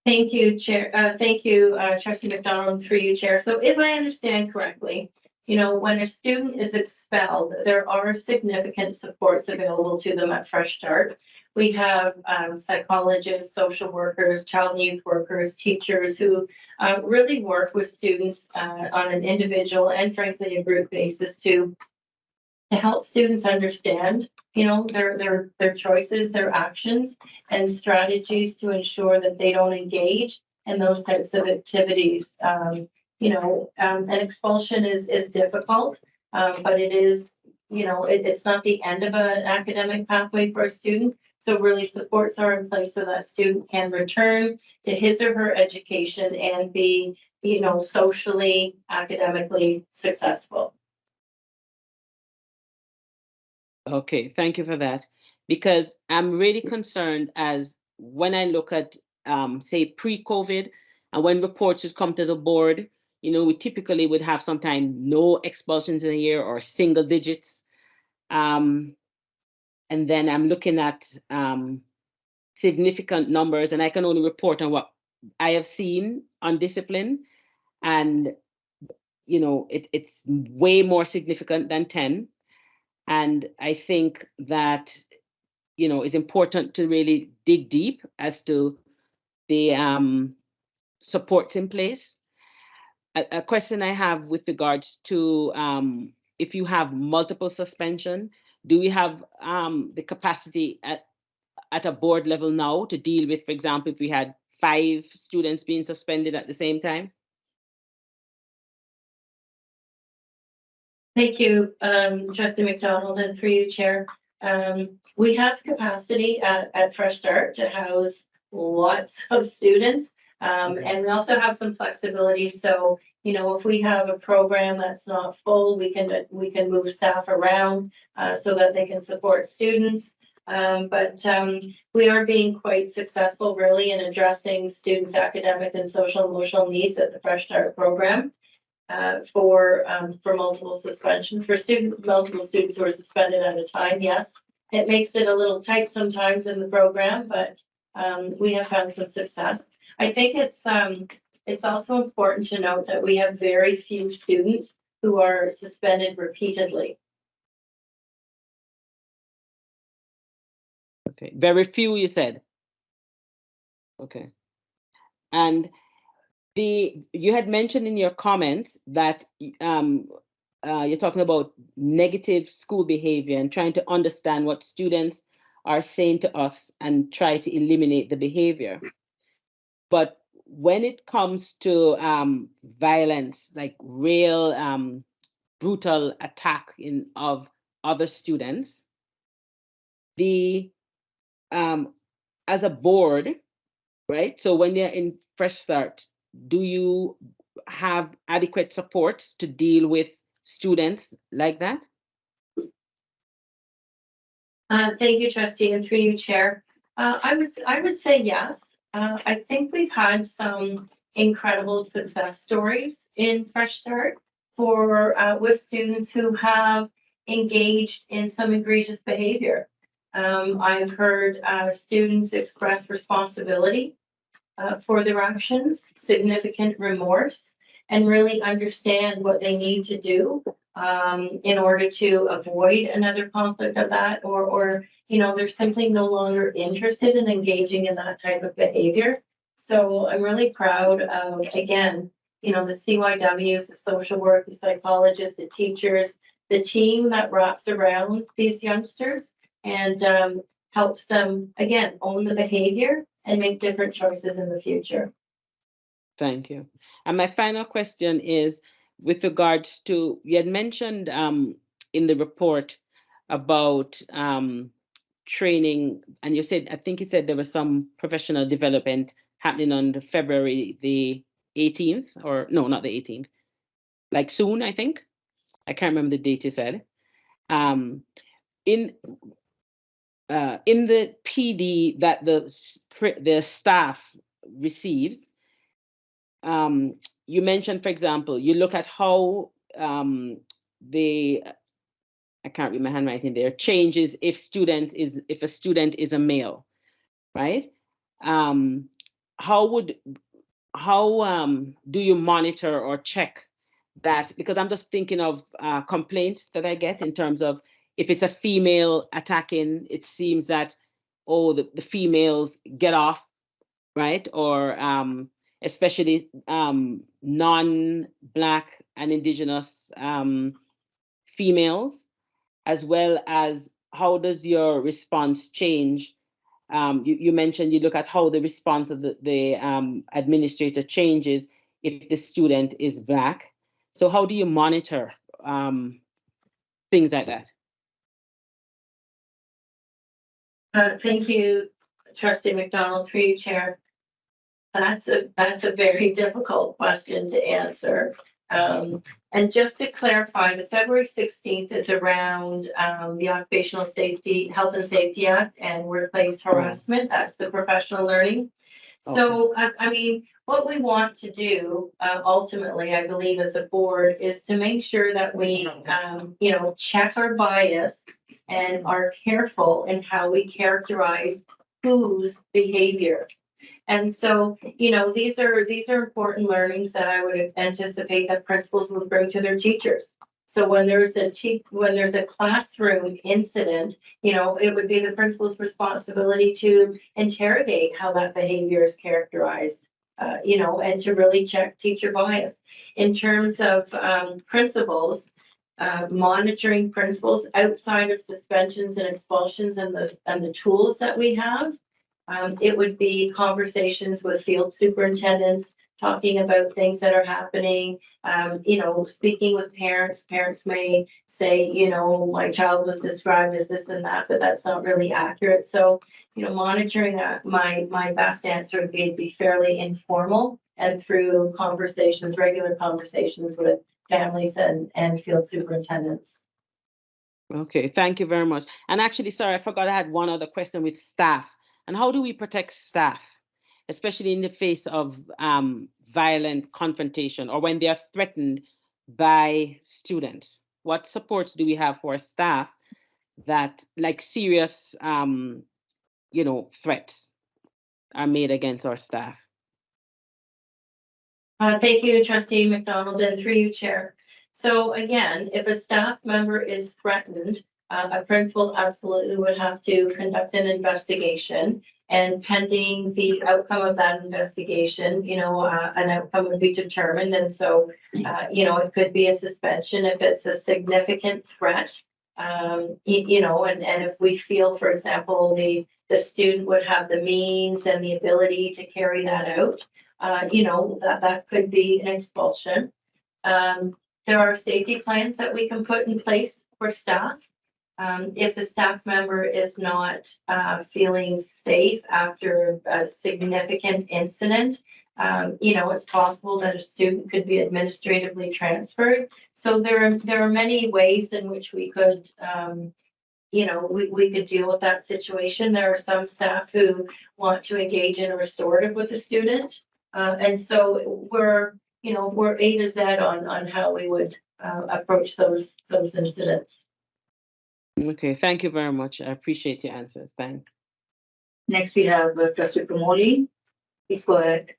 Thank you, Chair. Thank you, Trustee McDonald, through you, Chair. So if I understand correctly, when a student is expelled, there are significant supports available to them at Fresh Start. We have psychologists, social workers, child and youth workers, teachers who really work with students on an individual and frankly a group basis to help students understand, their choices, their actions, and strategies to ensure that they don't engage in those types of activities. An expulsion is difficult, but it is, it's not the end of an academic pathway for a student. So really supports are in place so that student can return to his or her education and be, socially, academically successful. Okay, thank you for that. Because I'm really concerned as when I look at, say, pre-COVID, and when reports would come to the board, we typically would have sometimes no expulsions in a year or single digits. And then I'm looking at significant numbers, and I can only report on what I have seen on discipline. And, it's way more significant than 10. And I think that, it's important to really dig deep as to the supports in place. A question I have with regards to if you have multiple suspension, do we have the capacity at a board level now to deal with, for example, if we had 5 students being suspended at the same time? Thank you, Trustee McDonald, and through you, Chair. We have capacity at Fresh Start to house lots of students. And we also have some flexibility. So, you know, if we have a program that's not full, we can move staff around so that they can support students. But we are being quite successful really in addressing students' academic and social emotional needs at the Fresh Start program for multiple suspensions. For multiple students who are suspended at a time, yes. It makes it a little tight sometimes in the program, but we have had some success. I think it's also important to note that we have very few students who are suspended repeatedly. Okay, very few, you said. Okay. And you had mentioned in your comments that you're talking about negative school behavior and trying to understand what students are saying to us and try to eliminate the behavior. But when it comes to violence, like real brutal attack of other students, as a board, right? So when they're in Fresh Start, do you have adequate supports to deal with students like that? Thank you, Trustee, and through you, Chair. I would say yes. I think we've had some incredible success stories in Fresh Start for with students who have engaged in some egregious behavior. I've heard students express responsibility for their actions, significant remorse, and really understand what they need to do in order to avoid another conflict of that, or you know, they're simply no longer interested in engaging in that type of behavior. So I'm really proud of, again, you know, the CYWs, the social work, the psychologists, the teachers, the team that wraps around these youngsters and helps them, again, own the behavior and make different choices in the future. Thank you. And my final question is with regards to, you had mentioned in the report about training, and you said, I think you said there was some professional development happening on February the 18th, or no, not the 18th, like soon, I think. I can't remember the date you said. In the PD that the staff receives, you mentioned, for example, you look at how I can't read my handwriting there, changes if a student is a male, right? How do you monitor or check that? Because I'm just thinking of complaints that I get in terms of if it's a female attacking, it seems that, oh, the females get off, right? Or especially non-Black and Indigenous females, as well as how does your response change? You mentioned you look at how the response of the administrator changes if the student is Black. So how do you monitor things like that? Thank you, Trustee McDonald, through you, Chair. That's a very difficult question to answer. And just to clarify, the February 16th is around the Occupational Safety, Health and Safety Act and workplace harassment. That's the professional learning. So, I mean, what we want to do ultimately, I believe, as a board, is to make sure that we, you know, check our bias and are careful in how we characterize whose behavior. And so, you know, these are important learnings that I would anticipate that principals would bring to their teachers. So when there's a classroom incident, you know, it would be the principal's responsibility to interrogate how that behavior is characterized, you know, and to really check teacher bias. In terms of principals, monitoring principals outside of suspensions and expulsions and the tools that we have, it would be conversations with field superintendents, talking about things that are happening, speaking with parents. Parents may say, my child was described as this and that, but that's not really accurate. So, monitoring that, my best answer would be fairly informal and through conversations, regular conversations with families and field superintendents. Okay, thank you very much. And actually, sorry, I forgot I had one other question with staff. And how do we protect staff, especially in the face of violent confrontation or when they are threatened by students? What supports do we have for staff that like serious, threats are made against our staff? Thank you, Trustee McDonald, and through you, Chair. So again, if a staff member is threatened, a principal absolutely would have to conduct an investigation. And pending the outcome of that investigation, an outcome would be determined. And so, it could be a suspension if it's a significant threat. And if we feel, for example, the student would have the means and the ability to carry that out, that could be an expulsion. There are safety plans that we can put in place for staff. If the staff member is not feeling safe after a significant incident, it's possible that a student could be administratively transferred. So there are many ways in which we could, we could deal with that situation. There are some staff who want to engage in a restorative with a student. And so we're A to Z on how we would approach those incidents. Okay, thank you very much. I appreciate your answers. Thanks. Next, we have Trustee Promoli. Please go ahead.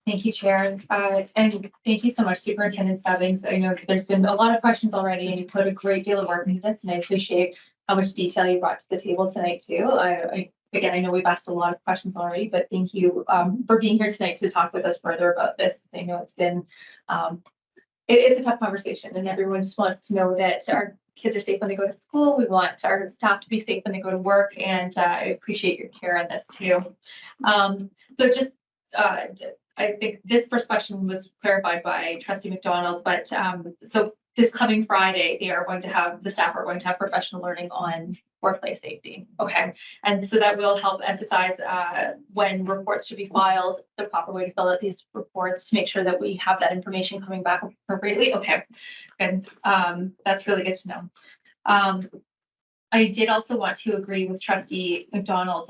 Thank you, Chair. And thank you so much, Superintendent Stubbings. I know there's been a lot of questions already, and you put a great deal of work into this, and I appreciate how much detail you brought to the table tonight, too. Again, I know we've asked a lot of questions already, but thank you for being here tonight to talk with us further about this. I know it's been, it's a tough conversation, and everyone just wants to know that our kids are safe when they go to school. We want our staff to be safe when they go to work, and I appreciate your care on this too. So just, I think this first question was clarified by Trustee McDonald, but so this coming Friday, the staff are going to have professional learning on workplace safety. Okay, and so that will help emphasize when reports should be filed, the proper way to fill out these reports to make sure that we have that information coming back appropriately. Okay, and that's really good to know. I did also want to agree with Trustee McDonald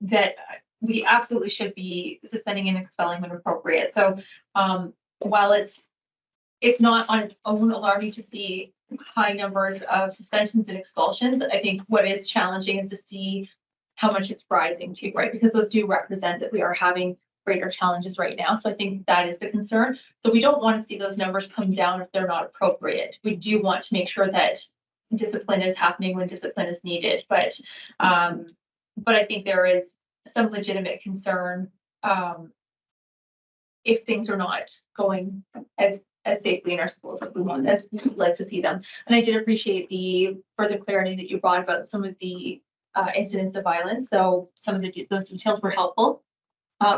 that we absolutely should be suspending and expelling when appropriate. So while it's not on its own alarming to see high numbers of suspensions and expulsions, I think what is challenging is to see how much it's rising to, right? Because those do represent that we are having greater challenges right now. So I think that is the concern. So we don't want to see those numbers come down if they're not appropriate. We do want to make sure that discipline is happening when discipline is needed. But I think there is some legitimate concern if things are not going as safely in our schools as we would like to see them. And I did appreciate the further clarity that you brought about some of the incidents of violence. So some of those details were helpful.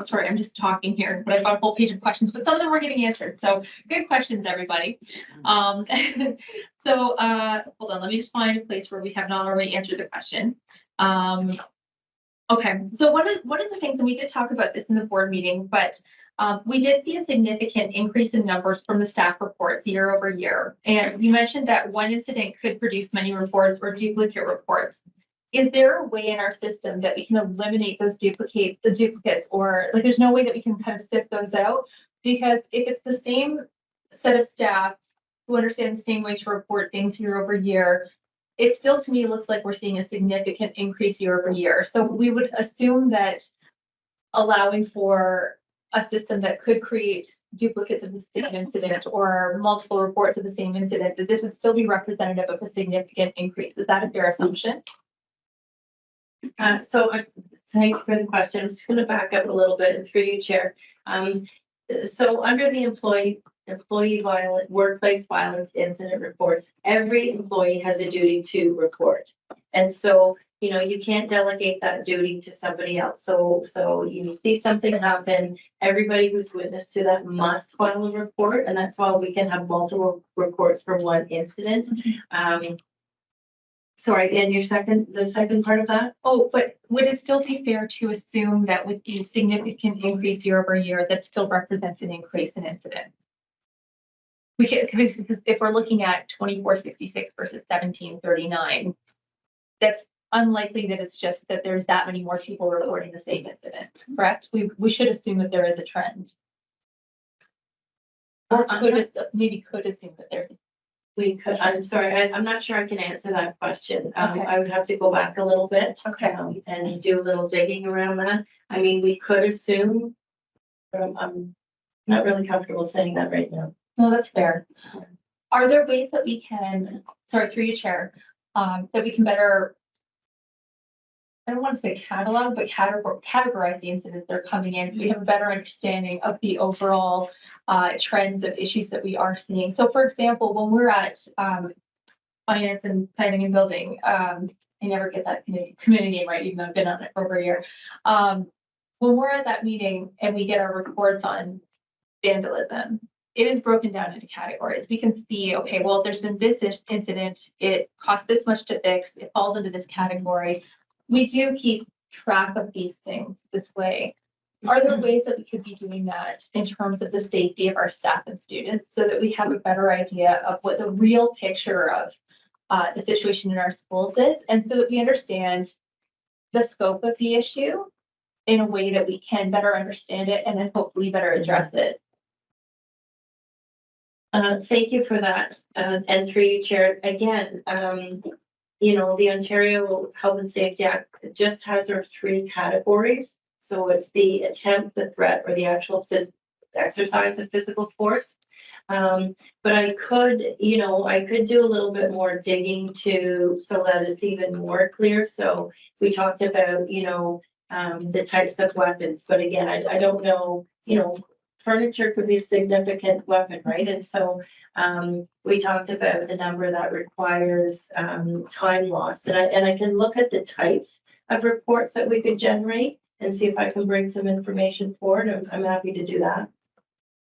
Sorry, I'm just talking here, but I've got a whole page of questions, but some of them were getting answered. So good questions, everybody. Hold on, let me just find a place where we have not already answered the question. Okay, so one of the things, and we did talk about this in the board meeting, but we did see a significant increase in numbers from the staff reports year over year. And you mentioned that one incident could produce many reports or duplicate reports. Is there a way in our system that we can eliminate those duplicates, or like there's no way that we can kind of sift those out? Because if it's the same set of staff who understand the same way to report things year over year, it still to me looks like we're seeing a significant increase year over year. So we would assume that allowing for a system that could create duplicates of the same incident or multiple reports of the same incident, that this would still be representative of a significant increase. Is that a fair assumption? Thank you for the question. I'm just going to back up a little bit and through you, Chair. So under the employee workplace violence incident reports, every employee has a duty to report. And so, you know, you can't delegate that duty to somebody else. So you see something happen, everybody who's witness to that must file a report, and that's why we can have multiple reports for one incident. Sorry, and the second part of that? Oh, but would it still be fair to assume that with the significant increase year over year, that still represents an increase in incidents? We can, because if we're looking at 2466 versus 1739, that's unlikely that it's just that there's that many more people reporting the same incident, correct? We should assume that there is a trend. Or maybe could assume that there's. We could, I'm sorry, I'm not sure I can answer that question. I would have to go back a little bit. Okay. And do a little digging around that. I mean, we could assume, but I'm not really comfortable saying that right now. No, that's fair. Are there ways that we can, sorry, through you, Chair, that we can better, I don't want to say catalog, but categorize the incidents that are coming in so we have a better understanding of the overall trends of issues that we are seeing. So for example, when we're at finance and planning and building, I never get that committee name right, even though I've been on it for over a year. When we're at that meeting and we get our reports on vandalism, it is broken down into categories. We can see, okay, well, if there's been this incident, it cost this much to fix, it falls into this category. We do keep track of these things this way. Are there ways that we could be doing that in terms of the safety of our staff and students so that we have a better idea of what the real picture of the situation in our schools is, and so that we understand the scope of the issue in a way that we can better understand it and then hopefully better address it? Thank you for that. And through you, Chair, again, you know, the Ontario Health and Safety Act just has our 3 categories. So it's the attempt, the threat, or the actual exercise of physical force. But I could, you know, I could do a little bit more digging so that it's even more clear. So we talked about, you know, the types of weapons, but again, I don't know, you know, furniture could be a significant weapon, right? And so we talked about the number that requires time lost. And I can look at the types of reports that we could generate and see if I can bring some information forward. I'm happy to do that.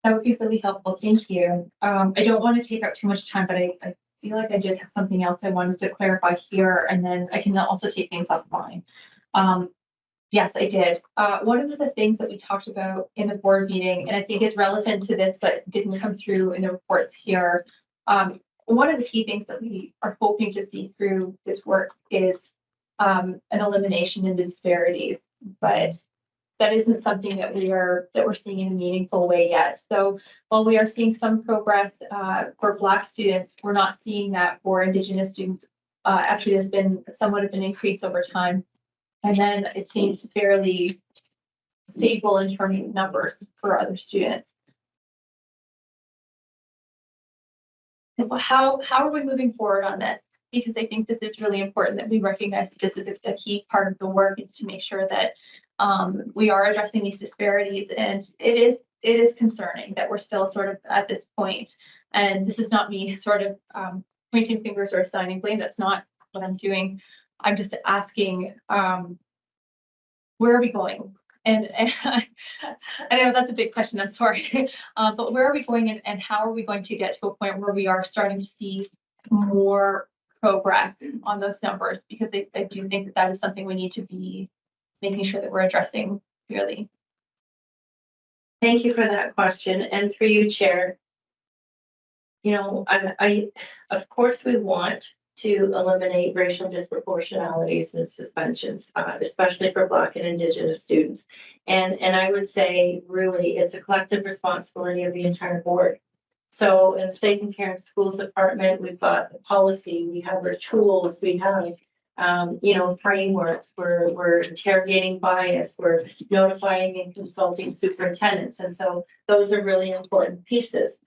That would be really helpful. Thank you. I don't want to take up too much time, but I feel like I did have something else I wanted to clarify here, and then I can also take things offline. Yes, I did. One of the things that we talked about in the board meeting, and I think is relevant to this, but didn't come through in the reports here. One of the key things that we are hoping to see through this work is an elimination in the disparities, but that isn't something that we're seeing in a meaningful way yet. So while we are seeing some progress for Black students, we're not seeing that for Indigenous students. Actually, there's been somewhat of an increase over time. And then it seems fairly stable in terms of numbers for other students. How are we moving forward on this? Because I think this is really important that we recognize that this is a key part of the work, is to make sure that we are addressing these disparities. And it is concerning that we're still sort of at this point. And this is not me sort of pointing fingers or assigning blame. That's not what I'm doing. I'm just asking, where are we going? And I know that's a big question, I'm sorry. But where are we going, and how are we going to get to a point where we are starting to see more progress on those numbers? Because I do think that is something we need to be making sure that we're addressing clearly. Thank you for that question. And through you, Chair, you know, I of course we want to eliminate racial disproportionalities and suspensions, especially for Black and Indigenous students. And I would say really it's a collective responsibility of the entire board. So in the Safe and Caring Schools Department, we've got the policy, we have our tools, we have you know, frameworks, we're interrogating bias, we're notifying and consulting superintendents. And so those are really important pieces.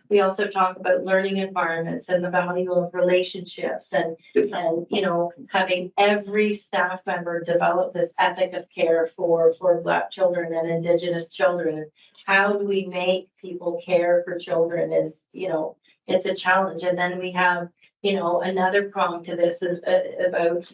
We also talk about learning environments and the value of relationships and you know, having every staff member develop this ethic of care for Black children and Indigenous children. How do we make people care for children is, you know, it's a challenge. And then we have, you know, another prong to this is about,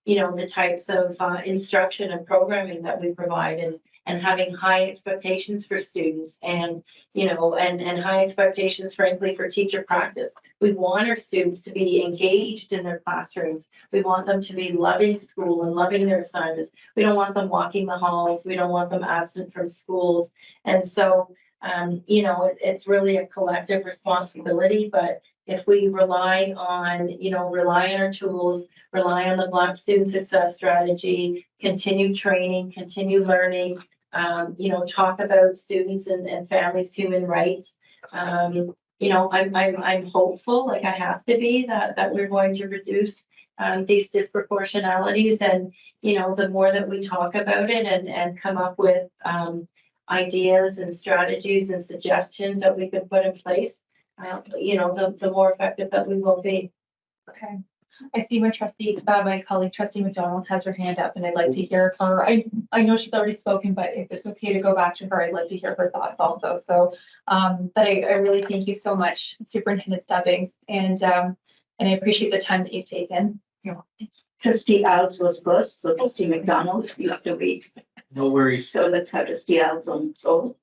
the types of instruction and programming that we provide, and having high expectations for students, and and high expectations, frankly, for teacher practice. We want our students to be engaged in their classrooms. We want them to be loving school and loving their assignments. We don't want them walking the halls. We don't want them absent from schools. And so, it's really a collective responsibility. But if we rely on our tools, rely on the Black Student Success Strategy, continue training, continue learning, talk about students and families' human rights. I'm hopeful, like I have to be, that we're going to reduce these disproportionalities. And, the more that we talk about it and come up with ideas and strategies and suggestions that we can put in place, the more effective that we will be. Okay. I see my colleague trustee McDonald has her hand up, and I'd like to hear her. I know she's already spoken, but if it's okay to go back to her, I'd like to hear her thoughts also. So, but I really thank you so much, Superintendent Stubbings, and I appreciate the time that you've taken. Trustee Alves was first, so Trustee McDonald, you have to wait. No worries. So let's have Trustee Alves on floor.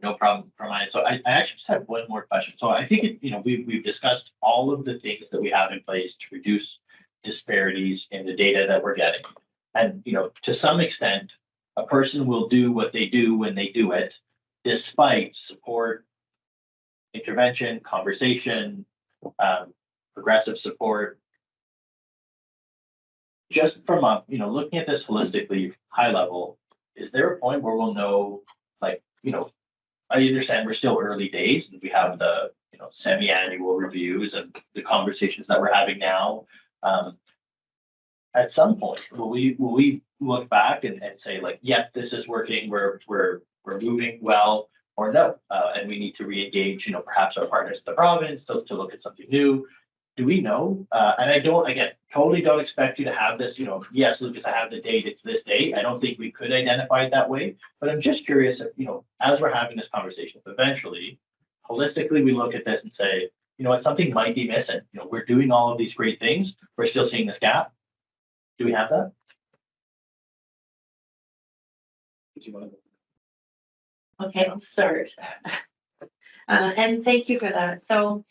No problem for mine. So I actually just have one more question. So I think, we've discussed all of the things that we have in place to reduce disparities in the data that we're getting. And, to some extent, a person will do what they do when they do it, despite support, intervention, conversation, progressive support. Just from looking at this holistically, high level, is there a point where we'll know, I understand we're still early days and we have the, semi-annual reviews and the conversations that we're having now. At some point, will we look back and say yeah, this is working, we're moving well, or no, and we need to re-engage, perhaps our partners in the province to look at something new. Do we know? And I totally don't expect you to have this, yes, Lucas, I have the date, it's this date. I don't think we could identify it that way, but I'm just curious if, as we're having this conversation, eventually, holistically, we look at this and say, what, something might be missing. We're doing all of these great things. We're still seeing this gap. Do we have that? Okay, I'll start. And thank you for that. So,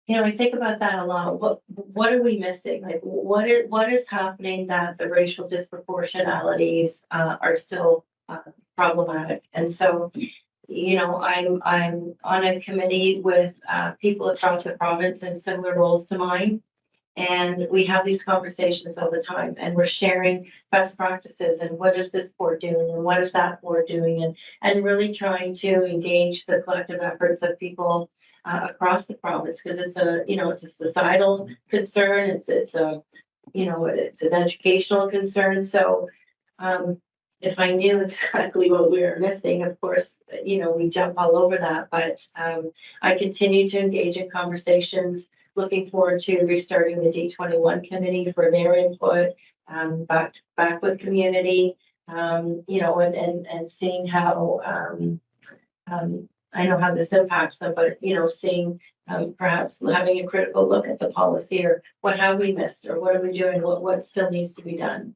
I think about that a lot. What are we missing? What is happening that the racial disproportionalities are still problematic? And so, I'm on a committee with people across the province in similar roles to mine, and we have these conversations all the time, and we're sharing best practices and what is this board doing and what is that board doing, and really trying to engage the collective efforts of people across the province, because it's a societal concern. It's an educational concern. So if I knew exactly what we were missing, of course, we jump all over that. But I continue to engage in conversations, looking forward to restarting the D21 committee for their input, back with community, and seeing how I know how this impacts them, but seeing perhaps having a critical look at the policy, or what have we missed, or what are we doing, what still needs to be done.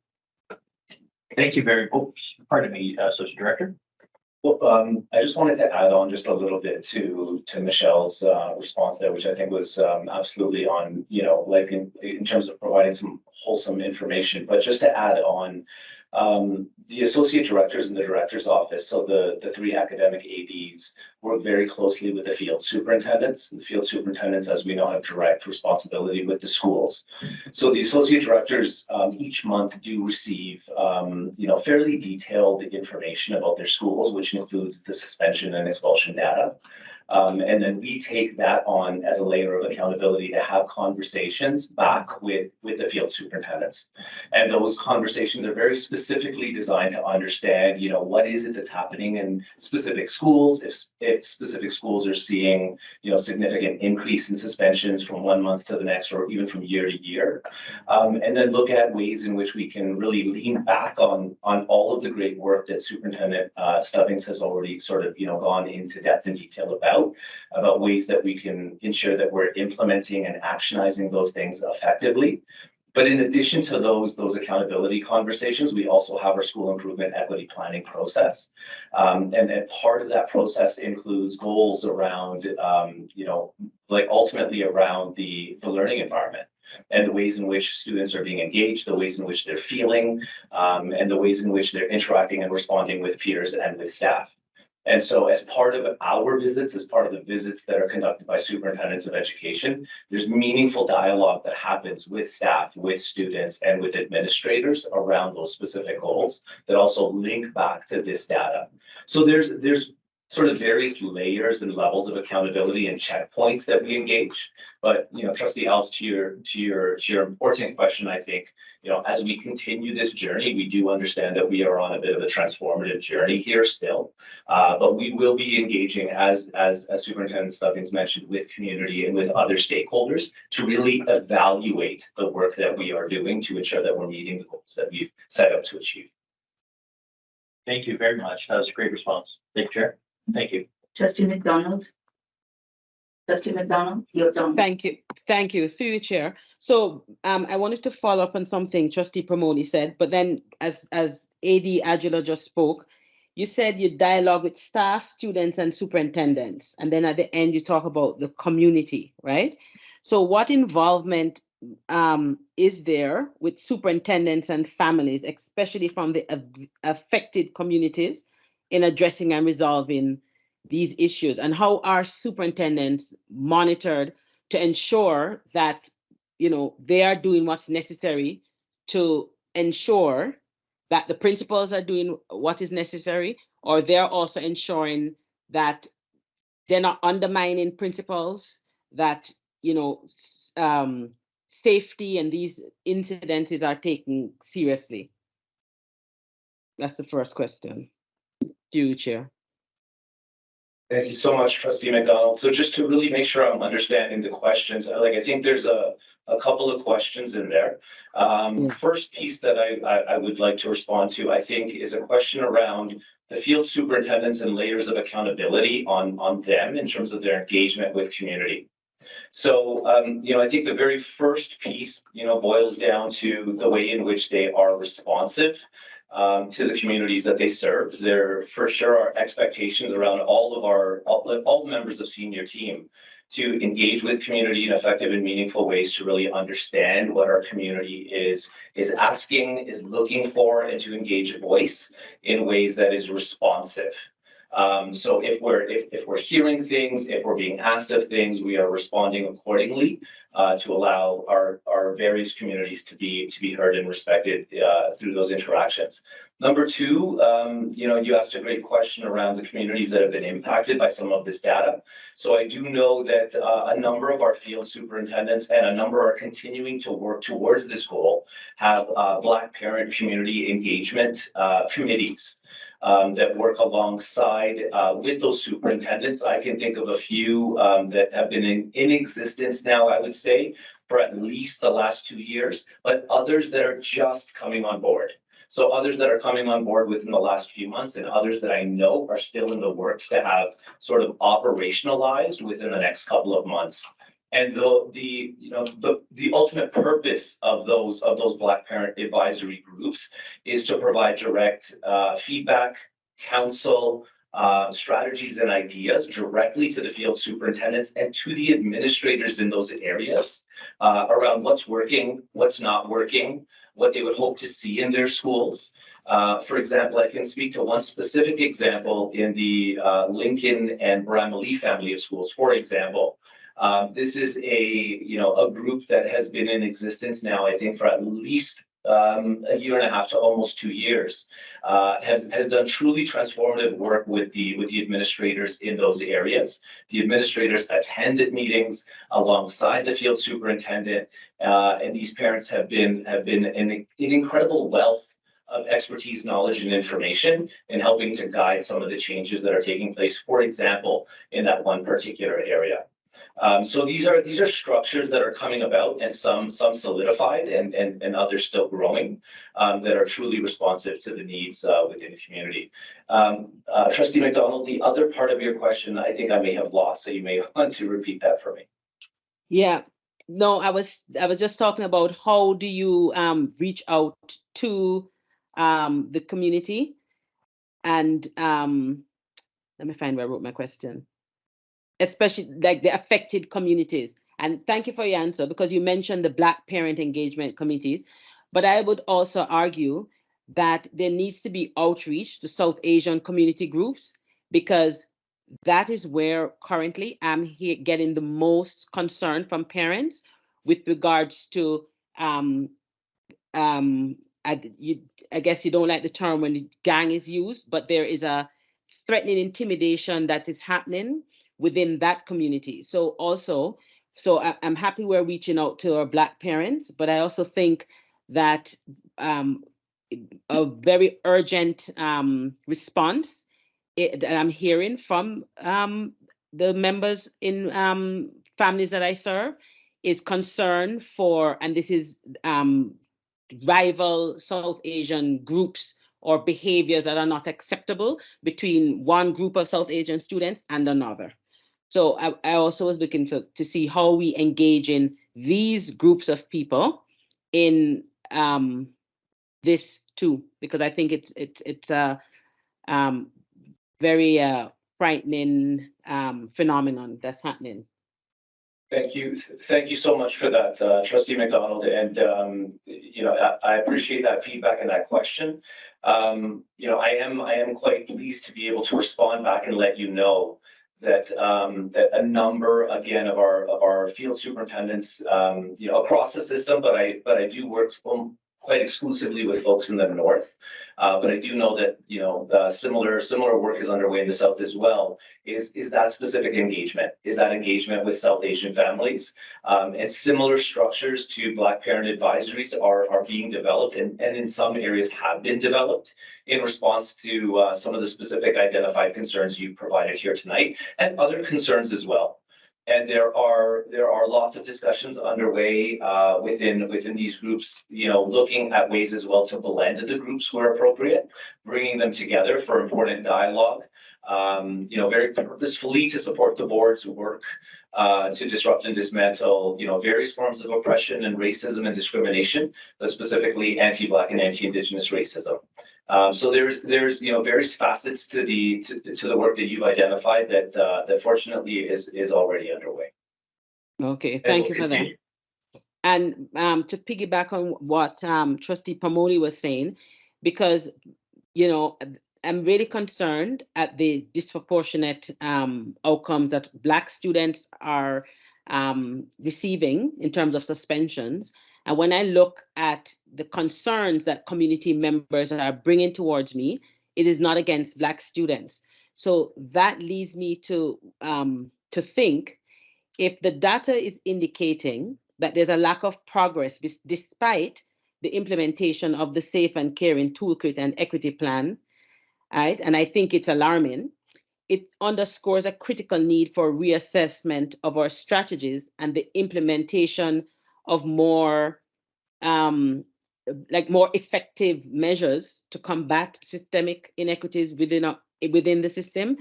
Thank you very much. Pardon me, Associate Director. Well, I just wanted to add on just a little bit to Michelle's response there, which I think was absolutely on, in terms of providing some wholesome information. But just to add on, the associate directors in the director's office, so the three academic ADs, work very closely with the field superintendents. The field superintendents, as we know, have direct responsibility with the schools. So the associate directors each month do receive, fairly detailed information about their schools, which includes the suspension and expulsion data. And then we take that on as a layer of accountability to have conversations back with the field superintendents. And those conversations are very specifically designed to understand, what is it that's happening in specific schools, if specific schools are seeing, significant increase in suspensions from one month to the next, or even from year to year. And then look at ways in which we can really lean back on all of the great work that Superintendent Stubbings has already sort of, gone into depth and detail about ways that we can ensure that we're implementing and actionizing those things effectively. But in addition to those accountability conversations, we also have our school improvement equity planning process. And part of that process includes goals around, like ultimately around the learning environment and the ways in which students are being engaged, the ways in which they're feeling, and the ways in which they're interacting and responding with peers and with staff. And so as part of our visits, as part of the visits that are conducted by superintendents of education, there's meaningful dialogue that happens with staff, with students, and with administrators around those specific goals that also link back to this data. So there's sort of various layers and levels of accountability and checkpoints that we engage. But, Trustee Alves, to your important question, I think, as we continue this journey, we do understand that we are on a bit of a transformative journey here still. But we will be engaging, as Superintendent Stubbings mentioned, with community and with other stakeholders to really evaluate the work that we are doing to ensure that we're meeting the goals that we've set out to achieve. Thank you very much. That was a great response. Thank you, Chair. Thank you. Trustee McDonald. Trustee McDonald, you're done. Thank you, through you, Chair. So I wanted to follow up on something Trustee Pramoni said, but then as AD Adjula just spoke, you said you dialogue with staff, students, and superintendents, and then at the end you talk about the community, right? So what involvement is there with superintendents and families, especially from the affected communities, in addressing and resolving these issues, and how are superintendents monitored to ensure that they are doing what's necessary to ensure that the principals are doing what is necessary, or they're also ensuring that they're not undermining principles, that safety and these incidences are taken seriously? That's the first question. To you, Chair. Thank you so much, Trustee McDonald. So just to really make sure I'm understanding the questions, I think there's a couple of questions in there. First piece that I would like to respond to, I think, is a question around the field superintendents and layers of accountability on them in terms of their engagement with community. So, I think the very first piece, boils down to the way in which they are responsive to the communities that they serve. There for sure are expectations around all members of senior team to engage with community in effective and meaningful ways to really understand what our community is asking, is looking for, and to engage voice in ways that is responsive. So if we're hearing things, if we're being asked of things, we are responding accordingly to allow our various communities to be heard and respected through those interactions. Number two, you asked a great question around the communities that have been impacted by some of this data. So I do know that a number of our field superintendents and a number are continuing to work towards this goal, have Black parent community engagement committees that work alongside with those superintendents. I can think of a few that have been in existence now, I would say, for at least the last 2 years, but others that are just coming on board. So others that are coming on board within the last few months, and others that I know are still in the works to have sort of operationalized within the next couple of months. And the ultimate purpose of those Black parent advisory groups is to provide direct feedback, counsel, strategies and ideas directly to the field superintendents and to the administrators in those areas around what's working, what's not working, what they would hope to see in their schools. For example, I can speak to one specific example in the Lincoln and Bramalea family of schools. For example, this is a group that has been in existence now, I think, for at least a year and a half to almost 2 years, has done truly transformative work with the administrators in those areas. The administrators attended meetings alongside the field superintendent, and these parents have been an incredible wealth of expertise, knowledge, and information in helping to guide some of the changes that are taking place, for example, in that one particular area. So these are structures that are coming about, and some solidified and others still growing, that are truly responsive to the needs within the community. Trustee McDonald, the other part of your question, I think I may have lost, so you may want to repeat that for me. Yeah. No, I was just talking about how do you reach out to the community, and let me find where I wrote my question, especially like the affected communities. And thank you for your answer, because you mentioned the Black parent engagement committees, but I would also argue that there needs to be outreach to South Asian community groups, because that is where currently I'm here getting the most concern from parents with regards to um I guess you don't like the term when gang is used, but there is a threatening intimidation that is happening within that community. So also, I'm happy we're reaching out to our Black parents, but I also think that um, a very urgent response that I'm hearing from the members in families that I serve is concern for, and this is rival South Asian groups or behaviors that are not acceptable between one group of South Asian students and another. So I also was looking to see how we engage in these groups of people in this too, because I think it's a very frightening phenomenon that's happening. Thank you. Thank you so much for that, Trustee McDonald. And, I appreciate that feedback and that question. I am quite pleased to be able to respond back and let you know that that a number, again, of our field superintendents, across the system, but I do work quite exclusively with folks in the north. But I do know that, the similar work is underway in the south as well. Is that specific engagement? Is that engagement with South Asian families? And similar structures to Black parent advisories are being developed and in some areas have been developed in response to some of the specific identified concerns you provided here tonight and other concerns as well. And there are lots of discussions underway within these groups, looking at ways as well to blend the groups where appropriate, bringing them together for important dialogue, very purposefully to support the board's work to disrupt and dismantle, various forms of oppression and racism and discrimination, but specifically anti-Black and anti-Indigenous racism. So there's various facets to the work that you've identified that fortunately is already underway. Okay, thank you for that. And to piggyback on what Trustee Pamodi was saying, because I'm really concerned at the disproportionate outcomes that Black students are receiving in terms of suspensions. And when I look at the concerns that community members are bringing towards me, it is not against Black students. So that leads me to think, if the data is indicating that there's a lack of progress despite the implementation of the Safe and Caring Toolkit and Equity Plan, right? And I think it's alarming. It underscores a critical need for reassessment of our strategies and the implementation of more effective measures to combat systemic inequities within the system,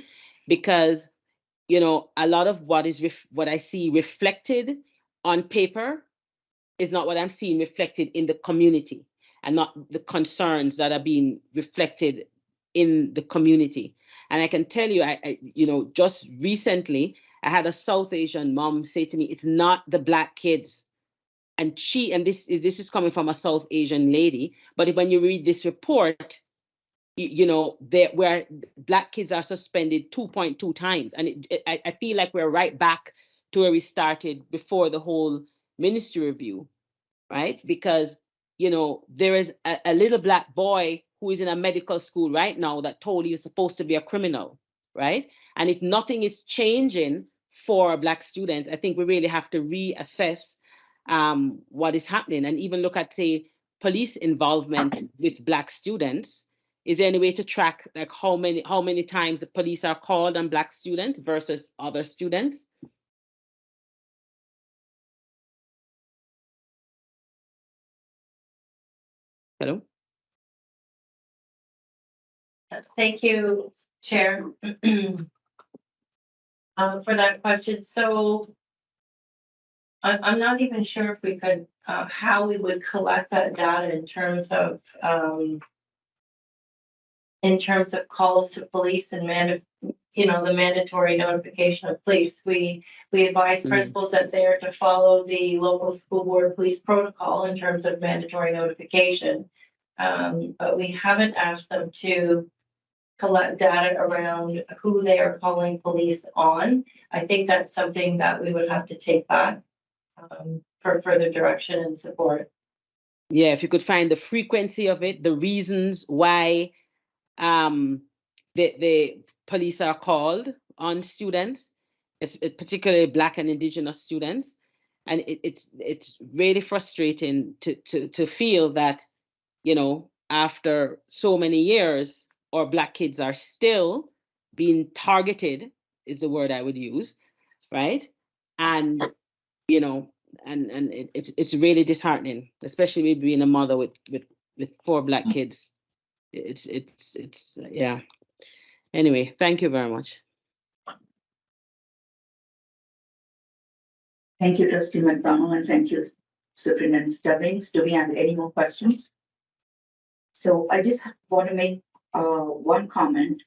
because a lot of what I see reflected on paper is not what I'm seeing reflected in the community, and not the concerns that are being reflected in the community. And I can tell you, I just recently, I had a South Asian mom say to me, it's not the Black kids. And this is coming from a South Asian lady, but when you read this report, where Black kids are suspended 2.2 times. And I feel like we're right back to where we started before the whole ministry review, right? Because, there is a little Black boy who is in a medical school right now that told you supposed to be a criminal, right? And if nothing is changing for Black students, I think we really have to reassess what is happening, and even look at, say, police involvement with Black students. Is there any way to track like how many times the police are called on Black students versus other students? Hello? Thank you, Chair, for that question. So I'm not even sure if we could, how we would collect that data in terms of calls to police and the mandatory notification of police. We advise principals that they are to follow the local school board police protocol in terms of mandatory notification. But we haven't asked them to collect data around who they are calling police on. I think that's something that we would have to take back for further direction and support. Yeah, if you could find the frequency of it, the reasons why the police are called on students, particularly Black and Indigenous students. And it's really frustrating to feel that, after so many years, our Black kids are still being targeted, is the word I would use, right? And, it's really disheartening, especially me being a mother with 4 Black kids. It's yeah. Anyway, thank you very much. Thank you, Trustee McDonald, and thank you, Superintendent Stubbings. Do we have any more questions? So I just want to make one comment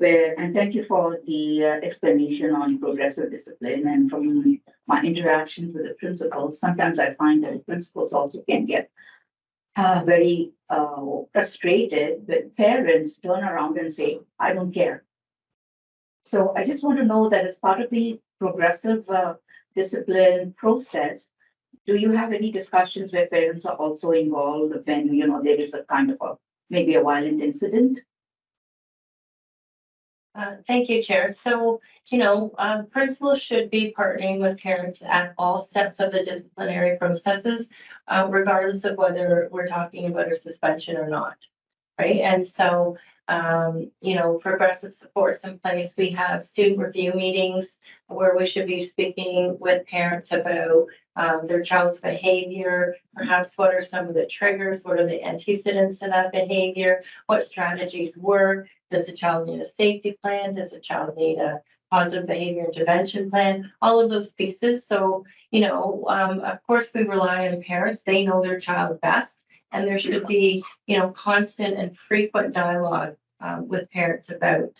and thank you for the explanation on progressive discipline. And from my interactions with the principals, sometimes I find that the principals also can get very frustrated when parents turn around and say, I don't care. So I just want to know that as part of the progressive discipline process, do you have any discussions where parents are also involved when, there is a kind of maybe a violent incident? Thank you, Chair. So, principals should be partnering with parents at all steps of the disciplinary processes, regardless of whether we're talking about a suspension or not, right? And so, progressive supports in place. We have student review meetings where we should be speaking with parents about their child's behavior, perhaps what are some of the triggers, what are the antecedents to that behavior, what strategies work, does the child need a safety plan, does the child need a positive behavior intervention plan, all of those pieces. So, of course we rely on parents, they know their child best, and there should be, constant and frequent dialogue with parents about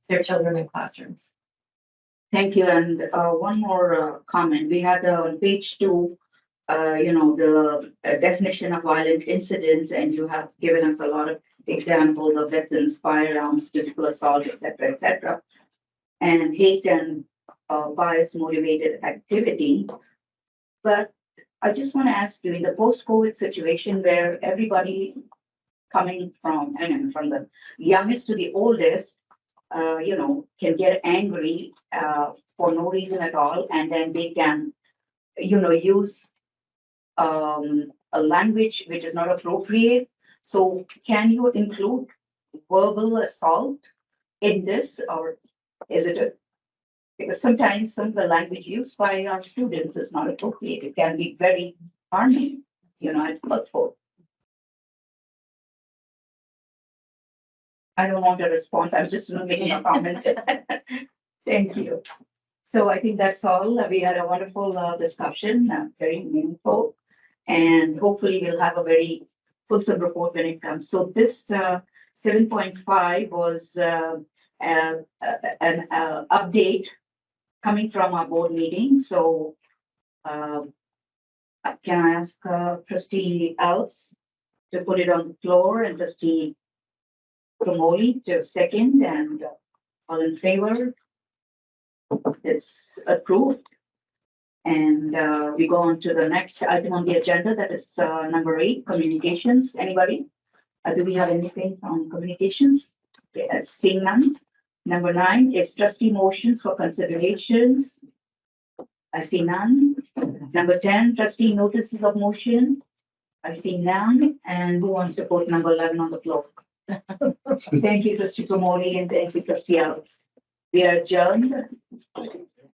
their children in classrooms. Thank you. And one more comment. We had on page 2, the definition of violent incidents, and you have given us a lot of examples of weapons, firearms, physical assault, etc., and hate and bias motivated activity. But I just want to ask you, in the post-COVID situation where everybody coming from, and from the youngest to the oldest, can get angry for no reason at all, and then they can, use a language which is not appropriate. So can you include verbal assault in this, or is it because sometimes some of the language used by our students is not appropriate. It can be very harming, and hurtful. I don't want a response. I'm just making a comment. Thank you. So I think that's all. We had a wonderful discussion, very meaningful, and hopefully we'll have a very fulsome report when it comes. So this 7.5 was an update coming from our board meeting. So can I ask Trustee Alves to put it on the floor, and Trustee Promoli to second, and all in favor? It's approved. And we go on to the next item on the agenda, that is number 8, communications. Anybody? Do we have anything on communications? Okay, seeing none. Number 9 is trustee motions for considerations. I see none. Number 10, trustee notices of motion. I see none. And who wants to put number 11 on the floor? Thank you, Trustee Promoli, and thank you, Trustee Alves. We are adjourned.